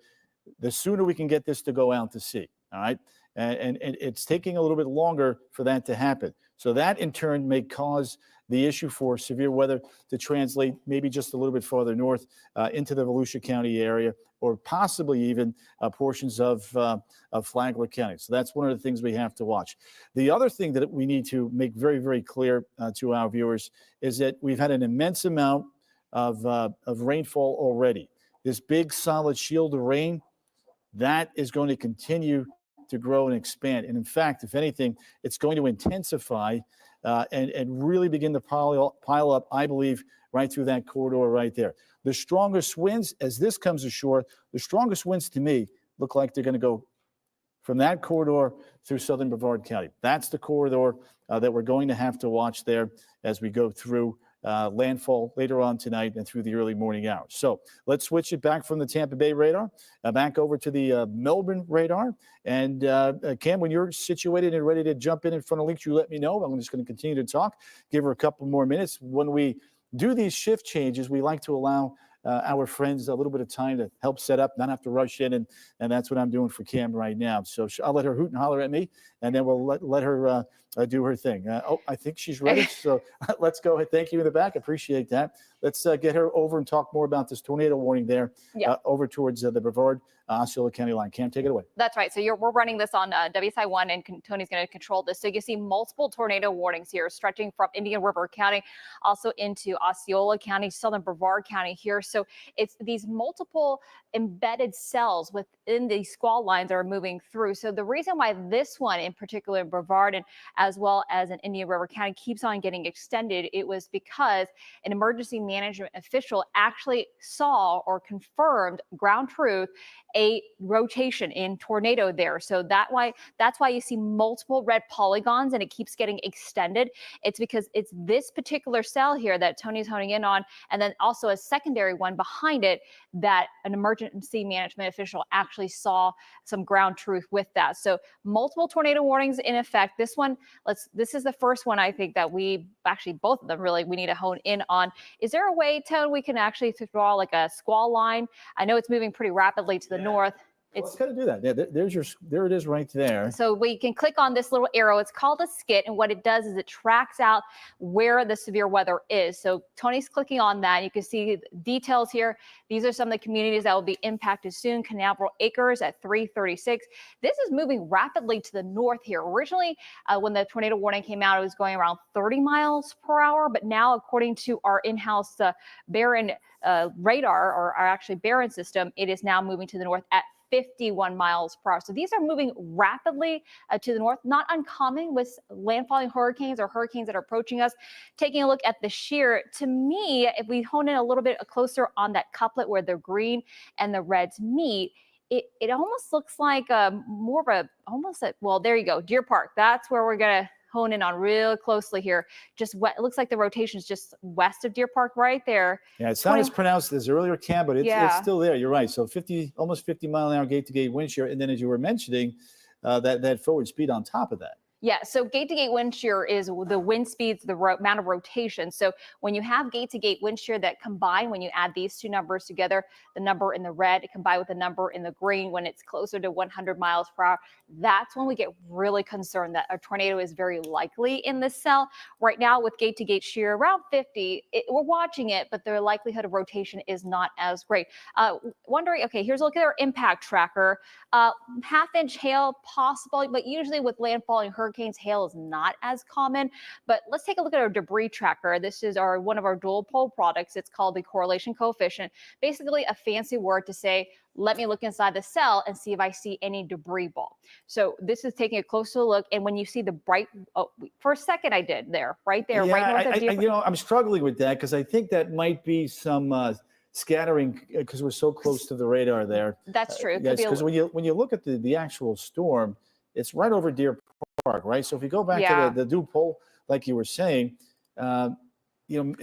the sooner we can get this to go out to sea, all right? And it's taking a little bit longer for that to happen. So that, in turn, may cause the issue for severe weather to translate maybe just a little bit farther north into the Volusia County area, or possibly even portions of Flagler County. So that's one of the things we have to watch. The other thing that we need to make very, very clear to our viewers is that we've had an immense amount of rainfall already. This big solid shield of rain, that is going to continue to grow and expand. And in fact, if anything, it's going to intensify and really begin to pile up, I believe, right through that corridor right there. The strongest winds, as this comes ashore, the strongest winds to me look like they're going to go from that corridor through southern Brevard County. That's the corridor that we're going to have to watch there as we go through landfall later on tonight and through the early morning hours. So let's switch it back from the Tampa Bay radar, back over to the Melbourne radar. And Cam, when you're situated and ready to jump in front of Links, you let me know. I'm just going to continue to talk, give her a couple more minutes. When we do these shift changes, we like to allow our friends a little bit of time to help set up, not have to rush in, and that's what I'm doing for Cam right now. So I'll let her hoot and holler at me, and then we'll let her do her thing. I think she's ready, so let's go ahead. Thank you in the back. Appreciate that. Let's get her over and talk more about this tornado warning there over towards the Brevard, Osceola County line. Cam, take it away. That's right. So we're running this on WSI-1, and Tony's going to control this. So you see multiple tornado warnings here stretching from Indian River County also into Osceola County, southern Brevard County here. So it's these multiple embedded cells within these squall lines are moving through. So the reason why this one in particular in Brevard and as well as in Indian River County keeps on getting extended, it was because an emergency management official actually saw or confirmed ground truth a rotation in tornado there. So that's why you see multiple red polygons and it keeps getting extended. It's because it's this particular cell here that Tony's honing in on, and then also a secondary one behind it that an emergency management official actually saw some ground truth with that. So multiple tornado warnings in effect. This is the first one I think that we actually, both of them really, we need to hone in on. Is there a way, Tone, we can actually draw like a squall line? I know it's moving pretty rapidly to the north. It's going to do that. Yeah, there it is right there. So we can click on this little arrow. It's called a skit, and what it does is it tracks out where the severe weather is. So Tony's clicking on that. You can see details here. These are some of the communities that will be impacted soon. Canaveral Acres at 336. This is moving rapidly to the north here. Originally, when the tornado warning came out, it was going around 30 miles per hour, but now according to our in-house Barron radar, or our actually Barron system, it is now moving to the north at 51 miles per hour. So these are moving rapidly to the north, not uncommon with landfalling hurricanes or hurricanes that are approaching us. Taking a look at the shear, to me, if we hone in a little bit closer on that couplet where the green and the reds meet, it almost looks like more of a, well, there you go, Deer Park. That's where we're going to hone in on real closely here. It looks like the rotation is just west of Deer Park right there. Yeah, it's not as pronounced as earlier, Cam, but it's still there. You're right. So almost 50 mile an hour gate-to-gate wind shear. And then as you were mentioning, that forward speed on top of that. Yeah, so gate-to-gate wind shear is the wind speeds, the amount of rotation. So when you have gate-to-gate wind shear that combine, when you add these two numbers together, the number in the red combined with the number in the green, when it's closer to 100 miles per hour, that's when we get really concerned that a tornado is very likely in this cell. Right now with gate-to-gate shear around 50, we're watching it, but the likelihood of rotation is not as great. Wondering, okay, here's a look at our impact tracker. Half-inch hail possible, but usually with landfalling hurricanes, hail is not as common. But let's take a look at our debris tracker. This is one of our dual pole products. It's called the correlation coefficient. Basically a fancy word to say, let me look inside the cell and see if I see any debris ball. So this is taking a closer look. And when you see the bright, for a second I did there, right there, right north of Deer Park. I'm struggling with that because I think that might be some scattering because we're so close to the radar there. That's true. Yes, because when you look at the actual storm, it's right over Deer Park, right? So if you go back to the dual pole, like you were saying, I don't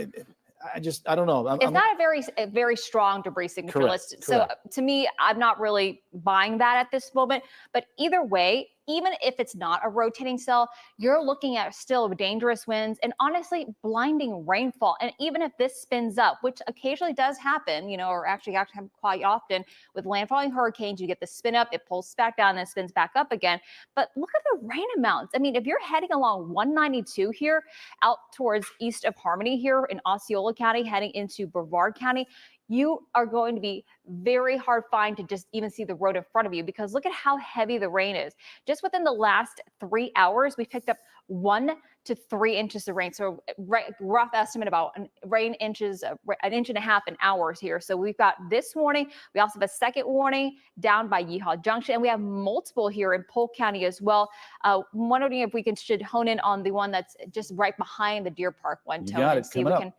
know. It's not a very strong debris signature list. So to me, I'm not really buying that at this moment. But either way, even if it's not a rotating cell, you're looking at still dangerous winds and honestly blinding rainfall. And even if this spins up, which occasionally does happen, or actually happen quite often with landfalling hurricanes, you get the spin up, it pulls back down, then spins back up again. But look at the rain amounts. I mean, if you're heading along 192 here out towards east of Harmony here in Osceola County, heading into Brevard County, you are going to be very hard find to just even see the road in front of you, because look at how heavy the rain is. Just within the last 3 hours, we picked up 1 to 3 inches of rain. So rough estimate about an inch and a half in hours here. So we've got this warning. We also have a second warning down by Yeehaw Junction, and we have multiple here in Polk County as well. Wondering if we should hone in on the one that's just right behind the Deer Park one, You Tony, got and it. see if we can.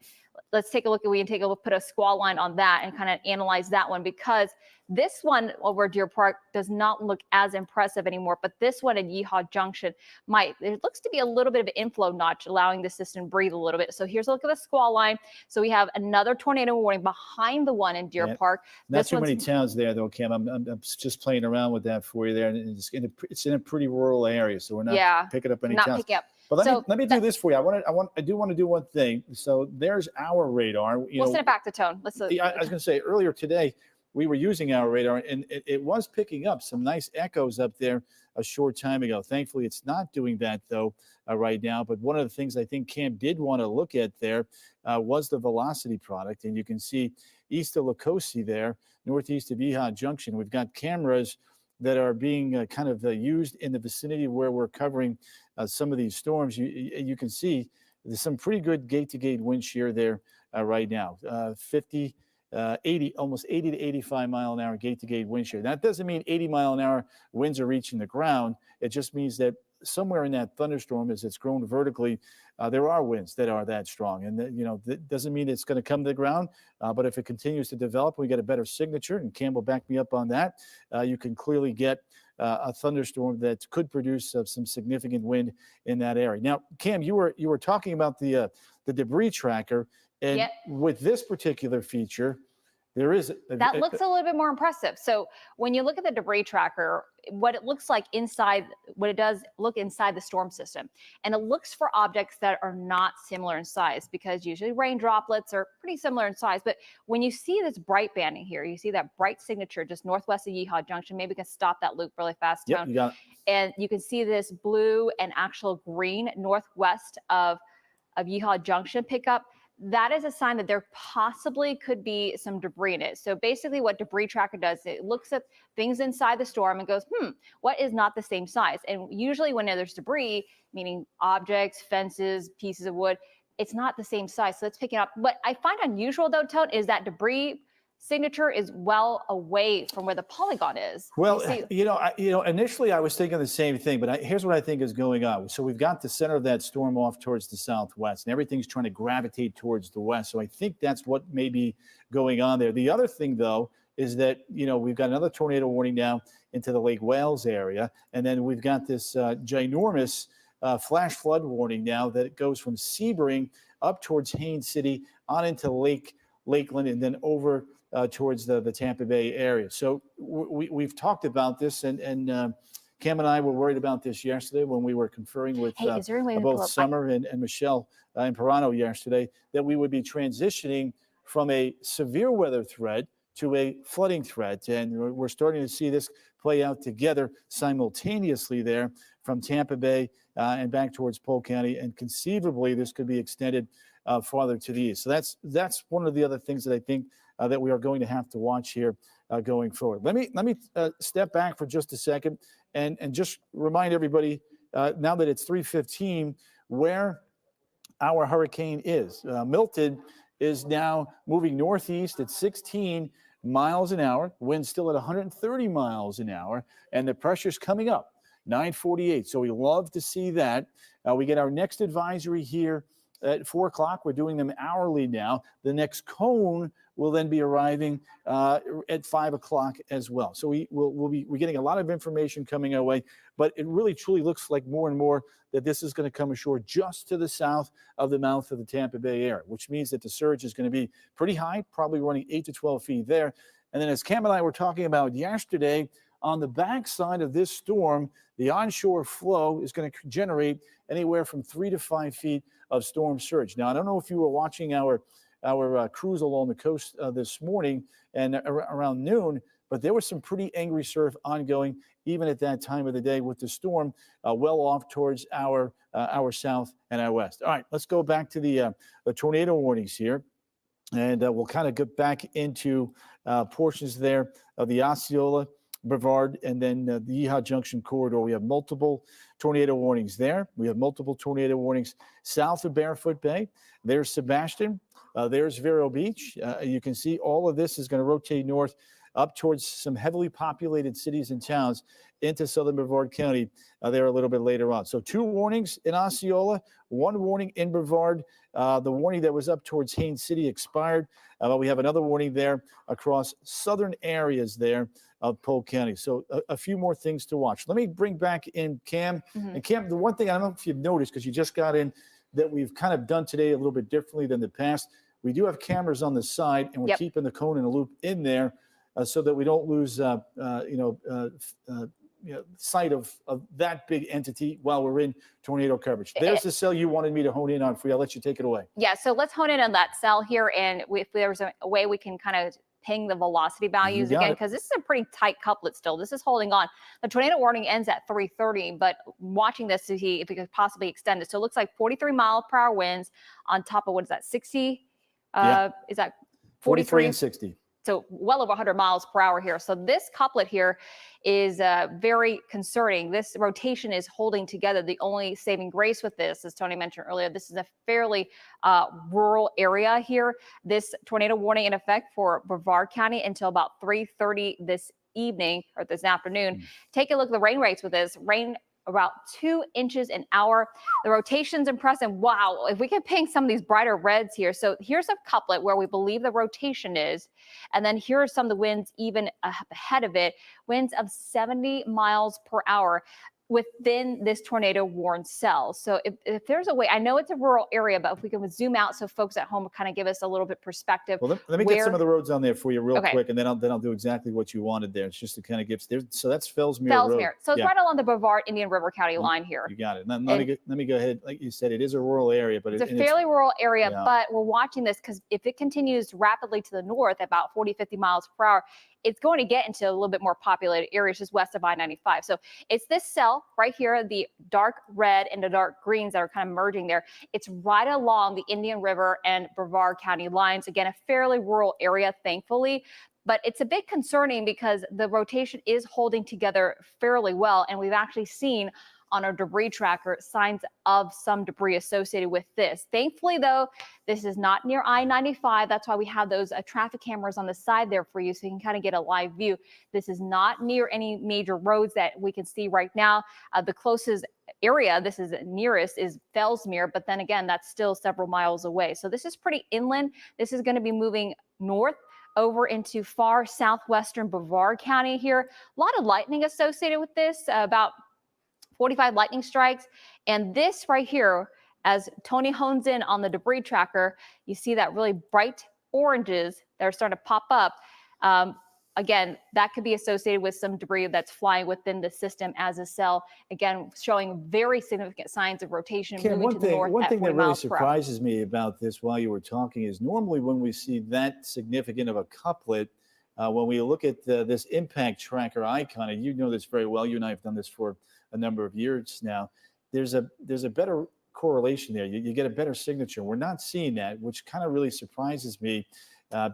Let's take a look. We can take a look, put a squall line on that and kind of analyze that one, because this one over Deer Park does not look as impressive anymore. But this one in Yeehaw Junction there looks to be a little bit of an inflow notch, allowing the system to breathe a little bit. So here's a look at the squall line. So we have another tornado warning behind the one in Deer Park. Not too many towns there, though, Kim. I'm just playing around with that for you there. And it's in a pretty rural area, so we're not picking up any towns. But let me do this for you. I do want to do one thing. So there's our radar. We'll send it back to Tone. I was going to say earlier today, we were using our radar, and it was picking up some nice echoes up there a short time ago. Thankfully, it's not doing that, though, right now. But one of the things I think Cam did want to look at there was the velocity product. And you can see east of Lacosi there, northeast of Yeehaw Junction, we've got cameras that are being kind of used in the vicinity where we're covering some of these storms. You can see there's some pretty good gate-to-gate wind shear there right now, 80, almost 80 to 85 mile an hour gate-to-gate wind shear. That doesn't mean 80 mile an hour winds are reaching the ground. It just means that somewhere in that thunderstorm, as it's grown vertically, there are winds that are that strong. And that doesn't mean it's going to come to the ground, but if it continues to develop, we get a better signature, and Cam will back me up on that. You can clearly get a thunderstorm that could produce some significant wind in that area. Now, Cam, you were talking about the debris tracker, and with this particular feature, there is that looks a little bit more impressive. So when you look at the debris tracker, what it looks like inside, what it does look inside the storm system, and it looks for objects that are not similar in size, because usually rain droplets are pretty similar in size. But when you see this bright banding here, you see that bright signature just northwest of Yeehaw Junction. Maybe we can stop that loop really fast. Yep, you got it. And you can see this blue and actual green northwest of Yeehaw Junction pickup. That is a sign that there possibly could be some debris in it. So basically what debris tracker does, it looks at things inside the storm and goes, what is not the same size? And usually when there's debris, meaning objects, fences, pieces of wood, it's not the same size. So it's picking up. What I find unusual, though, Tone, is that debris signature is well away from where the polygon is. Well, initially I was thinking the same thing, but here's what I think is going on. So we've got the center of that storm off towards the southwest, and everything's trying to gravitate towards the west. So I think that's what may be going on there. The other thing, though, is that, we've got another tornado warning now into the Lake Wales area, and then we've got this ginormous flash flood warning now that goes from Sebring up towards Haines City on into Lakeland, and then over towards the Tampa Bay area. So we've talked about this, and Cam and I were worried about this yesterday when we were conferring with both Summer and Michelle in Toronto yesterday, that we would be transitioning from a severe weather threat to a flooding threat. And we're starting to see this play out together simultaneously there from Tampa Bay and back towards Polk County. And conceivably, this could be extended farther to the east. So that's one of the other things that I think that we are going to have to watch here going forward. Let me step back for just a second and just remind everybody now that it's 3:15 where our hurricane is. Milton is now moving northeast at 16 miles an hour, wind still at 130 miles an hour, and the pressure's coming up, 948. So we love to see that. We get our next advisory here at 4 o'clock. We're doing them hourly now. The next cone will then be arriving at 5 o'clock as well. So we're getting a lot of information coming our way, but it really truly looks like more and more that this is going to come ashore just to the south of the mouth of the Tampa Bay area, which means that the surge is going to be pretty high, probably running 8 to 12 feet there. And then as Cam and I were talking about yesterday, on the backside of this storm, the onshore flow is going to generate anywhere from 3 to 5 feet of storm surge. Now, I don't know if you were watching our cruise along the coast this morning and around noon, but there was some pretty angry surf ongoing even at that time of the day with the storm well off towards our south and our west. All right, let's go back to the tornado warnings here. And we'll kind of get back into portions there of the Osceola, Brevard, and then the Yeehaw Junction corridor. We have multiple tornado warnings there. We have multiple tornado warnings south of Barefoot Bay. There's Sebastian. There's Vero Beach. You can see all of this is going to rotate north up towards some heavily populated cities and towns into southern Brevard County there a little bit later on. So 2 warnings in Osceola, 1 warning in Brevard. The warning that was up towards Haines City expired, but we have another warning there across southern areas there of Polk County. So a few more things to watch. Let me bring back in Cam. And Cam, the one thing, I don't know if you've noticed because you just got in, that we've kind of done today a little bit differently than the past. We do have cameras on the side, and we're keeping the cone and a loop in there so that we don't lose sight of that big entity while we're in tornado coverage. There's the cell you wanted me to hone in on for you. I'll let you take it away. Yeah, so let's hone in on that cell here, and if there's a way we can kind of ping the velocity values again, because this is a pretty tight couplet still. This is holding on. The tornado warning ends at 3:30, but watching this to see if we could possibly extend it. So it looks like 43-mile-per-hour winds on top of, what is that, 60? Is that 43 and 60? So well over 100 miles per hour here. So this couplet here is very concerning. This rotation is holding together. The only saving grace with this, as Tony mentioned earlier, this is a fairly rural area here. This tornado warning in effect for Brevard County until about 3:30 this evening or this afternoon. Take a look at the rain rates with this. Rain about 2 inches an hour. The rotation's impressive. Wow, if we can ping some of these brighter reds here. So here's a couplet where we believe the rotation is, and then here are some of the winds even ahead of it. Winds of 70 miles per hour within this tornado warned cell. So if there's a way, I know it's a rural area, but if we can zoom out so folks at home kind of give us a little bit perspective. Well, let me get some of the roads on there for you real Okay. quick, and then I'll do exactly what you wanted there. It's just to kind of give there. So that's Fellsmere Road. So it's right along the Brevard Indian River County line here. You got it. Let me go ahead. Like you said, it is a rural area, but It's a fairly rural area, but we're watching this because if it continues rapidly to the north, about 40, 50 miles per hour, it's going to get into a little bit more populated areas just west of I-95. So it's this cell right here, the dark red and the dark greens that are kind of merging there. It's right along the Indian River and Brevard County lines. Again, a fairly rural area, thankfully. But it's a bit concerning because the rotation is holding together fairly well. And we've actually seen on our debris tracker signs of some debris associated with this. Thankfully, though, this is not near I-95. That's why we have those traffic cameras on the side there for you so you can kind of get a live view. This is not near any major roads that we can see right now. The closest area this is nearest is Fellsmere, but then again, that's still several miles away. So this is pretty inland. This is going to be moving north over into far southwestern Brevard County here. A lot of lightning associated with this, about 45 lightning strikes. And this right here, as Tony hones in on the debris tracker, you see that really bright oranges that are starting to pop up. Again, that could be associated with some debris that's flying within the system as a cell. Again, showing very significant signs of rotation moving to the north one at thing 40 that really miles per hour. surprises me about this while you were talking is normally when we see that significant of a couplet, when we look at this impact tracker icon, and you know this very well, you and I have done this for a number of years now, there's a better correlation there. You get a better signature. We're not seeing that, which kind of really surprises me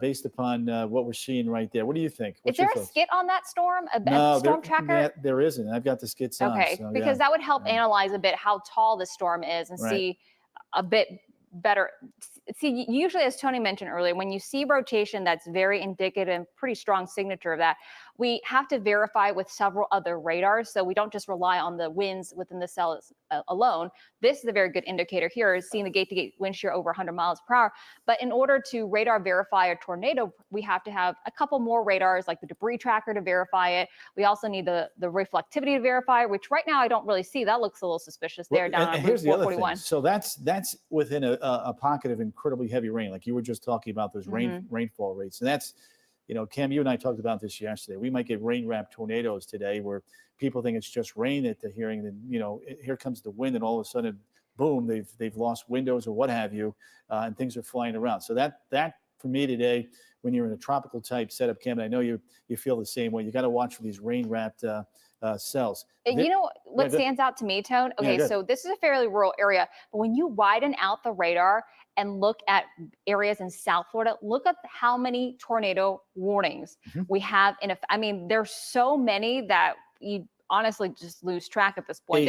based upon what we're seeing right there. What do you think? Is there a skit on that storm, storm tracker? There isn't. I've got the skits on. Okay, so, because that would help analyze a bit how tall the storm is and see a bit better. See, usually, as Tony mentioned earlier, when you see rotation that's very indicative and pretty strong signature of that, we have to verify with several other radars. So we don't just rely on the winds within the cell alone. This is a very good indicator here, is seeing the gate-to-gate wind shear over 100 miles per hour. But in order to radar verify a tornado, we have to have a couple more radars, like the debris tracker, to verify it. We also need the reflectivity to verify, which right now I don't really see. That looks a little suspicious there down on Route 441. So that's within a pocket of incredibly heavy rain, like you were just talking about those rainfall rates. And that's, Cam, you and I talked about this yesterday. We might get rain-wrapped tornadoes today where people think it's just rain that they're hearing. Then, here comes the wind, and all of a sudden, boom, they've lost windows or what have you, and things are flying around. So that for me today, when you're in a tropical type setup, Cam, and I know you feel the same way. You got to watch for these rain-wrapped cells. And you know what stands out to me, Tone? Okay, so this is a fairly rural area, but when you widen out the radar and look at areas in South Florida, look at how many tornado warnings we have I mean, there's so many that you honestly just lose track at this point.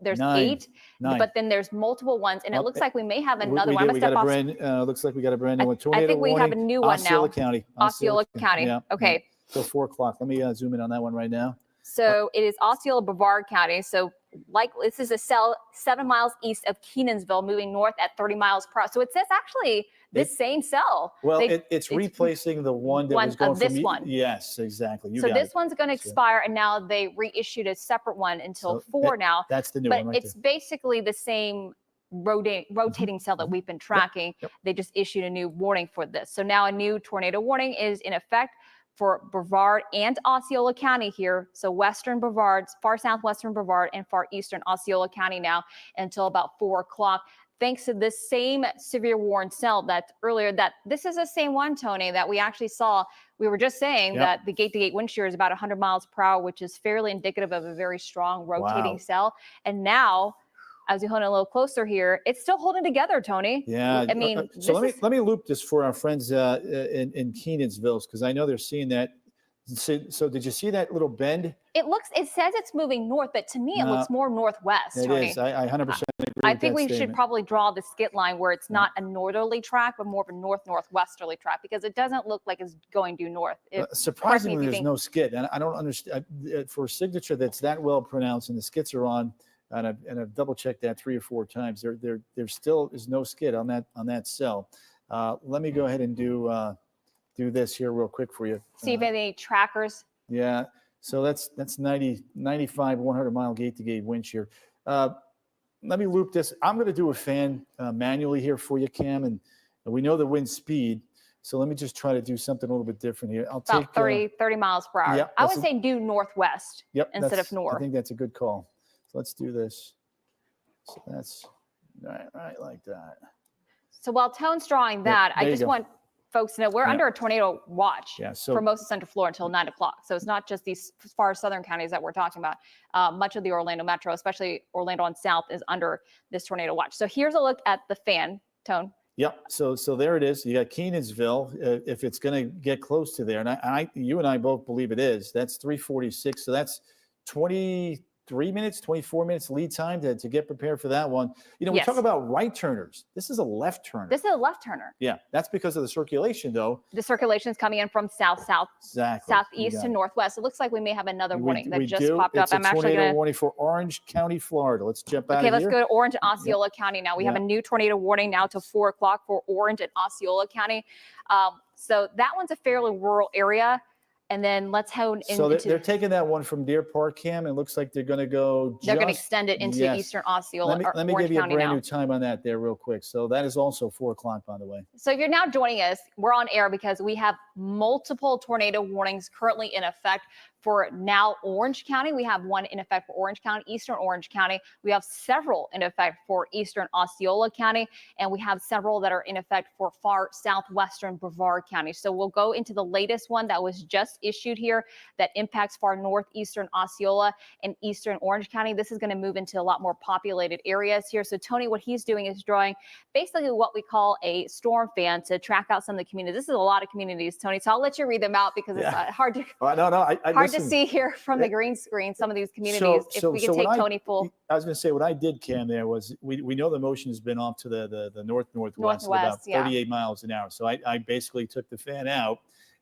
There's eight, but then there's multiple ones, and it looks like we may have another one. Looks like we got a brand new one. Tornado I think we have a new one now. Osceola County. Osceola County. Yeah. Okay. So 4 o'clock. Let me zoom in on that one right now. So it is Osceola Brevard County. So like this is a cell 7 miles east of Kenansville, moving north at 30 miles per hour. So it says actually this same cell. Well, it's replacing the one that was going this from one. Yes, exactly. So this one's going to expire, and now they reissued a separate one until 4 now. That's the new one. one. But it's basically the same rotating cell that we've been tracking. They just issued a new warning for this. So now a new tornado warning is in effect for Brevard and Osceola County here. So western Brevard, far southwestern Brevard, and far eastern Osceola County now until about 4 o'clock. Thanks to this same severe warning cell that earlier, that this is the same one, Tony, that we actually saw. We were just saying that the gate-to-gate wind shear is about 100 miles per hour, which is fairly indicative of a very strong rotating cell. And now, as we hold it a little closer here, it's still holding together, Tony. Yeah. I mean, so let me loop this for our friends in Kenansville, because I know they're seeing that. So did you see that little bend? It says it's moving north, but to me, it looks more northwest, Tony. It is. I 100% agree I with think that we should statement. probably draw the skid line where it's not a northerly track, but more of a north-northwesterly track, because it doesn't look like it's going due north. Surprisingly, there's no skid. And I don't understand. For a signature that's that well pronounced and the skids are on, and I've double checked that 3 or 4 times. There still is no skid on that cell. Let me go ahead and do this here real quick for you. See if any trackers. Yeah. So that's 95, 100 mile gate to gate wind shear. Let me loop this. I'm going to do a fan manually here for you, Cam, and we know the wind speed. So let me just try to do something a little bit different here. I'll about take 30 miles per hour. Yep, I would say due northwest instead of I north. think that's a good call. So let's do this. So that's right like that. So while Tone's drawing that, I just want folks to know we're under a tornado watch for most of Central Florida until 9 o'clock. So it's not just these far southern counties that we're talking about. Much of the Orlando metro, especially Orlando on south, is under this tornado watch. So here's a look at the fan, Tone. Yep. So there it is. You got Kenansville. If it's going to get close to there, and you and I both believe it is. That's 3:46. So that's 23 minutes, 24 minutes lead time to get prepared for that one. You know, we talk about right turners. This is a left turner. This is a left turner. Yeah, that's because of the circulation, though. The circulation is coming in from southeast to northwest. It looks like we may have another warning that just popped up. I'm actually going to warning for Orange County, Florida. Let's jump out of here. Okay, let's go to Orange and Osceola County now. We have a new tornado warning now to 4 o'clock for Orange and Osceola County. So that one's a fairly rural area. And then let's hone in. So they're taking that one from Deer Park, Cam. It looks like they're going to go. They're going to extend it into eastern Osceola. Let me give you a brand new time on that there real quick. So that is also 4 o'clock, by the way. So if you're now joining us, we're on air because we have multiple tornado warnings currently in effect for now Orange County. We have one in effect for Orange County, eastern Orange County. We have several in effect for eastern Osceola County, and we have several that are in effect for far southwestern Brevard County. So we'll go into the latest one that was just issued here that impacts far northeastern Osceola and eastern Orange County. This is going to move into a lot more populated areas here. So Tony, what he's doing is drawing basically what we call a storm fan to track out some of the communities. This is a lot of communities, Tony. So I'll let you read them out because it's hard to. Hard to see here from the green screen, some of these communities. If we can take Tony full. I was going to say what I did, Cam, there was we know the motion has been off to the northwest about 38 miles an hour. So I basically took the fan out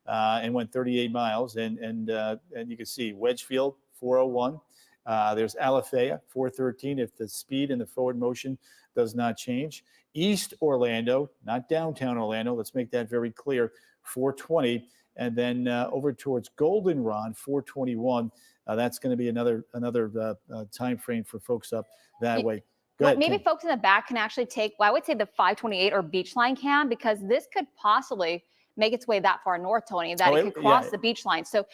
and went 38 miles. And you can see Wedgefield, 401. There's Alafaya, 413. If the speed and the forward motion does not change. East Orlando, not downtown Orlando. Let's make that very clear. 420. And then over towards Goldenrod, 421. That's going to be another time frame for folks up that way. Go ahead, maybe Kim. folks in the back can actually take, well, I would say the 528 or beach line can, because this could possibly make its way that far north, Tony, that it could cross the beach line. So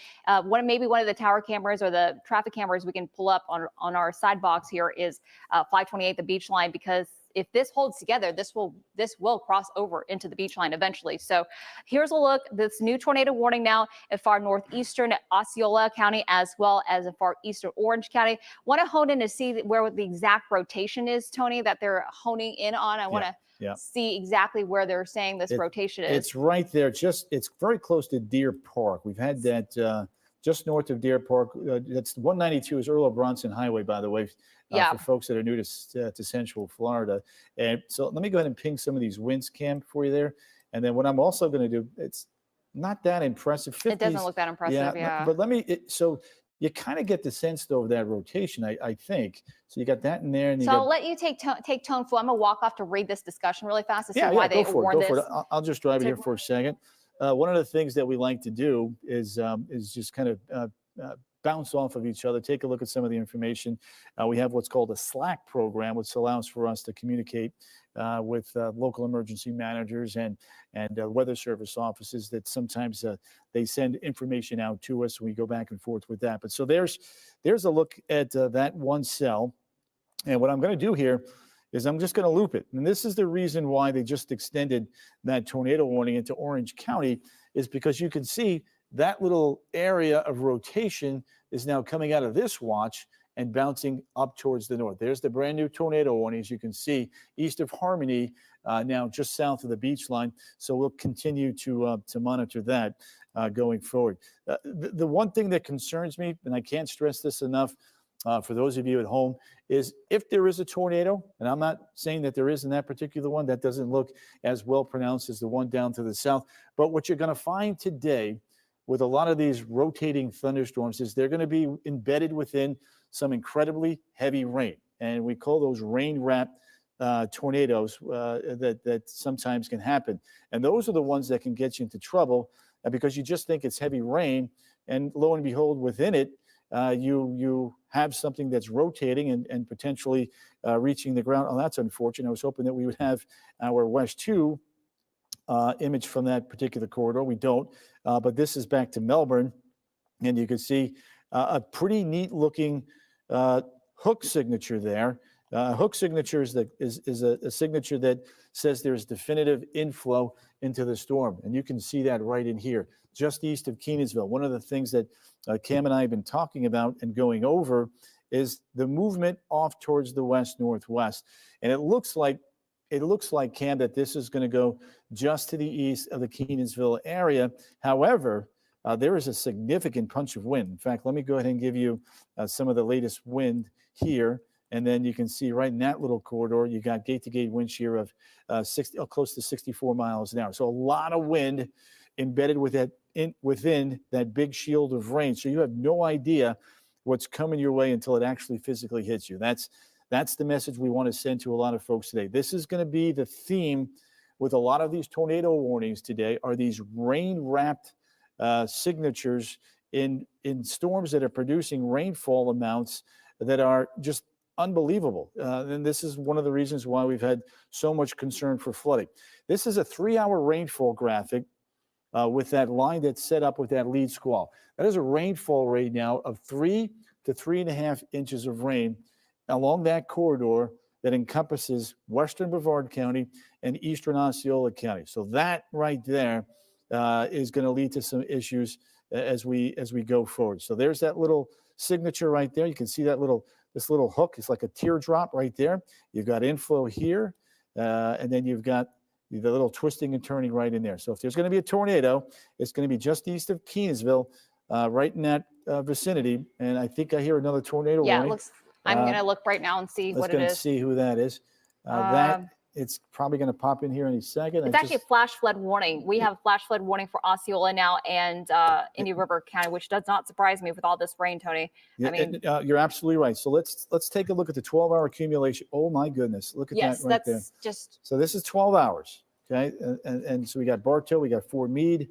maybe one of the tower cameras or the traffic cameras we can pull up on our side box here is 528, the beach line, because if this holds together, this will cross over into the beach line eventually. So here's a look. This new tornado warning now in far northeastern Osceola County, as well as in far eastern Orange County. Want to hone in to see where the exact rotation is, Tony, that they're honing in on. I want to see exactly where they're saying this rotation is. It's right there. It's very close to Deer Park. We've had that just north of Deer Park. That's 192 is Earl Bronson Highway, by the way, for folks that are new to Central Florida. And so let me go ahead and ping some of these winds, Cam, for you there. And then what I'm also going to do, it's not that impressive. 50s, it doesn't look that impressive, But let me, so you kind of get the sense, though, of that rotation, I think. So you got that in there. And I'll let you take tone full. I'm going to walk off to read this discussion really fast to see why they warned this. I'll just drive it here for a second. One of the things that we like to do is just kind of bounce off of each other, take a look at some of the information. We have what's called a Slack program, which allows for us to communicate with local emergency managers and weather service offices that sometimes they send information out to us. We go back and forth with that. But so there's a look at that one cell. And what I'm going to do here is I'm just going to loop it. And this is the reason why they just extended that tornado warning into Orange County, is because you can see that little area of rotation is now coming out of this watch and bouncing up towards the north. There's the brand new tornado warning, as you can see, east of Harmony, now just south of the beach line. So we'll continue to monitor that going forward. The one thing that concerns me, and I can't stress this enough, for those of you at home, is if there is a tornado, and I'm not saying that there is in that particular one, that doesn't look as well pronounced as the one down to the south, but what you're going to find today with a lot of these rotating thunderstorms is they're going to be embedded within some incredibly heavy rain, and we call those rain-wrapped tornadoes that sometimes can happen. And those are the ones that can get you into trouble because you just think it's heavy rain, and lo and behold, within it, you have something that's rotating and potentially reaching the ground. Oh, that's unfortunate. I was hoping that we would have our West 2 image from that particular corridor. We don't, but this is back to Melbourne, and you can see a pretty neat looking hook signature there. Hook signature is a signature that says there's definitive inflow into the storm, and you can see that right in here, just east of Kenansville. One of the things that Cam and I have been talking about and going over is the movement off towards the west-northwest, and it looks like, Cam, that this is going to go just to the east of the Kenansville area. However, there is a significant punch of wind. In fact, let me go ahead and give you some of the latest wind here. And then you can see right in that little corridor, you got gate-to-gate wind shear of close to 64 miles an hour. So a lot of wind embedded within that big shield of rain. So you have no idea what's coming your way until it actually physically hits you. That's the message we want to send to a lot of folks today. This is going to be the theme with a lot of these tornado warnings today, are these rain-wrapped signatures in storms that are producing rainfall amounts that are just unbelievable. And this is one of the reasons why we've had so much concern for flooding. This is a 3-hour rainfall graphic with that line that's set up with that lead squall. That is a rainfall rate now of 3 to 3.5 inches of rain along that corridor that encompasses western Brevard County and eastern Osceola County. So that right there is going to lead to some issues as we go forward. So there's that little signature right there. You can see that this little hook. It's like a teardrop right there. You've got inflow here, and then you've got the little twisting and turning right in there. So if there's going to be a tornado, it's going to be just east of Kenansville, right in that vicinity. And I think I hear another tornado warning. It looks. I'm going to look right now and see what it is. Let's see who that is. It's probably going to pop in here any second. It's actually a flash flood warning. We have a flash flood warning for Osceola now and Indian River County, which does not surprise me with all this rain, Tony. Yeah, I mean, you're absolutely right. So let's take a look at the 12-hour accumulation. Oh my goodness, look at that right there. So this is 12 hours, okay? And so we got Bartow, we got Fort Meade,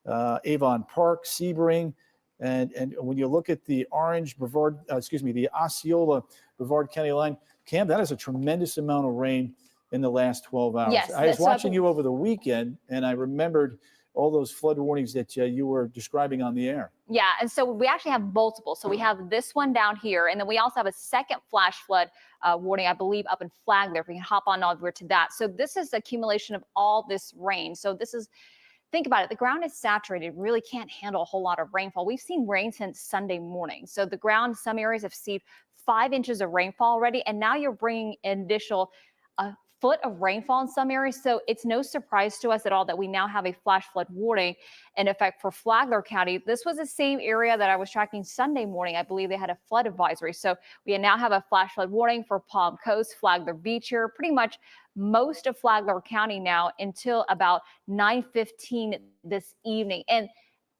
Avon Park, Sebring, and when you look at the orange the Osceola Brevard County line, Cam, that is a tremendous amount of rain in the last 12 hours. Yes, I was watching you over the weekend, and I remembered all those flood warnings that you were describing on the air. Yeah, and so we actually have multiple. So we have this one down here, and then we also have a second flash flood warning, I believe, up in Flagler. If we can hop on over to that. So this is the accumulation of all this rain. So this is, think about it, the ground is saturated, really can't handle a whole lot of rainfall. We've seen rain since Sunday morning. So the ground, some areas have seen 5 inches of rainfall already, and now you're bringing an additional foot of rainfall in some areas. So it's no surprise to us at all that we now have a flash flood warning in effect for Flagler County. This was the same area that I was tracking Sunday morning. I believe they had a flood advisory. So we now have a flash flood warning for Palm Coast, Flagler Beach here, pretty much most of Flagler County now until about 9:15 this evening. And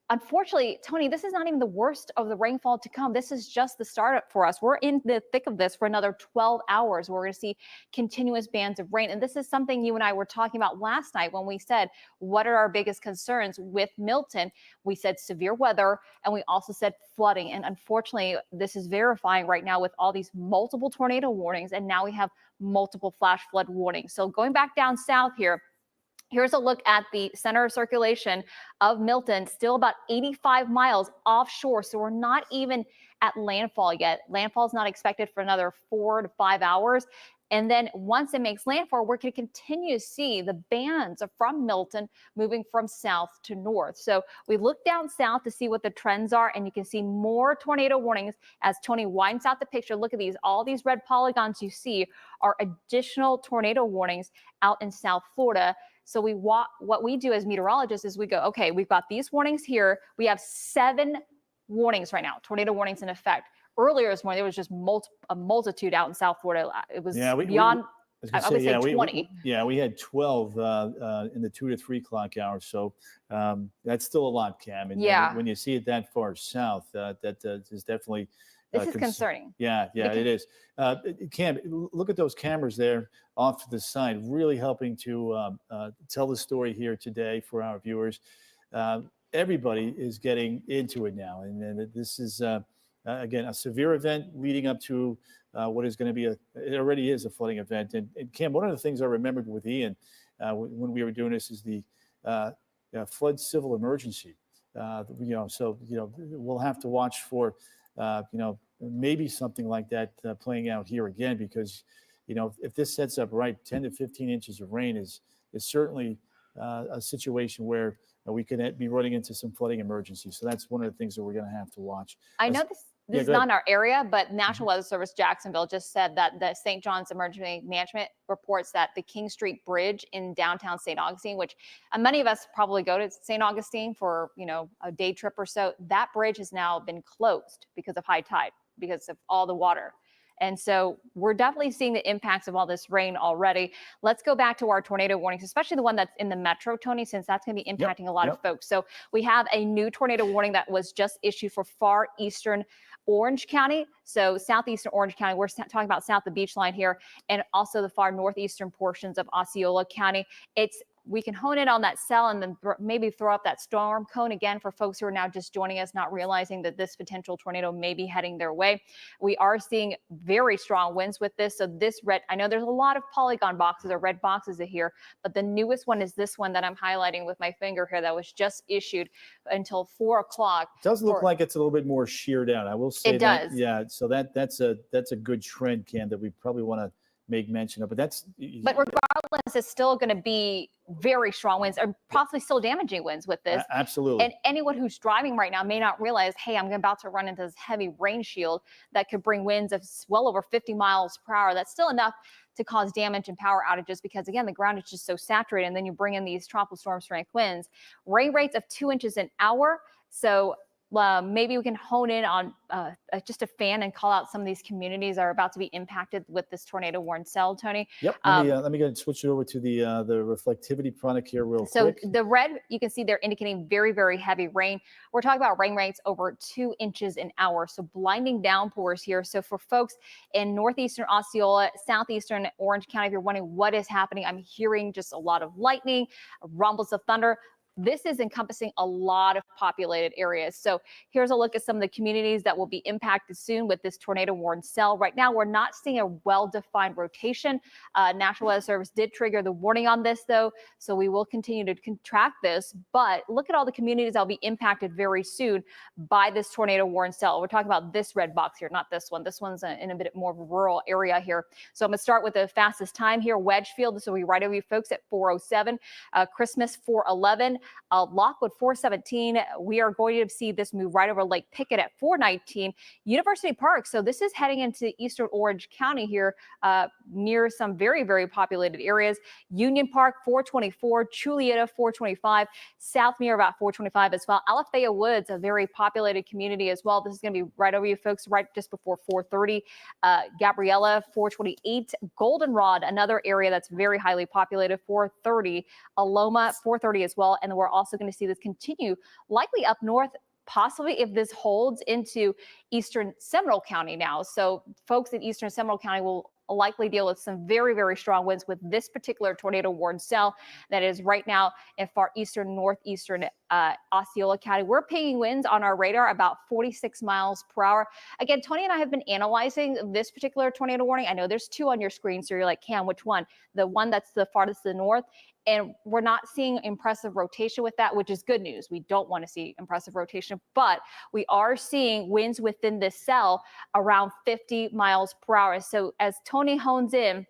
unfortunately, Tony, this is not even the worst of the rainfall to come. This is just the startup for us. We're in the thick of this for another 12 hours. We're going to see continuous bands of rain. And this is something you and I were talking about last night when we said, what are our biggest concerns with Milton? We said severe weather, and we also said flooding. And unfortunately, this is verifying right now with all these multiple tornado warnings. And now we have multiple flash flood warnings. So going back down south here, here's a look at the center of circulation of Milton, still about 85 miles offshore. So we're not even at landfall yet. Landfall is not expected for another 4 to 5 hours. And then once it makes landfall, we're going to continue to see the bands from Milton moving from south to north. So we look down south to see what the trends are, and you can see more tornado warnings as Tony winds out the picture. Look at these. All these red polygons you see are additional tornado warnings out in South Florida. So what we do as meteorologists is we go, okay, we've got these warnings here. We have 7 warnings right now, tornado warnings in effect. Earlier this morning, there was just a multitude out in South Florida. It was beyond, I would say 20. We had 12 in the 2 to 3 o'clock hour. So that's still a lot, Cam. And when you see it that far south, that is definitely this is concerning. Yeah, it is. Cam, look at those cameras there off to the side, really helping to tell the story here today for our viewers. Everybody is getting into it now. And this is, again, a severe event leading up to what is going to be it already is a flooding event. And Cam, one of the things I remembered with Ian when we were doing this is the flood civil emergency. So we'll have to watch for maybe something like that playing out here again, because, if this sets up right, 10 to 15 inches of rain is certainly a situation where we could be running into some flooding emergencies. So that's one of the things that we're going to have to watch. I know this is not in our area, but National Weather Service Jacksonville just said that the St. John's Emergency Management reports that the King Street Bridge in downtown St. Augustine, which many of us probably go to St. Augustine for, a day trip or so, that bridge has now been closed because of high tide, because of all the water. And so we're definitely seeing the impacts of all this rain already. Let's go back to our tornado warnings, especially the one that's in the metro, Tony, since that's going to be impacting a lot of folks. So we have a new tornado warning that was just issued for far eastern Orange County. So southeastern Orange County, we're talking about south of the beach line here, and also the far northeastern portions of Osceola County. We can hone in on that cell and then maybe throw up that storm cone again for folks who are now just joining us, not realizing that this potential tornado may be heading their way. We are seeing very strong winds with this. So this red, I know there's a lot of polygon boxes or red boxes here, but the newest one is this one that I'm highlighting with my finger here that was just issued until 4 o'clock. It does look like it's a little bit more sheared out. I will say that. It does. Yeah. So that's a good trend, Cam, that we probably want to make mention of, but regardless, it's still going to be very strong winds, or possibly still damaging winds with this. Absolutely. And anyone who's driving right now may not realize, hey, I'm about to run into this heavy rain shield that could bring winds of well over 50 miles per hour. That's still enough to cause damage and power outages because, again, the ground is just so saturated. And then you bring in these tropical storm strength winds, rain rates of 2 inches an hour. So maybe we can hone in on just a fan and call out some of these communities that are about to be impacted with this tornado warning cell, Tony. Yep. Let me go and switch it over to the reflectivity product here real quick. So the red, you can see they're indicating very, very heavy rain. We're talking about rain rates over 2 inches an hour. So blinding downpours here. So for folks in northeastern Osceola, southeastern Orange County, if you're wondering what is happening, I'm hearing just a lot of lightning, rumbles of thunder. this is encompassing a lot of populated areas. So here's a look at some of the communities that will be impacted soon with this tornado warning cell. Right now, we're not seeing a well-defined rotation. National Weather Service did trigger the warning on this, though, so we will continue to track this. But look at all the communities that will be impacted very soon by this tornado warning cell. We're talking about this red box here, not this one. This one's in a bit more of a rural area here. So I'm going to start with the fastest time here. Wedgefield, this will be right over you folks at 4:07. Christmas 4:11. Lockwood 4:17. We are going to see this move right over Lake Pickett at 4:19. University Park. So this is heading into eastern Orange County here, near some very, very populated areas. Union Park 4:24. Chulieta 4:25. South Muir about 4:25 as well. Alafaya Woods, a very populated community as well. This is going to be right over you folks, right just before 4:30. Gabriella 4:28. Goldenrod, another area that's very highly populated, 4:30. Aloma 4:30 as well. And we're also going to see this continue likely up north, possibly if this holds into eastern Seminole County now. So folks in eastern Seminole County will likely deal with some very, very strong winds with this particular tornado warning cell that is right now in far eastern, northeastern Osceola County. We're pinging winds on our radar about 46 miles per hour. Again, Tony and I have been analyzing this particular tornado warning. I know there's two on your screen, so you're like, Cam, which one? The one that's the farthest to the north. And we're not seeing impressive rotation with that, which is good news. We don't want to see impressive rotation, but we are seeing winds within this cell around 50 miles per hour. So as Tony hones in,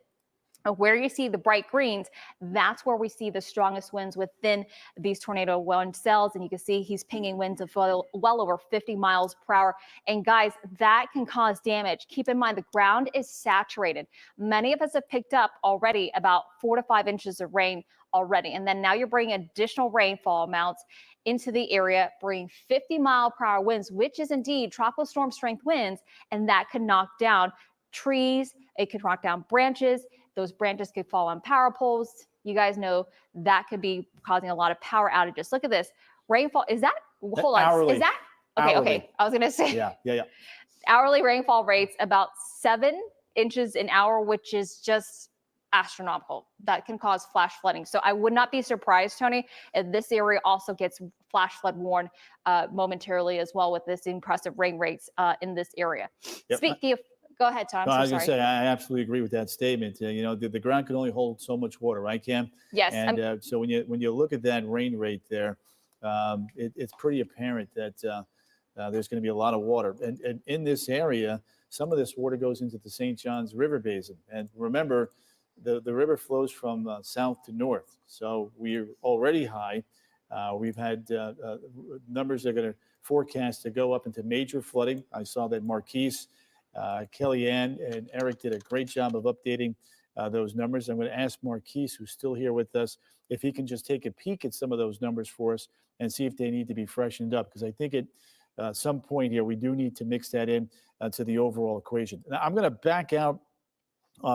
where you see the bright greens, that's where we see the strongest winds within these tornado warning cells. And you can see he's pinging winds of well over 50 miles per hour. And guys, that can cause damage. Keep in mind, the ground is saturated. Many of us have picked up already about 4 to 5 inches of rain already. And then now you're bringing additional rainfall amounts into the area, bringing 50-mile-per-hour winds, which is indeed tropical storm strength winds. And that could knock down trees. It could knock down branches. Those branches could fall on power poles. You guys know that could be causing a lot of power outages. Look at this rainfall. Is that, hold on. Hourly. Is that, okay, Hourly. okay. I was going to say Yeah. hourly rainfall rates about 7 inches an hour, which is just astronomical. That can cause flash flooding. So I would not be surprised, Tony, if this area also gets flash flood warned momentarily as well with this impressive rain rates in this area. Yep. Speaking of, go ahead, Tom. No, I I'm was so going to sorry. say, I absolutely agree with that statement. The ground can only hold so much water, right, Cam? Yes. And so when you look at that rain rate there, it's pretty apparent that there's going to be a lot of water. And in this area, some of this water goes into the St. Johns River Basin. And remember, the river flows from south to north. So we're already high. We've had numbers that are going to forecast to go up into major flooding. I saw that Marquise, Kellyanne, and Eric did a great job of updating those numbers. I'm going to ask Marquise, who's still here with us, if he can just take a peek at some of those numbers for us and see if they need to be freshened up. Because I think at some point here, we do need to mix that in to the overall equation. Now, I'm going to back out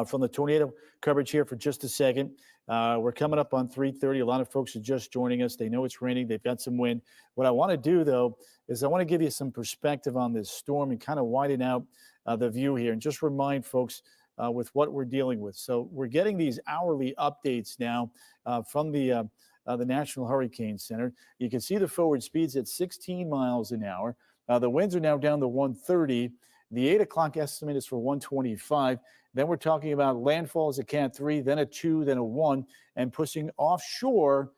from the tornado coverage here for just a second. We're coming up on 3:30. A lot of folks are just joining us. They know it's raining. They've got some wind. What I want to do, though, is I want to give you some perspective on this storm and kind of widen out the view here and just remind folks with what we're dealing with. So we're getting these hourly updates now from the National Hurricane Center. You can see the forward speeds at 16 miles an hour. The winds are now down to 130. The 8 o'clock estimate is for 125. Then we're talking about landfalls at Cat 3, then a 2, then a 1, and pushing offshore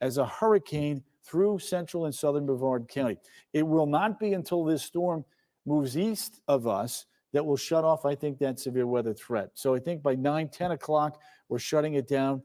as a hurricane through central and southern Brevard County. It will not be until this storm moves east of us that will shut off, I think, that severe weather threat. So I think by 9, 10 o'clock, we're shutting it down,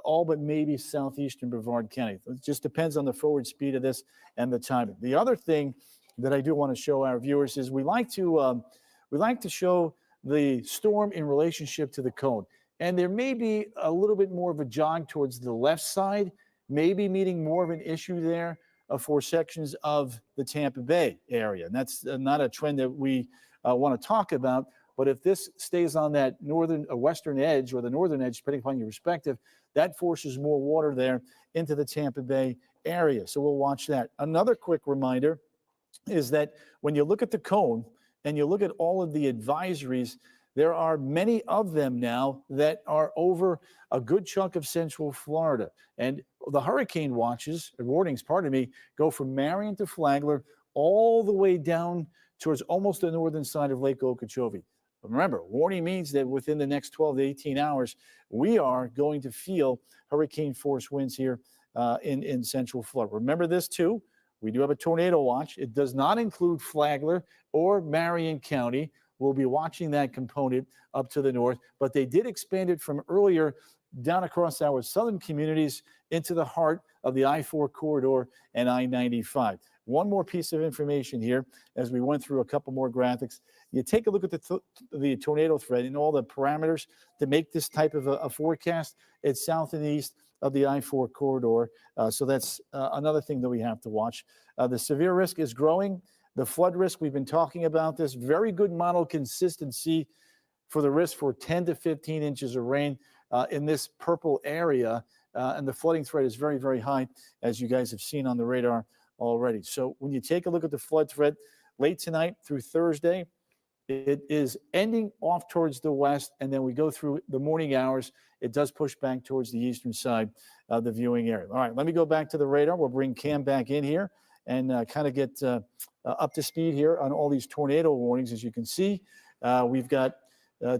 all but maybe southeastern Brevard County. It just depends on the forward speed of this and the timing. The other thing that I do want to show our viewers is we like to show the storm in relationship to the cone. And there may be a little bit more of a jog towards the left side, maybe meeting more of an issue there for sections of the Tampa Bay area. And that's not a trend that we want to talk about. But if this stays on that northern or western edge or the northern edge, depending upon your perspective, that forces more water there into the Tampa Bay area. So we'll watch that. Another quick reminder is that when you look at the cone and you look at all of the advisories there are many of them now that are over a good chunk of central Florida. And the hurricane warnings, go from Marion to Flagler all the way down towards almost the northern side of Lake Okeechobee. But remember, warning means that within the next 12 to 18 hours, we are going to feel hurricane force winds here in central Florida. Remember this too, we do have a tornado watch. It does not include Flagler or Marion County. We'll be watching that component up to the north, but they did expand it from earlier down across our southern communities into the heart of the I-4 corridor and I-95. One more piece of information here as we went through a couple more graphics. You take a look at the tornado threat and all the parameters to make this type of a forecast. It's south and east of the I-4 corridor. So that's another thing that we have to watch. The severe risk is growing. The flood risk, we've been talking about this. Very good model consistency for the risk for 10 to 15 inches of rain in this purple area. And the flooding threat is very, very high, as you guys have seen on the radar already. So when you take a look at the flood threat late tonight through Thursday, it is ending off towards the west, and then we go through the morning hours. It does push back towards the eastern side of the viewing area. All right, let me go back to the radar. We'll bring Cam back in here and kind of get up to speed here on all these tornado warnings. As you can see, we've got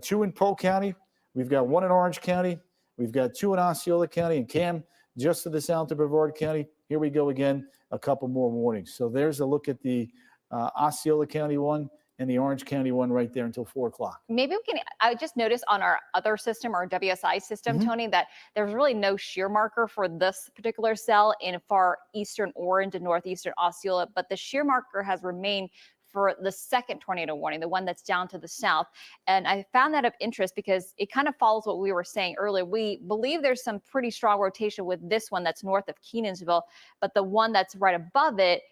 2 in Polk County. We've got 1 in Orange County. We've got 2 in Osceola County, and Cam, just to the south of Brevard County. Here we go again, a couple more warnings. So there's a look at the Osceola County one and the Orange County one right there until 4 o'clock. Maybe we can, I just noticed on our other system, our WSI system, Tony, that there's really no shear marker for this particular cell in far eastern Orange and northeastern Osceola, but the shear marker has remained for the second tornado warning, the one that's down to the south. And I found that of interest because it kind of follows what we were saying earlier. We believe there's some pretty strong rotation with this one that's north of Kenansville, but the one that's right above it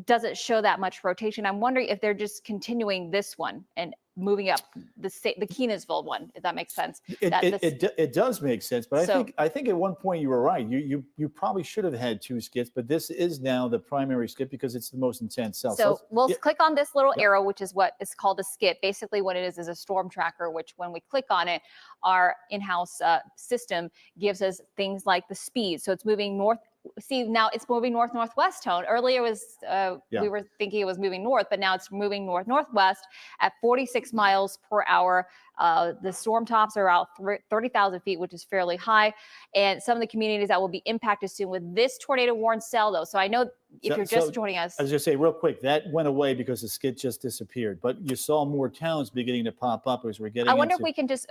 doesn't show that much rotation. I'm wondering if they're just continuing this one and moving up the Kenansville one, if that makes sense. It does make sense, but I think at one point you were right. You probably should have had 2 skits, but this is now the primary skit because it's the most intense cell. So we'll click on this little arrow, which is what is called a skit. Basically what it is a storm tracker, which when we click on it, our in-house system gives us things like the speed. So it's moving north. See, now it's moving north-northwest, Tone. Earlier was we were thinking it was moving north, but now it's moving north-northwest at 46 miles per hour. The storm tops are out 30,000 feet, which is fairly high. And some of the communities that will be impacted soon with this tornado warned cell, though. So I know if you're just joining us. I was going to say real quick, that went away because the skit just disappeared. But you saw more towns beginning to pop up as we're getting I wonder if we can just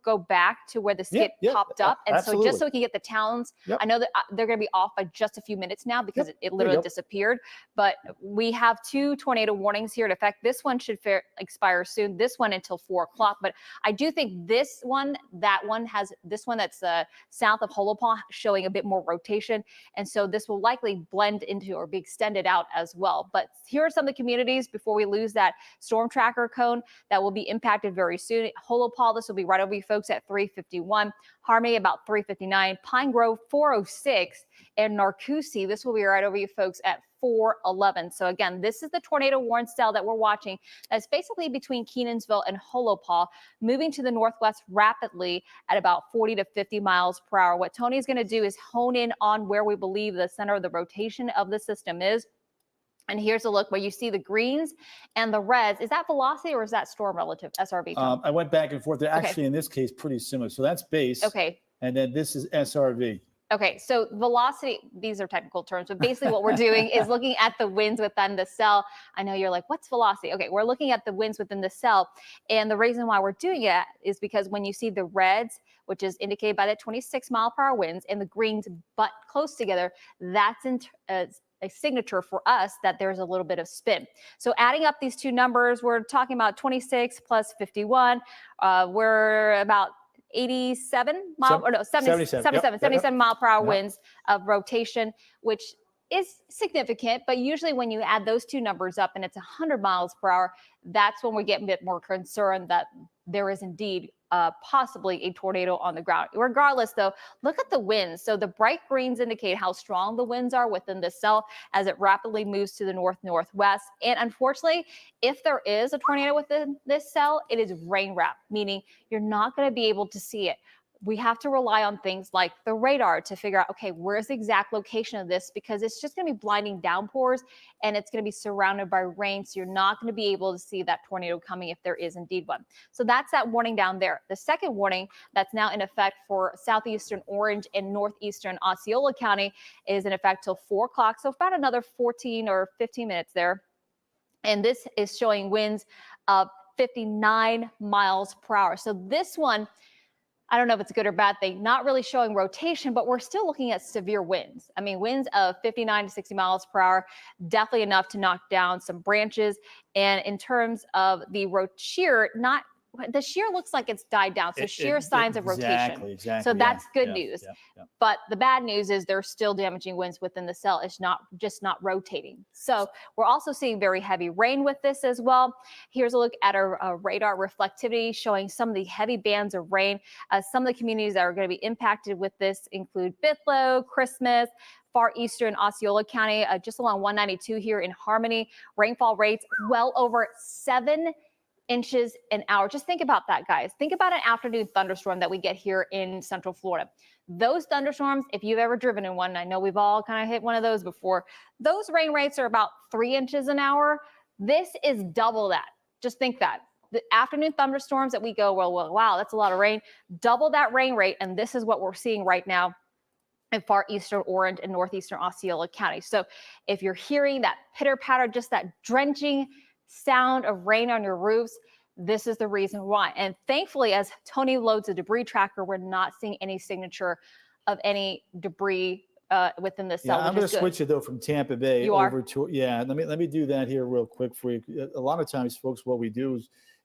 go back to where the skit popped up. And so just so we can get the towns, I know that they're going to be off by just a few minutes now because it literally disappeared. But we have 2 tornado warnings here in effect. This one should expire soon. This one until 4 o'clock. But I do think this one, that one has this one that's south of Holopaw showing a bit more rotation. And so this will likely blend into or be extended out as well. But here are some of the communities before we lose that storm tracker cone that will be impacted very soon. Holopaw, this will be right over you folks at 351. Harmony about 359. Pine Grove 406. And Narcoossee, this will be right over you folks at 411. So again, this is the tornado warned cell that we're watching. That's basically between Kenansville and Holopaw, moving to the northwest rapidly at about 40 to 50 miles per hour. What Tony's going to do is hone in on where we believe the center of the rotation of the system is. And here's a look where you see the greens and the reds. Is that velocity or is that storm relative, SRV? I went back and forth. They're actually, in this case, pretty similar. So that's base. Okay. And then this is SRV. Okay, so velocity, these are technical terms, but basically what we're doing is looking at the winds within the cell. I know you're like, what's velocity? Okay, we're looking at the winds within the cell. And the reason why we're doing it is because when you see the reds, which is indicated by the 26 mile per hour winds, and the greens but close together, that's a signature for us that there's a little bit of spin. So adding up these 2 numbers, we're talking about 26 plus 51. We're about 77 mile per hour winds of rotation, which is significant. But usually when you add those 2 numbers up and it's 100 miles per hour, that's when we get a bit more concerned that there is indeed possibly a tornado on the ground. Regardless, though, look at the winds. So the bright greens indicate how strong the winds are within the cell as it rapidly moves to the north-northwest. And unfortunately, if there is a tornado within this cell, it is rain wrapped, meaning you're not going to be able to see it. We have to rely on things like the radar to figure out, okay, where's the exact location of this? Because it's just going to be blinding downpours and it's going to be surrounded by rain. So you're not going to be able to see that tornado coming if there is indeed one. So that's that warning down there. The second warning that's now in effect for southeastern Orange and northeastern Osceola County is in effect till 4 o'clock. So about another 14 or 15 minutes there. And this is showing winds of 59 miles per hour. So this one, I don't know if it's a good or bad thing, not really showing rotation, but we're still looking at severe winds. I mean, winds of 59 to 60 miles per hour, definitely enough to knock down some branches. And in terms of the shear, the shear looks like it's died down. So sheer signs of rotation. Exactly. So that's good Yeah, news. yeah. But the bad news is there's still damaging winds within the cell. It's not rotating. So we're also seeing very heavy rain with this as well. Here's a look at our radar reflectivity showing some of the heavy bands of rain. Some of the communities that are going to be impacted with this include Bithlo, Christmas, far eastern Osceola County, just along 192 here in Harmony. Rainfall rates well over 7 inches an hour. Just think about that, guys. Think about an afternoon thunderstorm that we get here in Central Florida. Those thunderstorms, if you've ever driven in one, I know we've all kind of hit one of those before, those rain rates are about 3 inches an hour. This is double that. Just think that. The afternoon thunderstorms that we go, well, wow, that's a lot of rain. Double that rain rate, and this is what we're seeing right now in far eastern Orange and northeastern Osceola County. So if you're hearing that pitter patter, just that drenching sound of rain on your roofs, this is the reason why. And thankfully, as Tony loads a debris tracker, we're not seeing any signature of any debris within the cell. Yeah, I'm going to switch it though from Tampa Bay over to let me do that here real quick for you. A lot of times, folks, what we do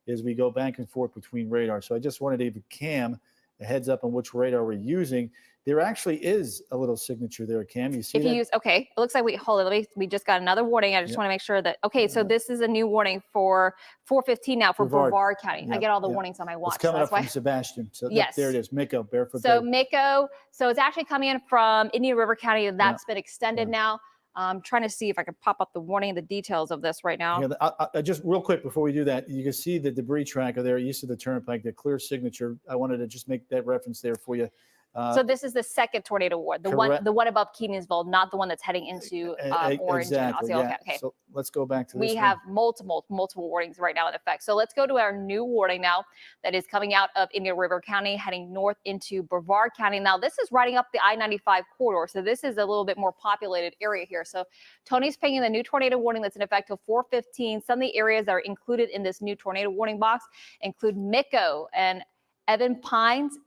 is we go back and forth between radar. So I just wanted to give Cam a heads up on which radar we're using. There actually is a little signature there, Cam. You see if you that? use, okay, it looks like we just got another warning. I just want to make sure that, okay, so this is a new warning for 415 now for Brevard County. Yep, I get all the warnings on my watch. It's coming so up from Sebastian. So yes. There it is, Miko, Barefoot So Bay. Miko, so it's actually coming in from Indian River County, and that's been extended now. I'm trying to see if I can pop up the warning, the details of this right now. I just real quick before we do that, you can see the debris tracker there, east of the turnpike, the clear signature. I wanted to just make that reference there for you. So this is the second tornado ward, the one above Keansville, not the one that's heading into Orange and Osceola. Okay. So let's go back to this. We have multiple warnings right now in effect. So let's go to our new warning now that is coming out of Indian River County, heading north into Brevard County. Now this is riding up the I-95 corridor. So this is a little bit more populated area here. So Tony's pinging the new tornado warning that's in effect till 4:15. Some of the areas that are included in this new tornado warning box include Miko and Evan Pines,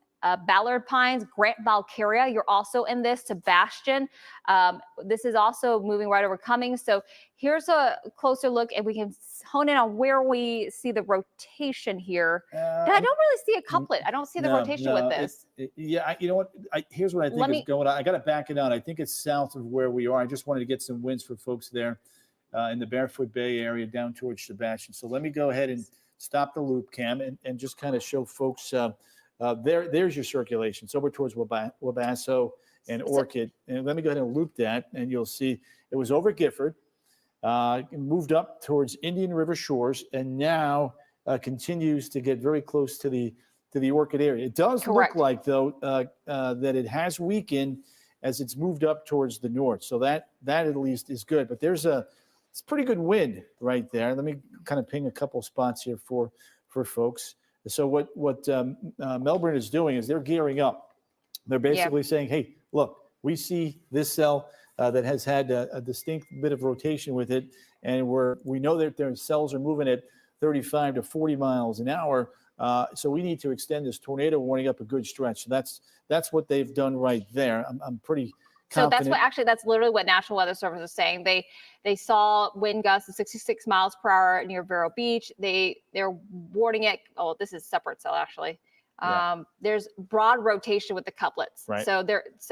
Ballard Pines, Grant Valkyria. You're also in this, Sebastian. This is also moving right over Cummings. So here's a closer look, and we can hone in on where we see the rotation here. I don't really see a couplet. I don't see the rotation with this. You know what? Here's what I think is going on. I got to back it out. I think it's south of where we are. I just wanted to get some winds for folks there in the Barefoot Bay area down towards Sebastian. So let me go ahead and stop the loop, Cam, and just kind of show folks there's your circulation. So over towards Wabasso and Orchid. And let me go ahead and loop that, and you'll see it was over Gifford, moved up towards Indian River shores, and now continues to get very close to the Orchid area. It does look like, though, that it has weakened as it's moved up towards the north. So that at least is good. But it's pretty good wind right there. Let me kind of ping a couple spots here for folks. So what Melbourne is doing is they're gearing up. They're basically saying, hey, look, we see this cell that has had a distinct bit of rotation with it, and we know that their cells are moving at 35 to 40 miles an hour. So we need to extend this tornado warning up a good stretch. So that's what they've done right there. I'm pretty confident. So that's literally what National Weather Service is saying. They saw wind gusts of 66 miles per hour near Vero Beach. They're warning it. Oh, this is separate cell actually. There's broad rotation with the couplets. Right. So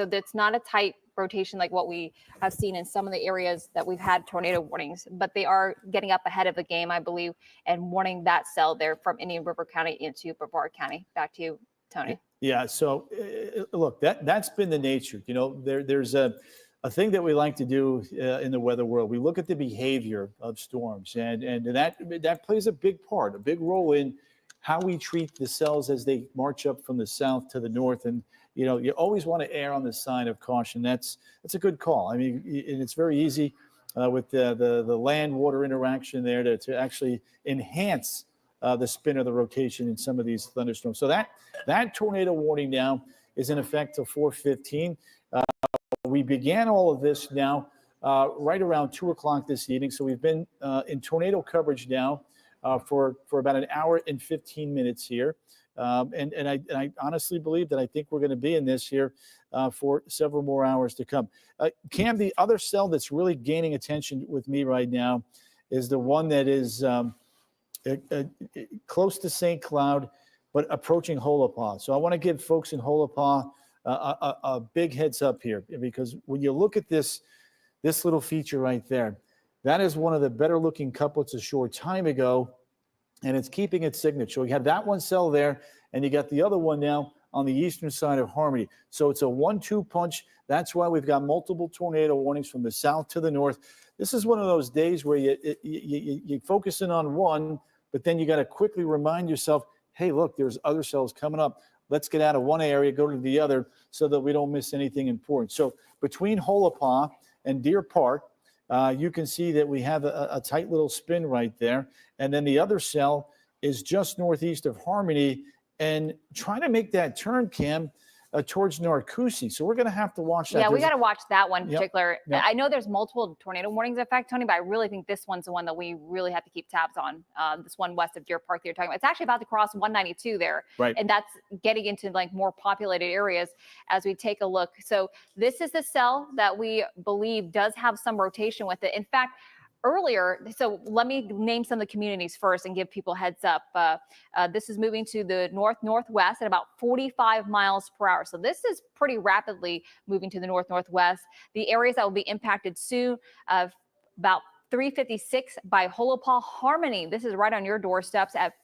that's not a tight rotation like what we have seen in some of the areas that we've had tornado warnings, but they are getting up ahead of the game, I believe, and warning that cell there from Indian River County into Brevard County. Back to you, Tony. Yeah. So look, that's been the nature. You know, there's a thing that we like to do in the weather world. We look at the behavior of storms, and that plays a big part, a big role in how we treat the cells as they march up from the south to the north. And, you know, you always want to err on the side of caution. That's a good call. I mean, and it's very easy with the land-water interaction there to actually enhance the spin of the rotation in some of these thunderstorms. So that tornado warning now is in effect till 4:15. We began all of this now right around 2 o'clock this evening. So we've been in tornado coverage now for about an hour and 15 minutes here. And I honestly believe that I think we're going to be in this here for several more hours to come. Cam, the other cell that's really gaining attention with me right now is the one that is close to St. Cloud, but approaching Holopaw. So I want to give folks in Holopaw a big heads up here, because when you look at this little feature right there, that is one of the better looking couplets a short time ago, and it's keeping its signature. You have that one cell there, and you got the other one now on the eastern side of Harmony. So it's a 1-2 punch. That's why we've got multiple tornado warnings from the south to the north. This is one of those days where you focus in on one, but then you got to quickly remind yourself, hey, look, there's other cells coming up. Let's get out of one area, go to the other, so that we don't miss anything important. So between Holopaw and Deer Park, you can see that we have a tight little spin right there. And then the other cell is just northeast of Harmony and trying to make that turn, Cam, towards Narcoossee. So we're going to have to watch that. Yeah, we got to watch that one in Yep. particular. Yep. I know there's multiple tornado warnings in effect, Tony, but I really think this one's the one that we really have to keep tabs on. This one west of Deer Park that you're talking about. It's actually about to cross 192 there. Right. And that's getting into like more populated areas as we take a look. So this is the cell that we believe does have some rotation with it. In fact, earlier, so let me name some of the communities first and give people a heads up. This is moving to the northwest at about 45 miles per hour. So this is pretty rapidly moving to the northwest. The areas that will be impacted soon, about 356 by Holopaw. Harmony, this is right on your doorsteps at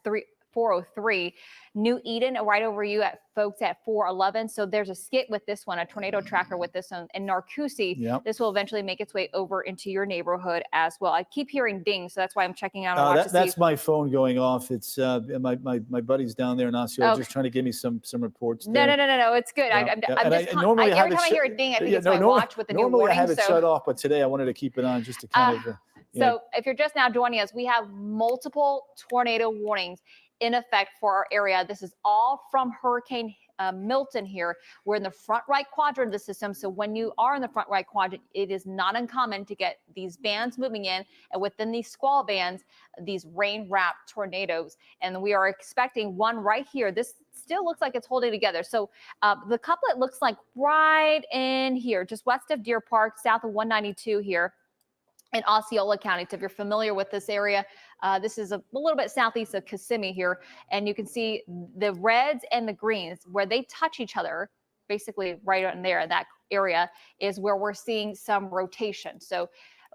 403. New Eden, right over you at folks at 411. So there's a skit with this one, a tornado tracker with this one. And Narcoossee, Yep. this will eventually make its way over into your neighborhood as well. I keep hearing dings, so that's why I'm checking out. And watch to see. That's my phone going off. It's my buddy's down there in Osceola, just trying to give me some reports. No, there. no, it's good. Yeah. I'm And just normally I have every it time I hear a ding, I think it's my watch with the new normally warning. I have it shut off, but today I wanted to keep it on just to kind of. So if you're just now joining us, we have multiple tornado warnings in effect for our area. This is all from Hurricane Milton here. We're in the front right quadrant of the system. So when you are in the front right quadrant, it is not uncommon to get these bands moving in, and within these squall bands, these rain-wrapped tornadoes. And we are expecting one right here. This still looks like it's holding together. So the couplet looks like right in here, just west of Deer Park, south of 192 here in Osceola County. So if you're familiar with this area, this is a little bit southeast of Kissimmee here, and you can see the reds and the greens where they touch each other, basically right in there, that area is where we're seeing some rotation. So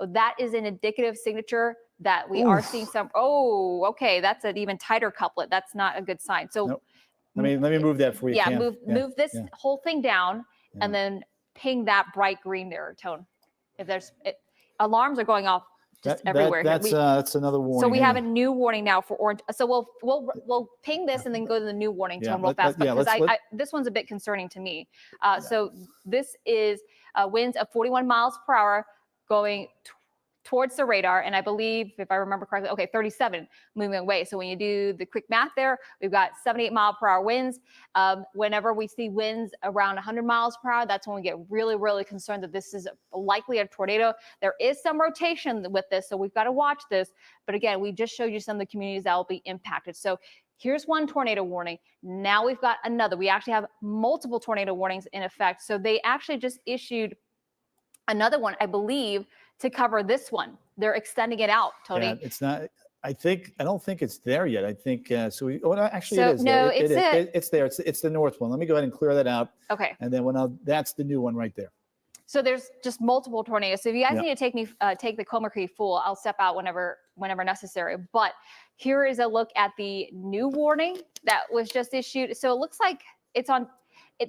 that is an indicative signature that we are seeing some, okay, that's an even tighter couplet. That's not a good sign. So Nope. let me move that for you, yeah, Cam. move this whole thing down and then ping that bright green there, Tone. If there's alarms are going off just everywhere. That's another warning. So we have a new warning now for orange. So we'll ping this and then go to the new warning tone real fast, because this one's a bit concerning to me. So this is winds of 41 miles per hour going towards the radar, and I believe, if I remember correctly, 37 moving away. So when you do the quick math there, we've got 78 mile per hour winds. Whenever we see winds around 100 miles per hour, that's when we get really, really concerned that this is likely a tornado. There is some rotation with this, so we've got to watch this. But again, we just showed you some of the communities that will be impacted. So here's one tornado warning. Now we've got another. We actually have multiple tornado warnings in effect. So they actually just issued another one, I believe, to cover this one. They're extending it out, Tony. Yeah, it's not. I don't think it's there yet. I think actually So, it is. no, It's there. It's the north one. Let me go ahead and clear that out. Okay. And then that's the new one right there. So there's just multiple tornadoes. So if you guys Yeah. need to take the Coma Creek full, I'll step out whenever necessary. But here is a look at the new warning that was just issued. So it looks like it's on.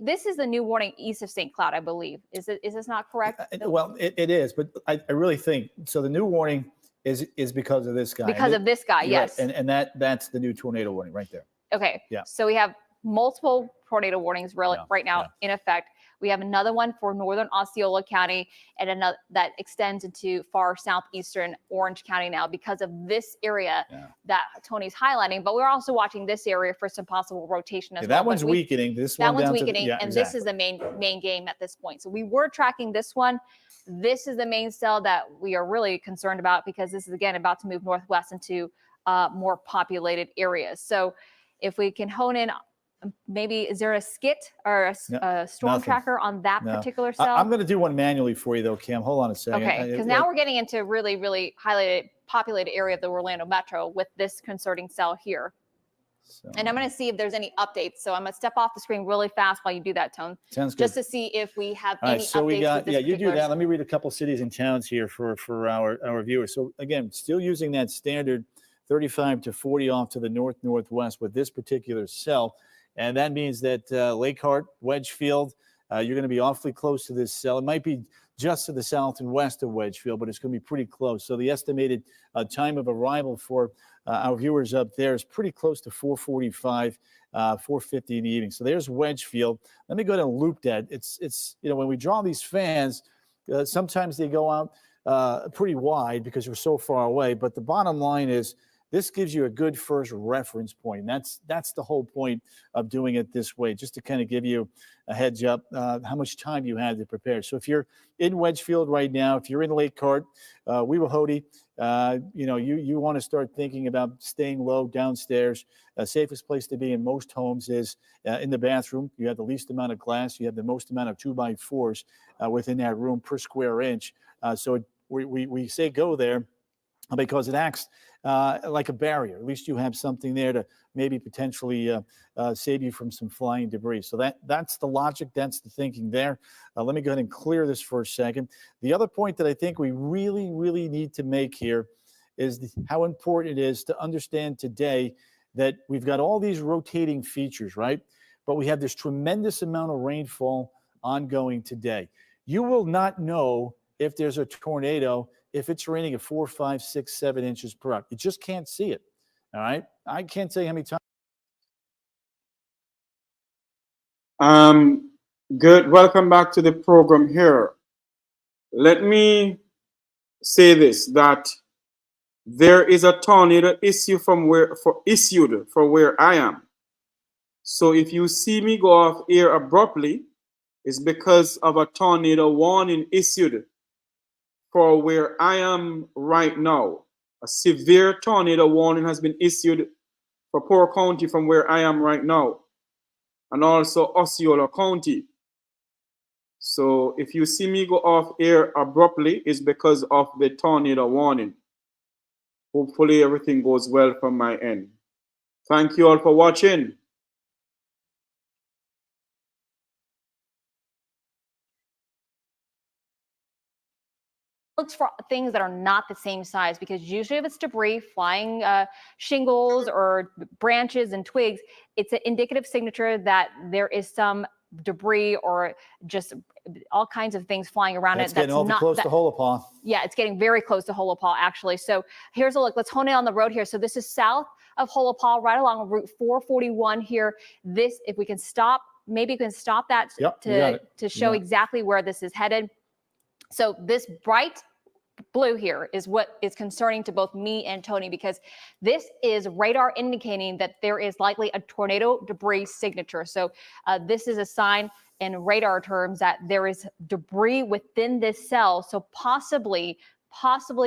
This is the new warning east of St. Cloud, I believe. Is this not correct? Well, it is, but I really think so. The new warning is because of this guy. Because of this guy, You're right. yes. And that's the new tornado warning right there. Okay. Yeah. So we have multiple tornado warnings right now in effect. We have another one for northern Osceola County and another that extends into far southeastern Orange County now because of this area that Tony's highlighting. But we're also watching this area for some possible rotation as well. That one's weakening. That one's weakening, and this is the main game at this point. So we were tracking this one. This is the main cell that we are really concerned about because this is again about to move northwest into more populated areas. So if we can hone in. Maybe is there a skit or a storm Nothing. tracker on that No. particular cell? I'm going to do one manually for you, though, Cam. Hold on a second. Okay, because now we're getting into really, really highlighted, populated area of the Orlando Metro with this concerning cell here. And I'm going to see if there's any updates. So I'm going to step off the screen really fast while you do that, Tone. Sounds good. Just to see if we have All any right, so updates. we got, with this you do particular that. Let me read a couple cities and towns here for our viewers. So again, still using that standard 35 to 40 off to the northwest with this particular cell. And that means that Lakehart, Wedgefield, you're going to be awfully close to this cell. It might be just to the south and west of Wedgefield, but it's going to be pretty close. So the estimated time of arrival for our viewers up there is pretty close to 4:45, 4:50 in the evening. So there's Wedgefield. Let me go ahead and loop that. It's when we draw these fans, sometimes they go out pretty wide because we're so far away. But the bottom line is, this gives you a good first reference point. That's the whole point of doing it this way, just to kind of give you a heads up how much time you had to prepare. So if you're in Wedgefield right now, if you're in Lakehart, Weehawhoty, you want to start thinking about staying low downstairs. Safest place to be in most homes is in the bathroom. You have the least amount of glass. You have the most amount of 2x4s within that room per square inch. So we say go there because it acts like a barrier. At least you have something there to maybe potentially save you from some flying debris. So that's the logic. That's the thinking there. Let me go ahead and clear this for a second. The other point that I think we really, really need to make here is how important it is to understand today that we've got all these rotating features, right? But we have this tremendous amount of rainfall ongoing today. You will not know if there's a tornado if it's raining at 4, 5, 6, 7 inches per hour. You just can't see it. All right. I can't tell you how many times. Good. Welcome back to the program here. Let me say this, that there is a tornado issued for where I am. So if you see me go off air abruptly, it's because of a tornado warning issued for where I am right now. A severe tornado warning has been issued for Poor County from where I am right now, and also Osceola County. So if you see me go off air abruptly, it's because of the tornado warning. Hopefully everything goes well from my end. Thank you all for watching. Looks for things that are not the same size, because usually if it's debris, flying shingles or branches and twigs, it's an indicative signature that there is some debris or just all kinds of things flying around That's it. getting awfully close to Holopaw. Yeah, it's getting very close to Holopaw, actually. So here's a look. Let's hone in on the road here. So this is south of Holopaw, right along Route 441 here. This, if we can stop, maybe we can stop that to show exactly where this is headed. So this bright blue here is what is concerning to both me and Tony, because this is radar indicating that there is likely a tornado debris signature. So this is a sign in radar terms that there is debris within this cell. So possibly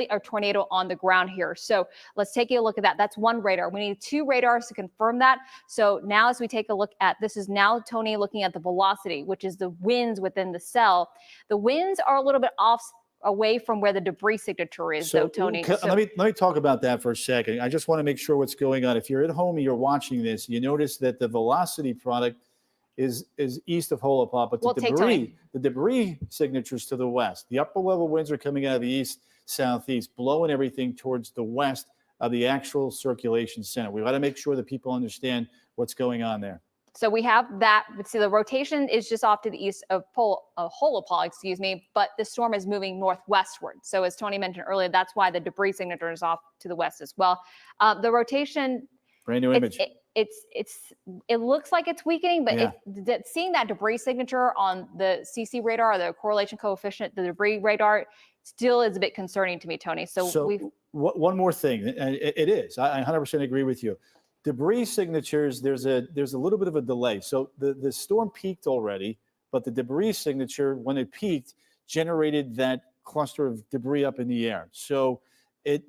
a tornado on the ground here. So let's take a look at that. That's one radar. We need 2 radars to confirm that. So now as we take a look at, this is now Tony looking at the velocity, which is the winds within the cell. The winds are a little bit off away from where the debris signature is, though, Tony. Let me talk about that for a second. I just want to make sure what's going on. If you're at home and you're watching this, you notice that the velocity product is east of Holopah, but the debris signatures to the west. The upper level winds are coming out of the east, southeast, blowing everything towards the west of the actual circulation center. We got to make sure that people understand what's going on there. So we have that. See, the rotation is just off to the east of Holopah, excuse me, but the storm is moving northwestward. So as Tony mentioned earlier, that's why the debris signature is off to the west as well. The rotation, brand new image. It looks like it's weakening, but seeing that debris signature on the CC radar, the correlation coefficient, the debris radar, still is a bit concerning to me, Tony. So one more thing, and it is. I 100% agree with you. Debris signatures, there's a little bit of a delay. So the storm peaked already, but the debris signature, when it peaked, generated that cluster of debris up in the air. So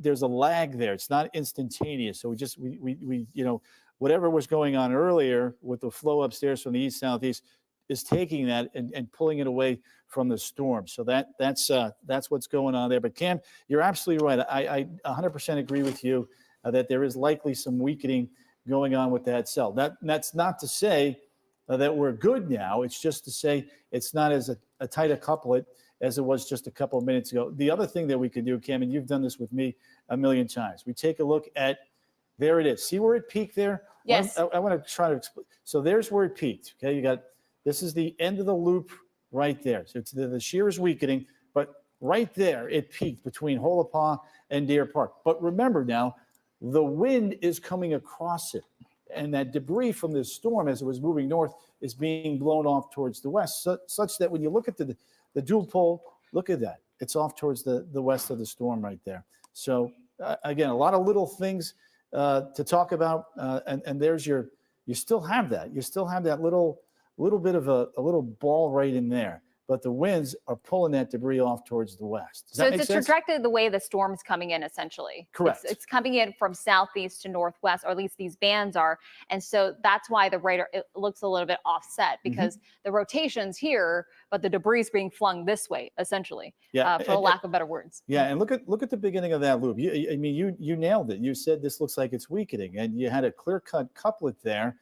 there's a lag there. It's not instantaneous. So we whatever was going on earlier with the flow upstairs from the east southeast is taking that and pulling it away from the storm. So that's what's going on there. But Cam, you're absolutely right. I 100% agree with you that there is likely some weakening going on with that cell. That's not to say that we're good now. It's just to say it's not as a tight a couplet as it was just a couple of minutes ago. The other thing that we could do, Cam, and you've done this with me a million times, we take a look at, there it is. See where it peaked there? Yes. I want to try to explain. So there's where it peaked. Okay, this is the end of the loop right there. So the shear is weakening, but right there it peaked between Holopah and Deer Park. But remember now, the wind is coming across it, and that debris from this storm as it was moving north is being blown off towards the west, such that when you look at the dual pole, look at that. It's off towards the west of the storm right there. So again, a lot of little things to talk about, and there's you still have that. You still have that little bit of a little ball right in there. But the winds are pulling that debris off towards the west. Does that make it's a sense? trajectory the way the storm's coming in, essentially. Correct. It's coming in from southeast to northwest, or at least these bands are. And so that's why the radar, it looks a little bit offset, because the rotation's here, but the debris is being flung this way, essentially, for lack of better words. Yeah, and look at the beginning of that loop. You nailed it. You said this looks like it's weakening, and you had a clear-cut couplet there.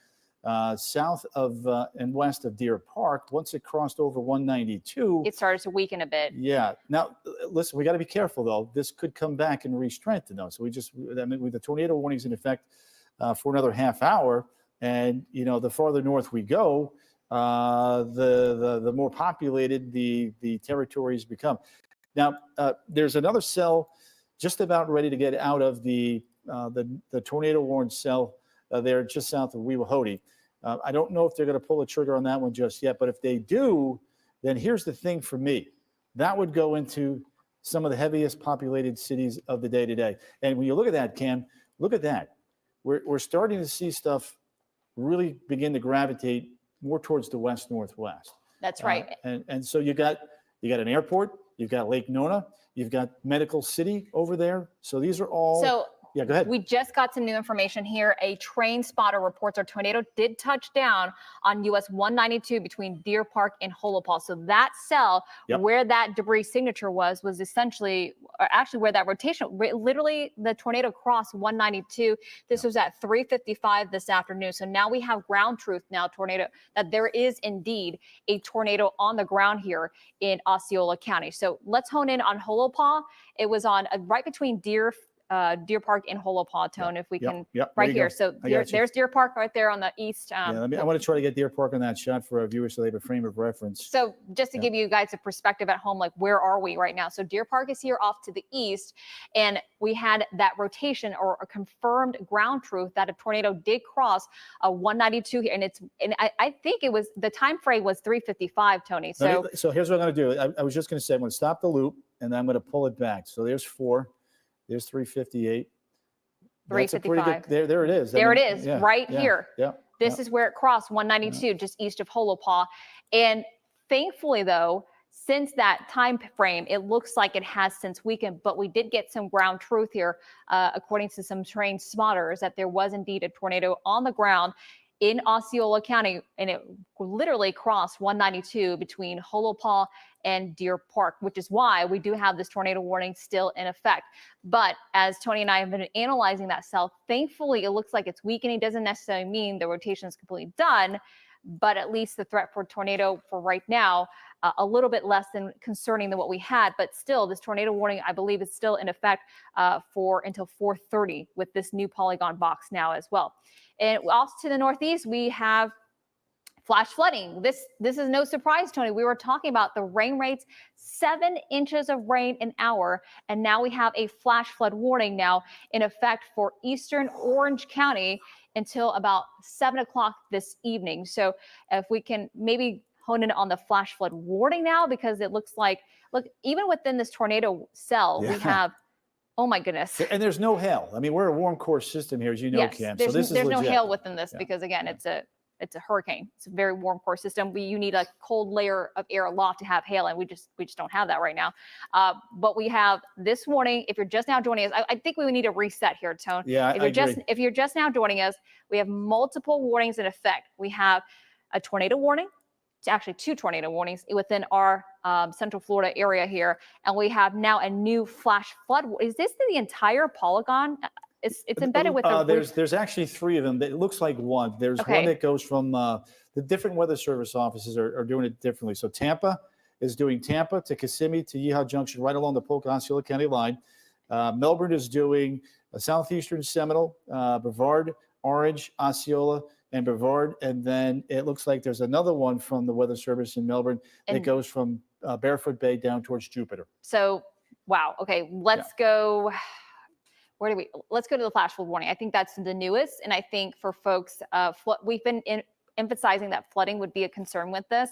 South of and west of Deer Park. Once it crossed over 192, it started to weaken a bit. Yeah. Now, listen, we got to be careful though. This could come back and re-strengthen though. So with the tornado warnings in effect for another half hour, and the farther north we go, the more populated the territories become. Now, there's another cell just about ready to get out of the tornado warned cell there just south of Weehawhoty. I don't know if they're going to pull the trigger on that one just yet, but if they do, then here's the thing for me. That would go into some of the heaviest populated cities of the day today. And when you look at that, Cam, look at that. We're starting to see stuff really begin to gravitate more towards the west-northwest. That's right. And so you got an airport, you've got Lake Nona, you've got Medical City over there. So these are all... Yeah, go ahead. We just got some new information here. A train spotter reports our tornado did touch down on US 192 between Deer Park and Holopah. So that cell where that debris signature was essentially, or actually where that rotation, literally the tornado crossed 192. This was at 3:55 this afternoon. So now we have ground truth now, tornado, that there is indeed a tornado on the ground here in Osceola County. So let's hone in on Holopah. It was on right between Deer Park and Holopah, Tone, if we can, right here. So there's Deer Park right there on the east. I want to try to get Deer Park on that shot for our viewers so they have a frame of reference. So just to give you guys a perspective at home, like where are we right now? So Deer Park is here off to the east, and we had that rotation or a confirmed ground truth that a tornado did cross 192 here, and I think it was the time frame was 3:55, Tony. So here's what I'm going to do. I was just going to say I'm going to stop the loop and then I'm going to pull it back. So there's 4. There's 358. 355. There it is. There it is, right here. This is where it crossed 192, just east of Holopah. And thankfully, though, since that time frame, it looks like it has since weakened. But we did get some ground truth here, according to some trained spotters, that there was indeed a tornado on the ground in Osceola County, and it literally crossed 192 between Holopah and Deer Park, which is why we do have this tornado warning still in effect. But as Tony and I have been analyzing that cell, thankfully it looks like it's weakening. Doesn't necessarily mean the rotation is completely done, but at least the threat for tornado for right now, a little bit less than concerning than what we had. But still, this tornado warning, I believe, is still in effect for until 4:30 with this new polygon box now as well. And also to the northeast, we have flash flooding. This is no surprise, Tony. We were talking about the rain rates, 7 inches of rain an hour, and now we have a flash flood warning now in effect for eastern Orange County until about 7 o'clock this evening. So if we can maybe hone in on the flash flood warning now, because it looks like, look, even within this tornado cell, we have, oh my goodness. And there's no hail. I mean, we're a warm core system here, as you know, Yes, Cam. there's, So this is there's no legit. hail within this because again, it's a hurricane. It's a very warm core system. You need a cold layer of air aloft to have hail, and we just don't have that right now. But we have this morning. If you're just now joining us, I think we need to reset here, Tone. Yeah, if you're just now joining us, we have multiple warnings in effect. We have a tornado warning, actually 2 tornado warnings within our Central Florida area here, and we have now a new flash flood. Is this the entire polygon? It's embedded with there's actually 3 of them. It looks like one. There's one that goes from the different weather service offices are doing it differently. So Tampa is doing Tampa to Kissimmee to Yeehaw Junction right along the Polk Osceola County line. Melbourne is doing southeastern Seminole, Brevard, Orange, Osceola, and Brevard. And then it looks like there's another one from the weather service in Melbourne that goes from Barefoot Bay down towards Jupiter. So, wow. Okay, let's go. Let's go to the flash flood warning. I think that's the newest. And I think for folks, we've been emphasizing that flooding would be a concern with this.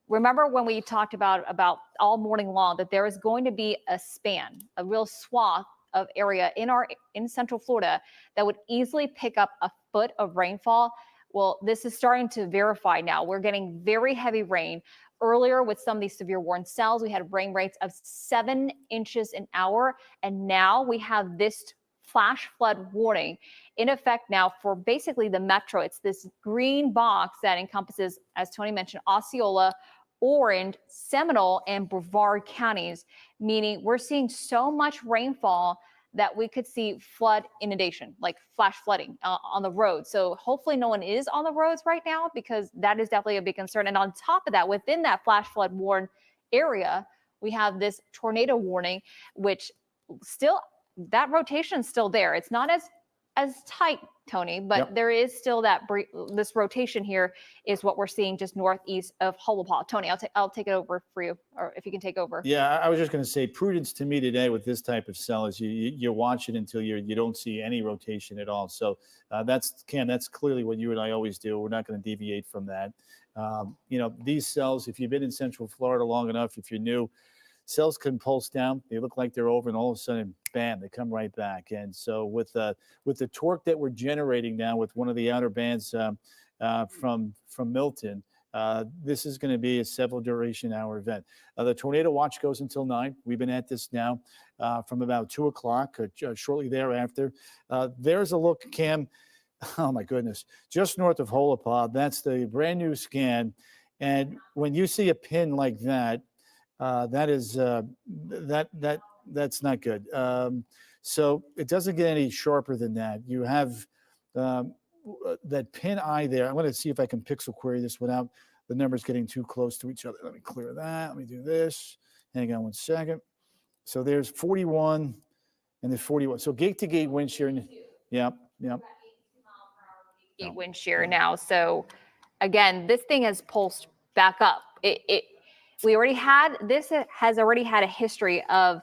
Remember when we talked about all morning long that there is going to be a span, a real swath of area in Central Florida that would easily pick up a foot of rainfall. Well, this is starting to verify now. We're getting very heavy rain. Earlier with some of these severe warning cells, we had rain rates of 7 inches an hour. And now we have this flash flood warning in effect now for basically the metro. It's this green box that encompasses, as Tony mentioned, Osceola, Orange, Seminole, and Brevard counties, meaning we're seeing so much rainfall that we could see flood inundation, like flash flooding on the road. So hopefully no one is on the roads right now, because that is definitely a big concern. And on top of that, within that flash flood warn area, we have this tornado warning, which still, that rotation is still there. It's not as tight, Tony, but there is still that this rotation here is what we're seeing just northeast of Hullapaw. Tony, I'll take it over for you, or if you can take over. Yeah, I was just going to say prudence to me today with this type of cell is you watch it until you don't see any rotation at all. So that's clearly what you and I always do. We're not going to deviate from that. These cells, if you've been in Central Florida long enough, if you're new, cells can pulse down. They look like they're over, and all of a sudden, bam, they come right back. And so with the torque that we're generating now with one of the outer bands from Milton, this is going to be a several duration hour event. The tornado watch goes until 9. We've been at this now from about 2 o'clock, shortly thereafter. There's a look, Cam. Oh my goodness! Just north of Hullapaw, that's the brand new scan. And when you see a pin like that, that's not good. So it doesn't get any sharper than that. You have that pin eye there. I'm going to see if I can pixel query this without the numbers getting too close to each other. Let me clear that. Let me do this. Hang on one second. So there's 41 and there's 41. So gate to gate wind shear. Yep. Gate wind shear now. So again, this thing has pulsed back up. We already had, this has already had a history of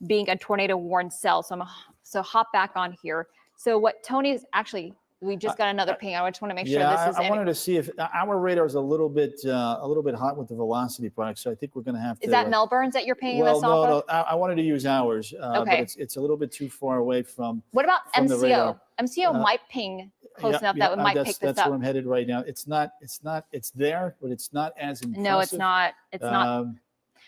being a tornado warned cell. So hop back on here. So what Tony's actually, we just got another ping. I just want to make sure this is I wanted to see if our radar is a little bit hot with the velocity product. So I think we're going to have to. Is that Melbourne's that you're pinging us off no, of? I wanted to use ours, Okay. but it's a little bit too far away from. What about from the radar. MCO? MCO might ping close enough that it might pick this up. That's where I'm headed right now. It's there, but it's not as impressive. No, it's not. It's not.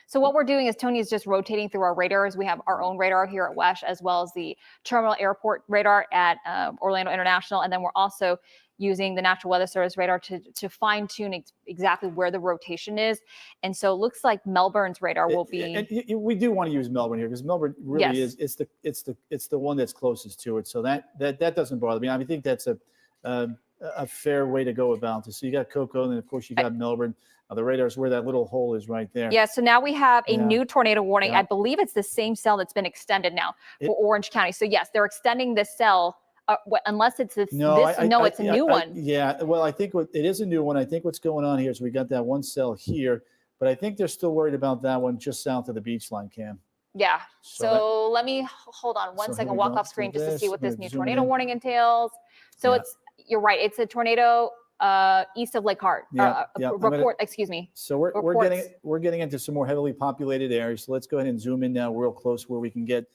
So what we're doing is Tony is just rotating through our radars. We have our own radar here at WESH, as well as the terminal airport radar at Orlando International. And then we're also using the Natural Weather Service radar to fine tune exactly where the rotation is. And so it looks like Melbourne's radar will be. And we do want to use Melbourne here because Melbourne really is, it's the one that's closest to it. So that doesn't bother me. I think that's a fair way to go about this. So you got Cocoa, and then of course you got Melbourne. The radar is where that little hole is right there. Yeah, so now we have a Yeah. new tornado warning. Yeah. I believe it's the same cell that's been extended now for Orange County. So yes, they're extending this cell unless it's this. No, It's a new one. Yeah, well, I think it is a new one. I think what's going on here is we got that one cell here, but I think they're still worried about that one just south of the beach line, Cam. Yeah. So So let me hold on one so second. here we Walk go off screen to just to see this. what this We're new zooming tornado in. warning entails. So Yeah. you're right. It's a tornado east of Lake Hart. Yeah, yeah, I'm gonna- Excuse me. So we're Reports. getting into some more heavily populated areas. So let's go ahead and zoom in now real close where we can get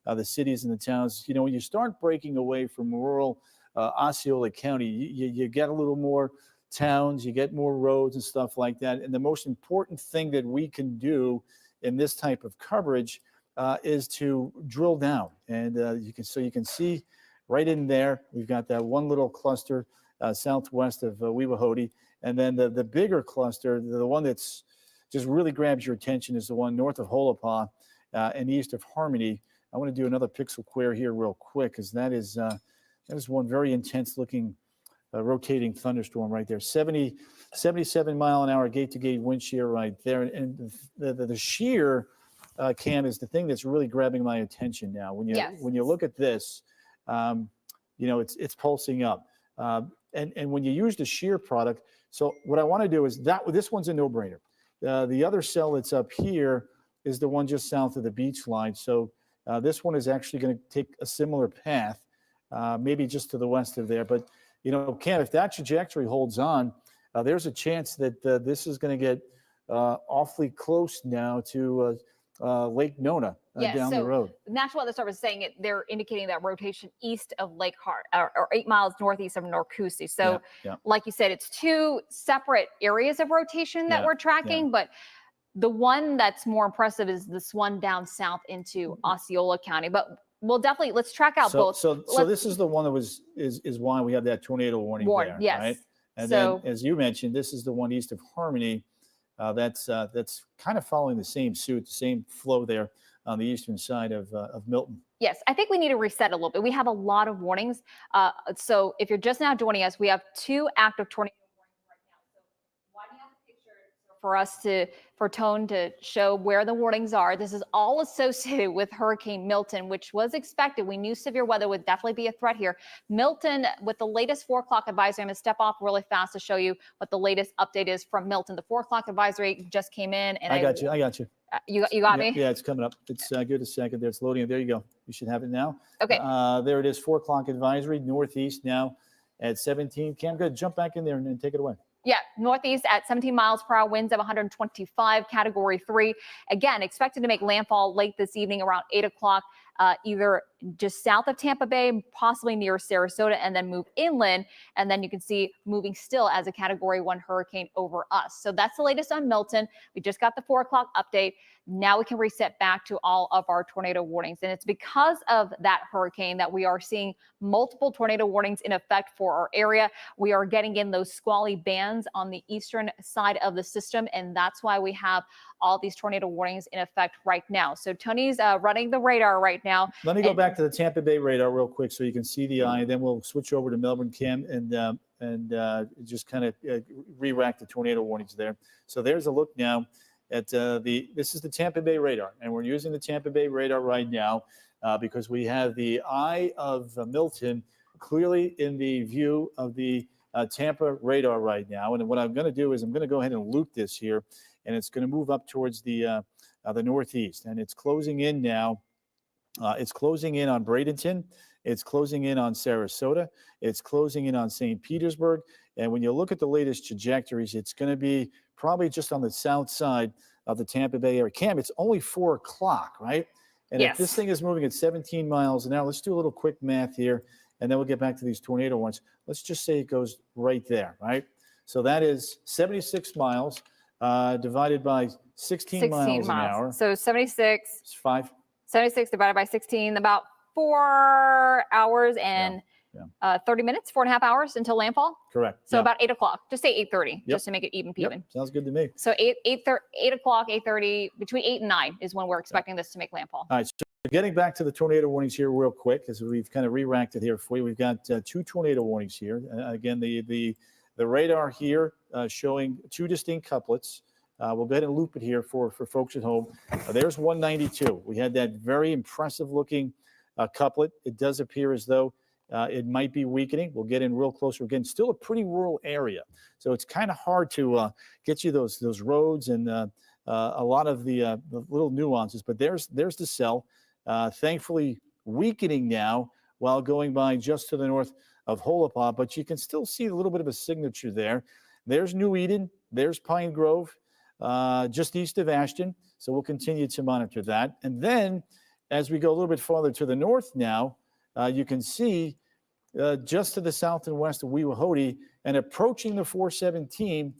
the cities and the towns. You know, when you start breaking away from rural Osceola County, you get a little more towns, you get more roads and stuff like that. And the most important thing that we can do in this type of coverage is to drill down. And you can see right in there, we've got that one little cluster southwest of Weewahody. And then the bigger cluster, the one that's just really grabs your attention, is the one north of Holopaw and east of Harmony. I want to do another pixel query here real quick, because that is one very intense looking rotating thunderstorm right there. 77 mile an hour gate to gate wind shear right there. And the shear, Cam, is the thing that's really grabbing my attention now. When you look at this, you know, it's pulsing up. And when you use the shear product, so what I want to do is this one's a no-brainer. The other cell that's up here is the one just south of the beach line. So this one is actually going to take a similar path, maybe just to the west of there. But, you know, Cam, if that trajectory holds on, there's a chance that this is going to get awfully close now to Lake Nona down the road. National Weather Service is saying they're indicating that rotation east of Lake Hart, or 8 miles northeast of Norcusi. So, like you said, it's two separate areas of rotation that we're tracking, but the one that's more impressive is this one down south into Osceola County. But we'll definitely, let's track out both. So this is the one that is why we have that tornado warning there, yes. right? And then, as you mentioned, this is the one east of Harmony. That's kind of following the same suit, the same flow there on the eastern side of Milton. Yes, I think we need to reset a little bit. We have a lot of warnings. So if you're just now joining us, we have 2 active tornado warnings right now. So why do you have a picture for Tone to show where the warnings are? This is all associated with Hurricane Milton, which was expected. We knew severe weather would definitely be a threat here. Milton, with the latest 4 o'clock advisory, I'm going to step off really fast to show you what the latest update is from Milton. The 4 o'clock advisory just came in. And I got you. You got me? Yeah, it's coming up. It's good a second there. It's loading. There you go. You should have it now. Okay. There it is. 4 o'clock advisory, northeast now at 17. Cam, good. Jump back in there and take it away. Yeah, northeast at 17 miles per hour, winds of 125, category 3. Again, expected to make landfall late this evening around 8 o'clock, either just south of Tampa Bay, possibly near Sarasota, and then move inland. And then you can see moving still as a category 1 hurricane over us. So that's the latest on Milton. We just got the 4 o'clock update. Now we can reset back to all of our tornado warnings. And it's because of that hurricane that we are seeing multiple tornado warnings in effect for our area. We are getting in those squally bands on the eastern side of the system. And that's why we have all these tornado warnings in effect right now. So Tony's running the radar right now. Let me go back to the Tampa Bay radar real quick so you can see the eye. Then we'll switch over to Melbourne, Cam, and just kind of re-rack the tornado warnings there. So there's a look now at this is the Tampa Bay radar, and we're using the Tampa Bay radar right now because we have the eye of Milton clearly in the view of the Tampa radar right now. And what I'm going to do is I'm going to go ahead and loop this here, and it's going to move up towards the northeast, and it's closing in now. It's closing in on Bradenton. It's closing in on Sarasota. It's closing in on St. Petersburg. And when you look at the latest trajectories, it's going to be probably just on the south side of the Tampa Bay area. Cam, it's only 4 o'clock, right? And if this thing is moving at 17 miles an hour, let's do a little quick math here, and then we'll get back to these tornado ones. Let's just say it goes right there, right? So that is 76 miles divided by 16 miles an hour. So 76. It's 5. 76 divided by 16, about 4 hours and 30 minutes, 4.5 hours until landfall. Correct. So about 8 o'clock. Just say 8:30, Yep. just to make it even peven. Sounds good to me. So 8 o'clock, 8:30, between 8 and 9 is when we're expecting this to make landfall. All right. So getting back to the tornado warnings here real quick, as we've kind of re-ranked it here for you. We've got 2 tornado warnings here. Again, the radar here showing 2 distinct couplets. We'll go ahead and loop it here for folks at home. There's 192. We had that very impressive looking couplet. It does appear as though it might be weakening. We'll get in real close. Again, still a pretty rural area, so it's kind of hard to get you those roads and a lot of the little nuances. But there's the cell, thankfully weakening now while going by just to the north of Holopah. But you can still see a little bit of a signature there. There's New Eden. There's Pine Grove, just east of Ashton. So we'll continue to monitor that. And then as we go a little bit farther to the north now, you can see just to the south and west of Weehawhoty and approaching the 417.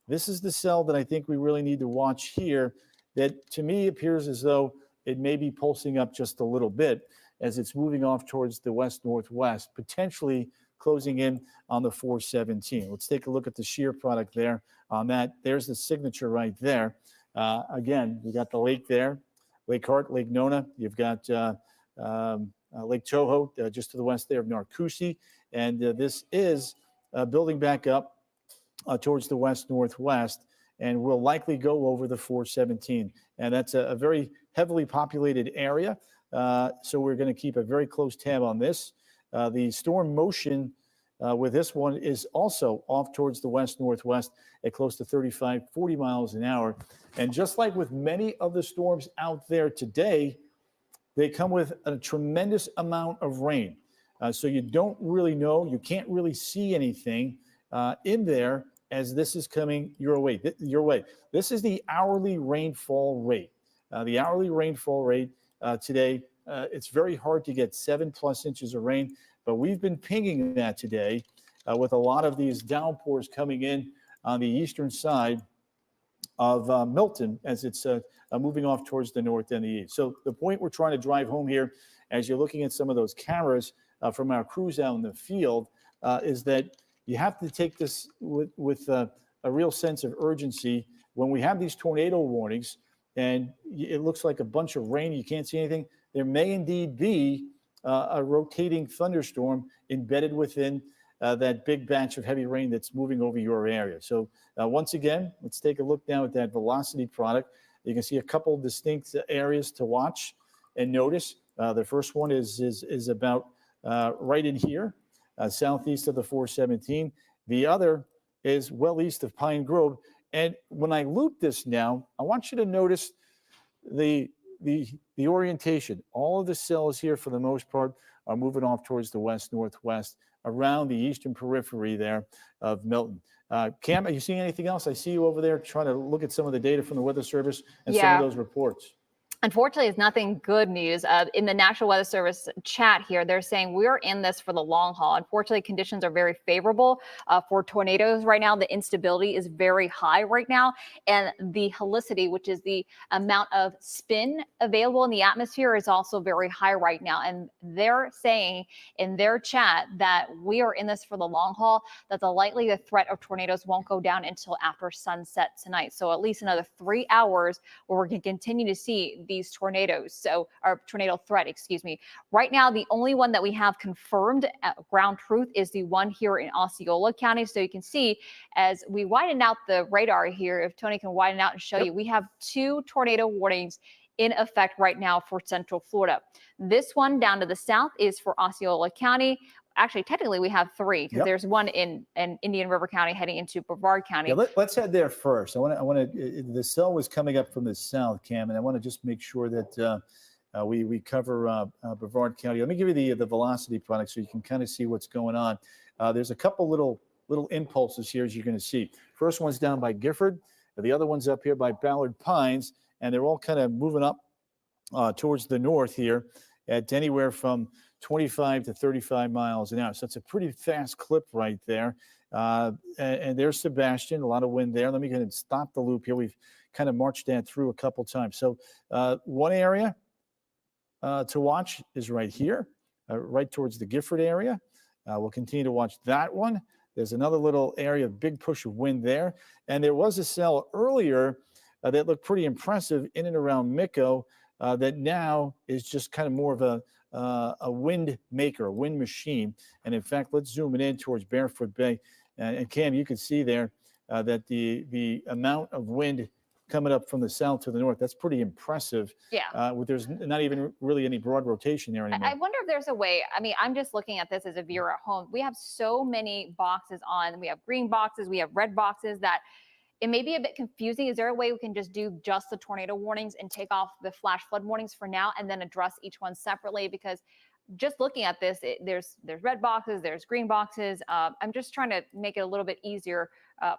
This is the cell that I think we really need to watch here, that to me appears as though it may be pulsing up just a little bit as it's moving off towards the west-northwest, potentially closing in on the 417. Let's take a look at the shear product there on that. There's the signature right there. Again, we got the lake there, Lake Hart, Lake Nona. You've got Lake Toho just to the west there of Narcoossee. And this is building back up towards the west-northwest and will likely go over the 417. And that's a very heavily populated area. So we're going to keep a very close tab on this. The storm motion with this one is also off towards the west-northwest at close to 35, 40 miles an hour. And just like with many of the storms out there today, they come with a tremendous amount of rain. So you don't really know, you can't really see anything in there as this is coming your way. This is the hourly rainfall rate. The hourly rainfall rate today, it's very hard to get 7+ inches of rain, but we've been pinging that today with a lot of these downpours coming in on the eastern side of Milton as it's moving off towards the north and the east. So the point we're trying to drive home here, as you're looking at some of those cameras from our crews out in the field, is that you have to take this with a real sense of urgency. When we have these tornado warnings and it looks like a bunch of rain, you can't see anything, there may indeed be a rotating thunderstorm embedded within that big batch of heavy rain that's moving over your area. So once again, let's take a look now at that velocity product. You can see a couple of distinct areas to watch and notice. The first one is about right in here, southeast of the 417. The other is well east of Pine Grove. And when I loop this now, I want you to notice the orientation. All of the cells here, for the most part, are moving off towards the west-northwest around the eastern periphery there of Milton. Cam, are you seeing anything else? I see you over there trying to look at some of the data from the Weather Service and some of those reports. Unfortunately, it's nothing good news. In the National Weather Service chat here, they're saying we're in this for the long haul. Unfortunately, conditions are very favorable for tornadoes right now. The instability is very high right now. And the helicity, which is the amount of spin available in the atmosphere, is also very high right now. And they're saying in their chat that we are in this for the long haul, that the threat of tornadoes won't go down until after sunset tonight. So at least another 3 hours where we're going to continue to see these tornadoes, so our tornado threat, excuse me. Right now, the only one that we have confirmed ground truth is the one here in Osceola County. So you can see as we widen out the radar here, if Tony can widen out and show you, we have 2 tornado warnings in effect right now for Central Florida. This one down to the south is for Osceola County. Actually, technically, we have 3 because there's one in Indian River County heading into Brevard County. Yeah, let's head there first. I want to. The cell was coming up from the south, Cam, and I want to just make sure that we cover Brevard County. Let me give you the velocity product so you can kind of see what's going on. There's a couple little impulses here, as you're going to see. First one's down by Gifford. The other one's up here by Ballard Pines, and they're all kind of moving up towards the north here at anywhere from 25 to 35 miles an hour. So it's a pretty fast clip right there. And there's Sebastian, a lot of wind there. Let me go ahead and stop the loop here. We've kind of marched that through a couple times. So one area to watch is right here, right towards the Gifford area. We'll continue to watch that one. There's another little area, big push of wind there. And there was a cell earlier that looked pretty impressive in and around Mico. that now is just kind of more of a wind maker, a wind machine. And in fact, let's zoom it in towards Barefoot Bay. And Cam, you can see there that the amount of wind coming up from the south to the north, that's pretty impressive. Yeah. There's not even really any broad rotation there anymore. I wonder if there's a way. I mean, I'm just looking at this as a viewer at home. We have so many boxes on. We have green boxes, we have red boxes that it may be a bit confusing. Is there a way we can just do just the tornado warnings and take off the flash flood warnings for now and then address each one separately? Because just looking at this, there's red boxes, there's green boxes. I'm just trying to make it a little bit easier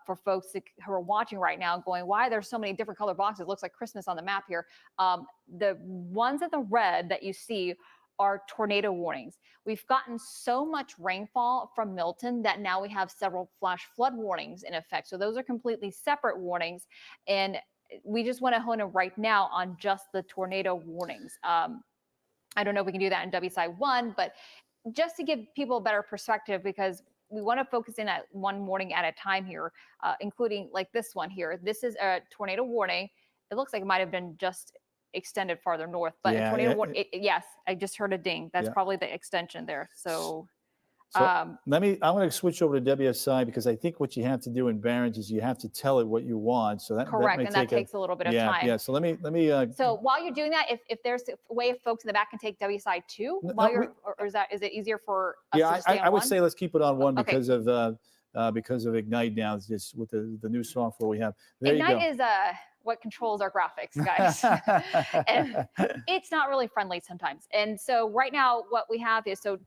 for folks who are watching right now going, why are there so many different color boxes? It looks like Christmas on the map here. The ones in the red that you see are tornado warnings. We've gotten so much rainfall from Milton that now we have several flash flood warnings in effect. So those are completely separate warnings. And we just want to hone in right now on just the tornado warnings. I don't know if we can do that in WSI 1, but just to give people a better perspective, because we want to focus in at one warning at a time here, including like this one here. This is a tornado warning. It looks like it might have been just extended farther north, but a tornado warning. Yes, I just heard a ding. That's probably the extension there. So I'm going to switch over to WSI because I think what you have to do in Barron's is you have to tell it what you want. So that correct, that and that takes a little bit of time. Yeah. So let me. So while you're doing that, if there's a way if folks in the back can take WSI 2, while you're, or is it easier for us to stay on I would one? say let's keep it on one Okay. because of Ignite now, just with the new software we have. There you go. Ignite is what controls our graphics, guys. And it's not really friendly sometimes. And so right now what we have is, so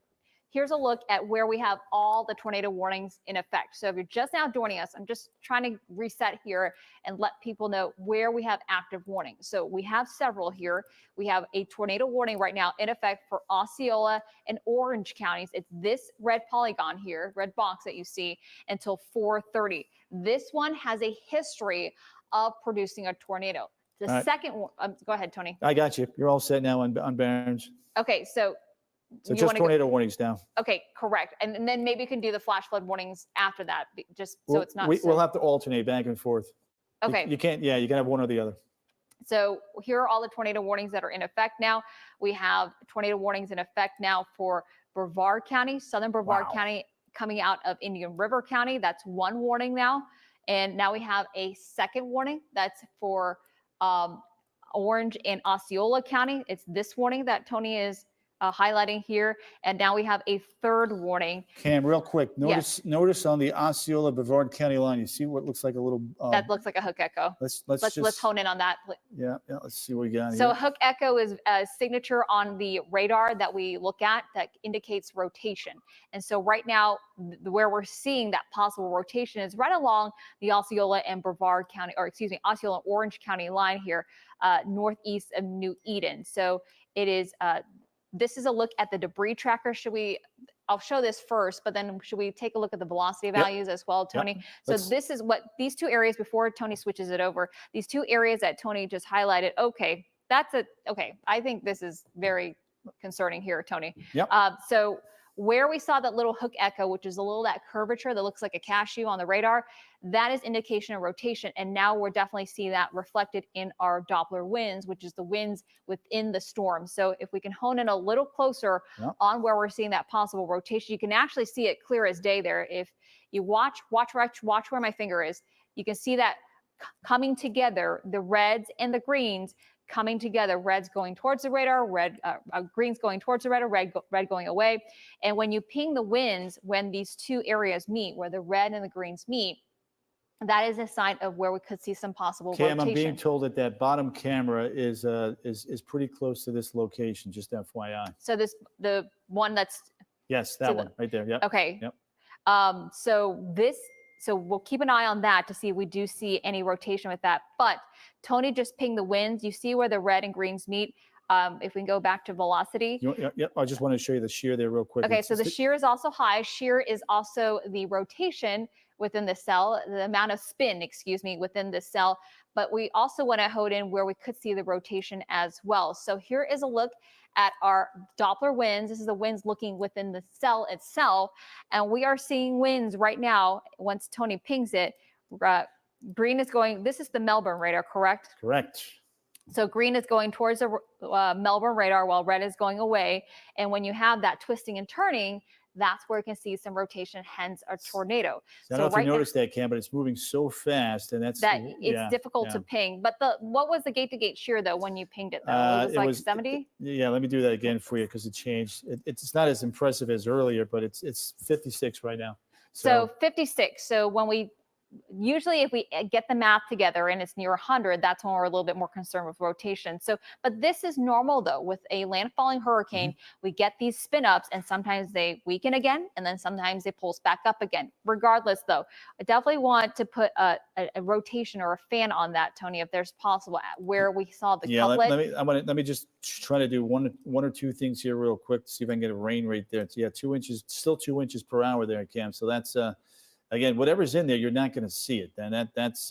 here's a look at where we have all the tornado warnings in effect. So if you're just now joining us, I'm just trying to reset here and let people know where we have active warnings. So we have several here. We have a tornado warning right now in effect for Osceola and Orange counties. It's this red polygon here, red box that you see, until 4:30. This one has a history of producing a tornado. The second one, go ahead, Tony. I got you. You're all set now on Barron's. Okay, so So just tornado warnings now. Okay, correct. And then maybe you can do the flash flood warnings after that, just so it's not. We'll have to alternate back and forth. Okay. You can't. Yeah, you can have one or the other. So here are all the tornado warnings that are in effect now. We have tornado warnings in effect now for Brevard County, Southern Brevard County, coming out of Indian River County. That's one warning now. And now we have a second warning that's for Orange and Osceola County. It's this warning that Tony is highlighting here. And now we have a third warning. Cam, real quick, notice on the Osceola Brevard County line, you see what looks like a little. That looks like a hook echo. Let's hone in on that. Yeah, let's see what we got So here. hook echo is a signature on the radar that we look at that indicates rotation. And so right now, where we're seeing that possible rotation is right along the Osceola and Brevard County, or excuse me, Osceola and Orange County line here, northeast of New Eden. So it is. This is a look at the debris tracker. I'll show this first, but then should we take a look at the velocity values as well, Tony? So this is what these two areas, before Tony switches it over, these two areas that Tony just highlighted. Okay, okay. I think this is very concerning here, Tony. So where we saw that little hook echo, which is that curvature that looks like a cashew on the radar, that is indication of rotation. And now we're definitely seeing that reflected in our Doppler winds, which is the winds within the storm. So if we can hone in a little closer on where we're seeing that possible rotation, you can actually see it clear as day there. If you watch where my finger is, you can see that coming together, the reds and the greens coming together, reds going towards the radar, greens going towards the radar, red going away. And when you ping the winds, when these two areas meet, where the red and the greens meet, that is a sign of where we could see some possible rotation. Cam, I'm being told that bottom camera is pretty close to this location, just FYI. So the one that's. Yes, that one right there. Yep. Okay. Yep. So we'll keep an eye on that to see if we do see any rotation with that. But Tony just pinged the winds. You see where the red and greens meet. If we can go back to velocity. Yep. I just want to show you the shear there real quick. Okay, so the shear is also high. Shear is also the rotation within the cell, the amount of spin, within the cell. But we also want to hone in where we could see the rotation as well. So here is a look at our Doppler winds. This is the winds looking within the cell itself. And we are seeing winds right now, once Tony pings it, green is going, this is the Melbourne radar, correct? Correct. So green is going towards the Melbourne radar while red is going away. And when you have that twisting and turning, that's where you can see some rotation, hence a tornado. I don't know if you noticed that, Cam, but it's moving so fast, and that's it's difficult to ping. But what was the gate-to-gate shear though when you pinged it though? It was like 70. Yeah, let me do that again for you because it changed. It's not as impressive as earlier, but it's 56 right now. So 56. So when we usually if we get the math together and it's near 100, that's when we're a little bit more concerned with rotation. So, but this is normal though. With a landfalling hurricane, we get these spin ups and sometimes they weaken again and then sometimes they pulse back up again. Regardless though, I definitely want to put a rotation or a fan on that, Tony, if there's possible, where we saw the couplet. Let me just try to do one or two things here real quick to see if I can get a rain rate there. So yeah, 2 inches, still 2 inches per hour there, Cam. So that's again, whatever's in there, you're not going to see it. And that's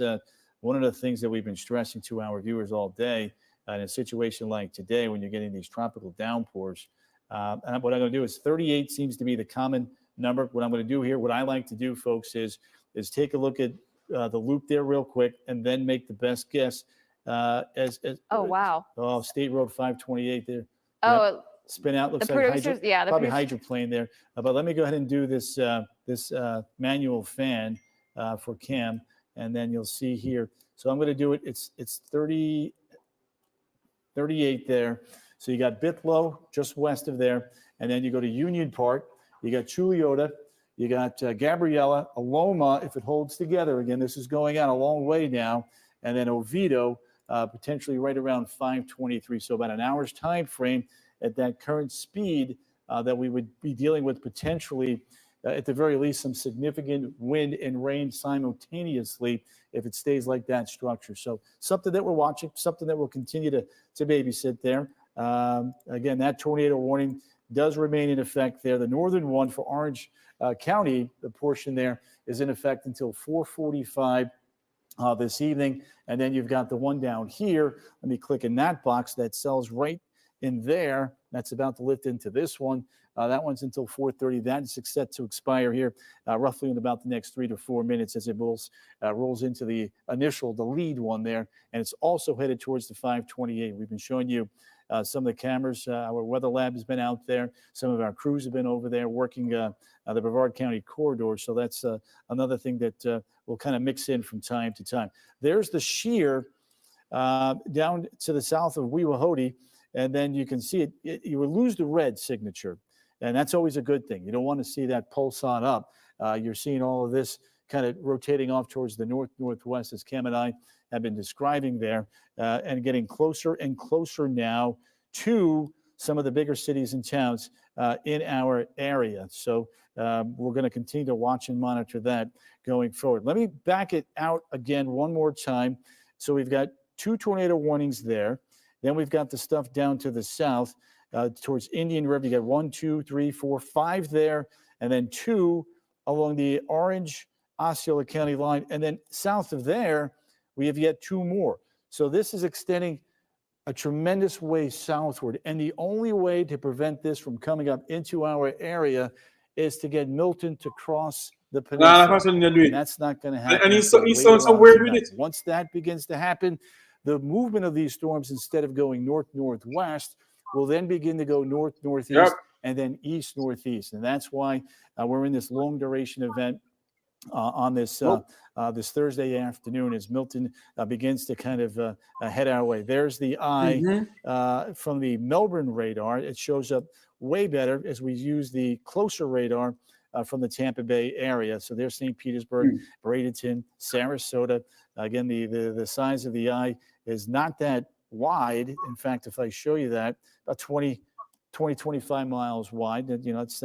one of the things that we've been stressing to our viewers all day in a situation like today when you're getting these tropical downpours. And what I'm going to do is 38 seems to be the common number. What I'm going to do here, what I like to do, folks, is take a look at the loop there real quick and then make the best guess. Oh, wow. Oh, State Road 528 there. Oh, yep. Spin out, looks like probably hydroplane there. But let me go ahead and do this manual fan for Cam, and then you'll see here. So I'm going to do it. It's 38 there. So you got Bithlow just west of there, and then you go to Union Park. You got Chuliota. You got Gabriella, Aloma, if it holds together. Again, this is going on a long way now. And then Oviedo, potentially right around 523. So about an hour's time frame at that current speed that we would be dealing with potentially, at the very least, some significant wind and rain simultaneously if it stays like that structure. So something that we're watching, something that we'll continue to babysit there. Again, that tornado warning does remain in effect there. The northern one for Orange County, the portion there, is in effect until 4:45 this evening. And then you've got the one down here. Let me click in that box that sells right in there. That's about to lift into this one. That one's until 4:30. That's set to expire here roughly in about the next 3 to 4 minutes as it rolls into the lead one there. And it's also headed towards the 528. We've been showing you some of the cameras. Our weather lab has been out there. Some of our crews have been over there working the Brevard County corridor. So that's another thing that we'll kind of mix in from time to time. There's the shear down to the south of Weehawhoty. And then you can see it, you will lose the red signature. And that's always a good thing. You don't want to see that pulse on up. You're seeing all of this kind of rotating off towards the northwest, as Cam and I have been describing there, and getting closer and closer now to some of the bigger cities and towns in our area. So we're going to continue to watch and monitor that going forward. Let me back it out again one more time. So we've got 2 tornado warnings there. Then we've got the stuff down to the south towards Indian River. You got 1, 2, 3, 4, 5 there, and then 2 along the Orange Osceola County line. And then south of there, we have yet 2 more. So this is extending a tremendous way southward. And the only way to prevent this from coming up into our area is to get Milton to cross the peninsula. And that's not going to happen. And he's so weird with it. Once that begins to happen, the movement of these storms, instead of going north-northwest, will then begin to go north-northeast and then east-northeast. And that's why we're in this long-duration event on this this Thursday afternoon as Milton begins to kind of head our way. There's the eye from the Melbourne radar. It shows up way better as we use the closer radar from the Tampa Bay area. So there's St. Petersburg, Bradenton, Sarasota. Again, the size of the eye is not that wide. In fact, if I show you that, about 25 miles wide. You know, it's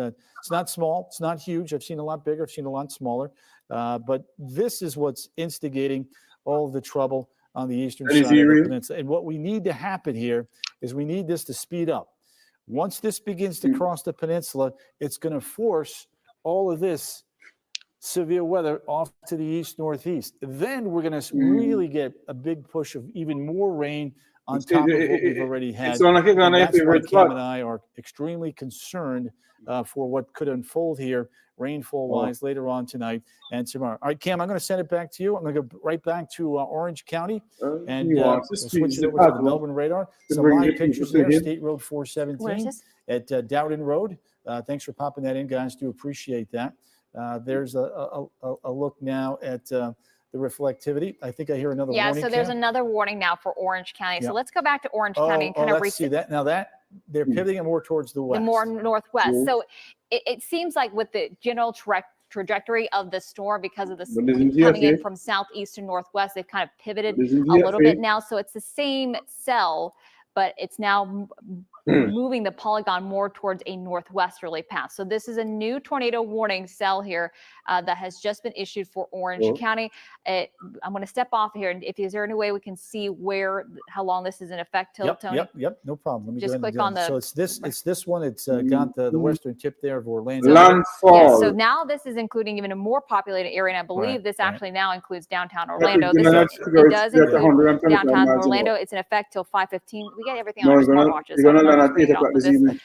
not small. It's not huge. I've seen a lot bigger. I've seen a lot smaller. But this is what's instigating all of the trouble on the eastern side of the peninsula. And what we need to happen here is we need this to speed up. Once this begins to cross the peninsula, it's going to force all of this severe weather off to the east-northeast. Then we're going to really get a big push of even more rain on top of what we've already had. It's like And that's why favorite Cam spot. and I are extremely concerned for what could unfold here, rainfall-wise, later on tonight and tomorrow. All right, Cam, I'm going to send it back to you. I'm going to go right back to Orange County, and we'll switch it over to the Melbourne radar. Some live pictures there, State Road 417 at Dowden Road. Thanks for popping that in, guys. Do appreciate that. There's a look now at the reflectivity. I think I hear another warning. Yeah, so there's Cam. another warning now for Orange County. Yeah. So let's go back to Orange County and kind of let's see that. Now that they're pivoting more towards the west. the more northwest. So it seems like with the general trajectory of the storm, because of the coming in from southeast to northwest, they've kind of pivoted a little bit now. So it's the same cell, but it's now moving the polygon more towards a northwesterly path. So this is a new tornado warning cell here that has just been issued for Orange County. I'm going to step off here, and is there any way we can see how long this is in effect till, Tony? Yep, no problem. Let me Just go ahead and click on do it. the- So it's this one. It's got the western tip there of Orlando. Landfall. Yeah, so now this is including even a more populated area, and I believe this actually now includes downtown Orlando. It does include downtown Orlando. It's in effect till 5:15. We get everything on our smartwatches. You're going to land at 8 o'clock this evening.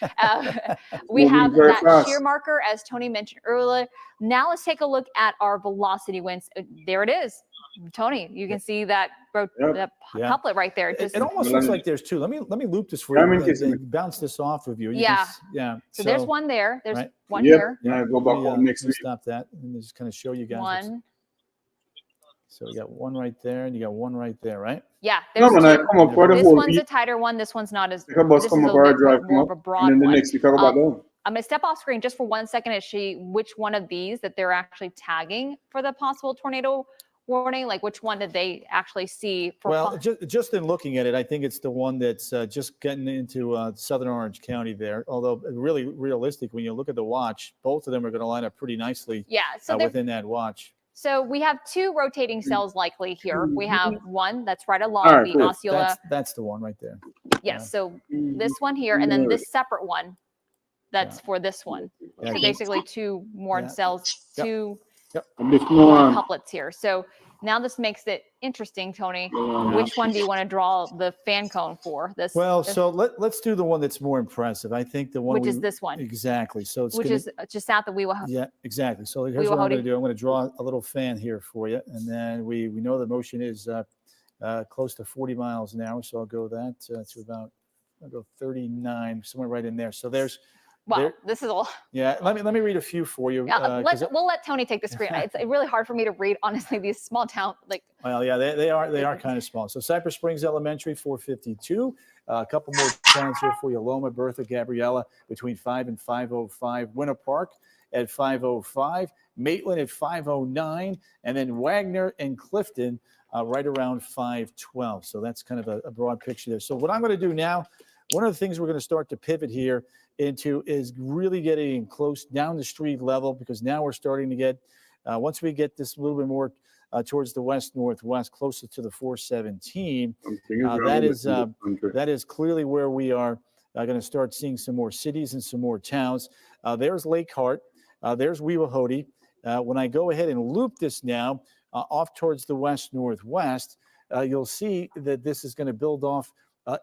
We have very that fast. shear marker, as Tony mentioned earlier. Now let's take a look at our velocity winds. There it is. Tony, you can see that, that couplet right there. It almost looks like there's two. Let me loop this for you. Bounce this off of you. Yeah. So there's one there. There's one Yep. here. Yeah, go back home next week. Stop that and just kind of show you guys. One. So you got one right there, and you got one right there, right? Yeah. No, There's man, two. I come up for the This whole one's week. a tighter one. This one's not as. Take a bus, This come is up, a or little drive, bit come more up, of a broad and then the one. next week I go back down. I'm going to step off screen just for 1 second and see which one of these that they're actually tagging for the possible tornado warning. Like, which one did they actually see? Well, just in looking at it, I think it's the one that's just getting into southern Orange County there. Although really realistic, when you look at the watch, both of them are going to line up pretty nicely. Yeah, so within that watch. So we have two rotating cells likely here. We have one that's right along All right, the cool. Osceola. That's the one right there. Yes. So this one here, and then this separate one that's for this one. Yeah. So basically two more cells, two Yep. couplets here. So now this makes it interesting, Tony. Which one do you want to draw the fan cone for? This. So let's do the one that's more impressive. I think the one Which is this one. Exactly. So it's which is just south of Weehawken. Yeah, exactly. So here's what I'm going to do. I'm going to draw a little fan here for you, and then we know the motion is close to 40 miles an hour. So I'll go that to about 39, somewhere right in there. So there's. Wow, this is all. Yeah, let me read a few for you. We'll let Tony take the screen. It's really hard for me to read, honestly. These small town Well, yeah, they are kind of small. So Cypress Springs Elementary 452. A couple more towns here for you: Loma, Bertha, Gabriella between 5 and 5:05. Winter Park at 5:05. Maitland at 5:09, and then Wagner and Clifton right around 5:12. So that's kind of a broad picture there. So what I'm going to do now, one of the things we're going to start to pivot here into is really getting close down the street level, because now we're starting to get, once we get this a little bit more towards the west-northwest, closer to the 417, that is clearly where we are going to start seeing some more cities and some more towns. There's Lake Hart. There's Weehawken. When I go ahead and loop this now off towards the west-northwest, you'll see that this is going to build off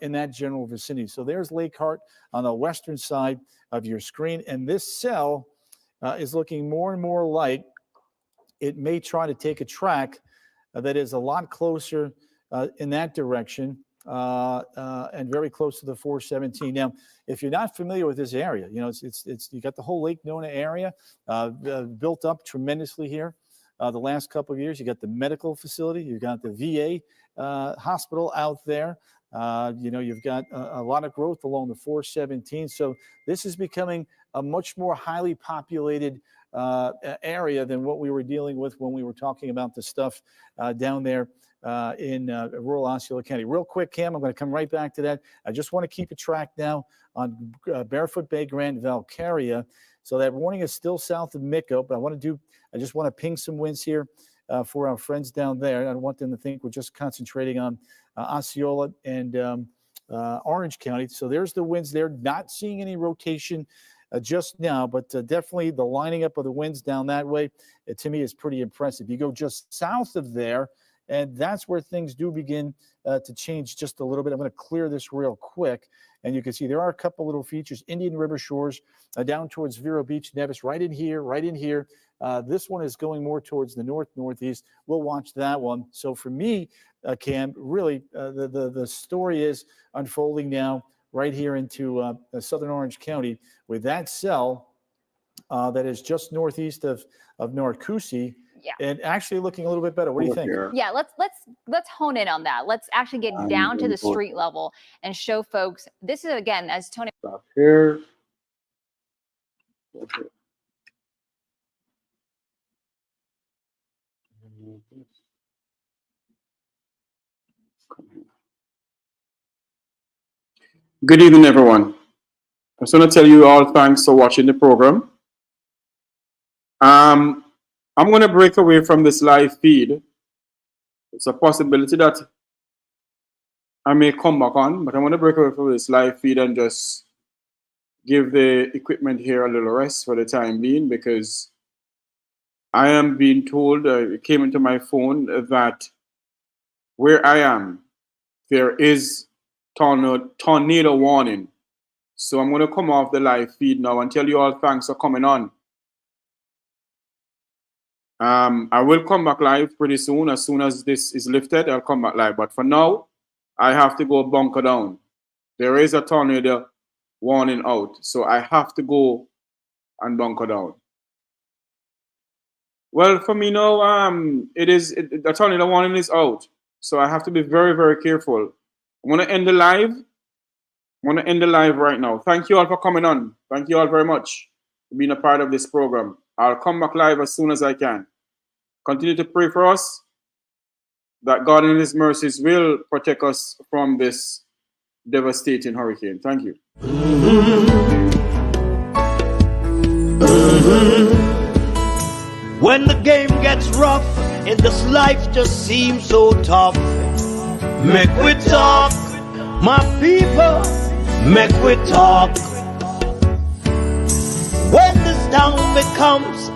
in that general vicinity. So there's Lake Hart on the western side of your screen. And this cell is looking more and more like it may try to take a track that is a lot closer in that direction and very close to the 417. Now, if you're not familiar with this area, it's you got the whole Lake Nona area built up tremendously here. The last couple of years, you got the medical facility, you got the VA hospital out there. You've got a lot of growth along the 417. So this is becoming a much more highly populated area than what we were dealing with when we were talking about the stuff down there in rural Osceola County. Real quick, Cam, I'm going to come right back to that. I just want to keep a track now on Barefoot Bay, Grand Valcaria. So that warning is still south of Mico, but I just want to ping some winds here for our friends down there. I don't want them to think we're just concentrating on Osceola and Orange County. So there's the winds there. Not seeing any rotation just now, but definitely the lining up of the winds down that way, to me, is pretty impressive. You go just south of there, And that's where things do begin to change just a little bit. I'm going to clear this real quick. And you can see there are a couple little features. Indian River Shores down towards Vero Beach, Nevis, right in here, right in here. This one is going more towards the northeast. We'll watch that one. So for me, Cam, really the story is unfolding now right here into southern Orange County with that cell that is just northeast of Narcoossee. Yeah. And actually looking a little bit better. What do you think? Yeah, let's hone in on that. Let's actually get down to the street level and show folks. This is, again, as Tony. Stop here. Okay. Good evening, everyone. I just want to tell you all thanks for watching the program. I'm going to break away from this live feed. It's a possibility that I may come back on, but I'm going to break away from this live feed and just give the equipment here a little rest for the time being, because I am being told, it came into my phone, that where I am, there is tornado warning. So I'm going to come off the live feed now and tell you all thanks for coming on. I will come back live pretty soon. As soon as this is lifted, I'll come back live. But for now, I have to go bunker down. There is a tornado warning out, so I have to go and bunker down. Well, for me now, the tornado warning is out, so I have to be very, very careful. I'm going to end the live. I'm going to end the live right now. Thank you all for coming on. Thank you all very much for being a part of this program. I'll come back live as soon as I can. Continue to pray for us that God in His mercies will protect us from this devastating hurricane. Thank you. When the game gets rough and this life just seems so tough, make we talk, my people, make we talk. When this town becomes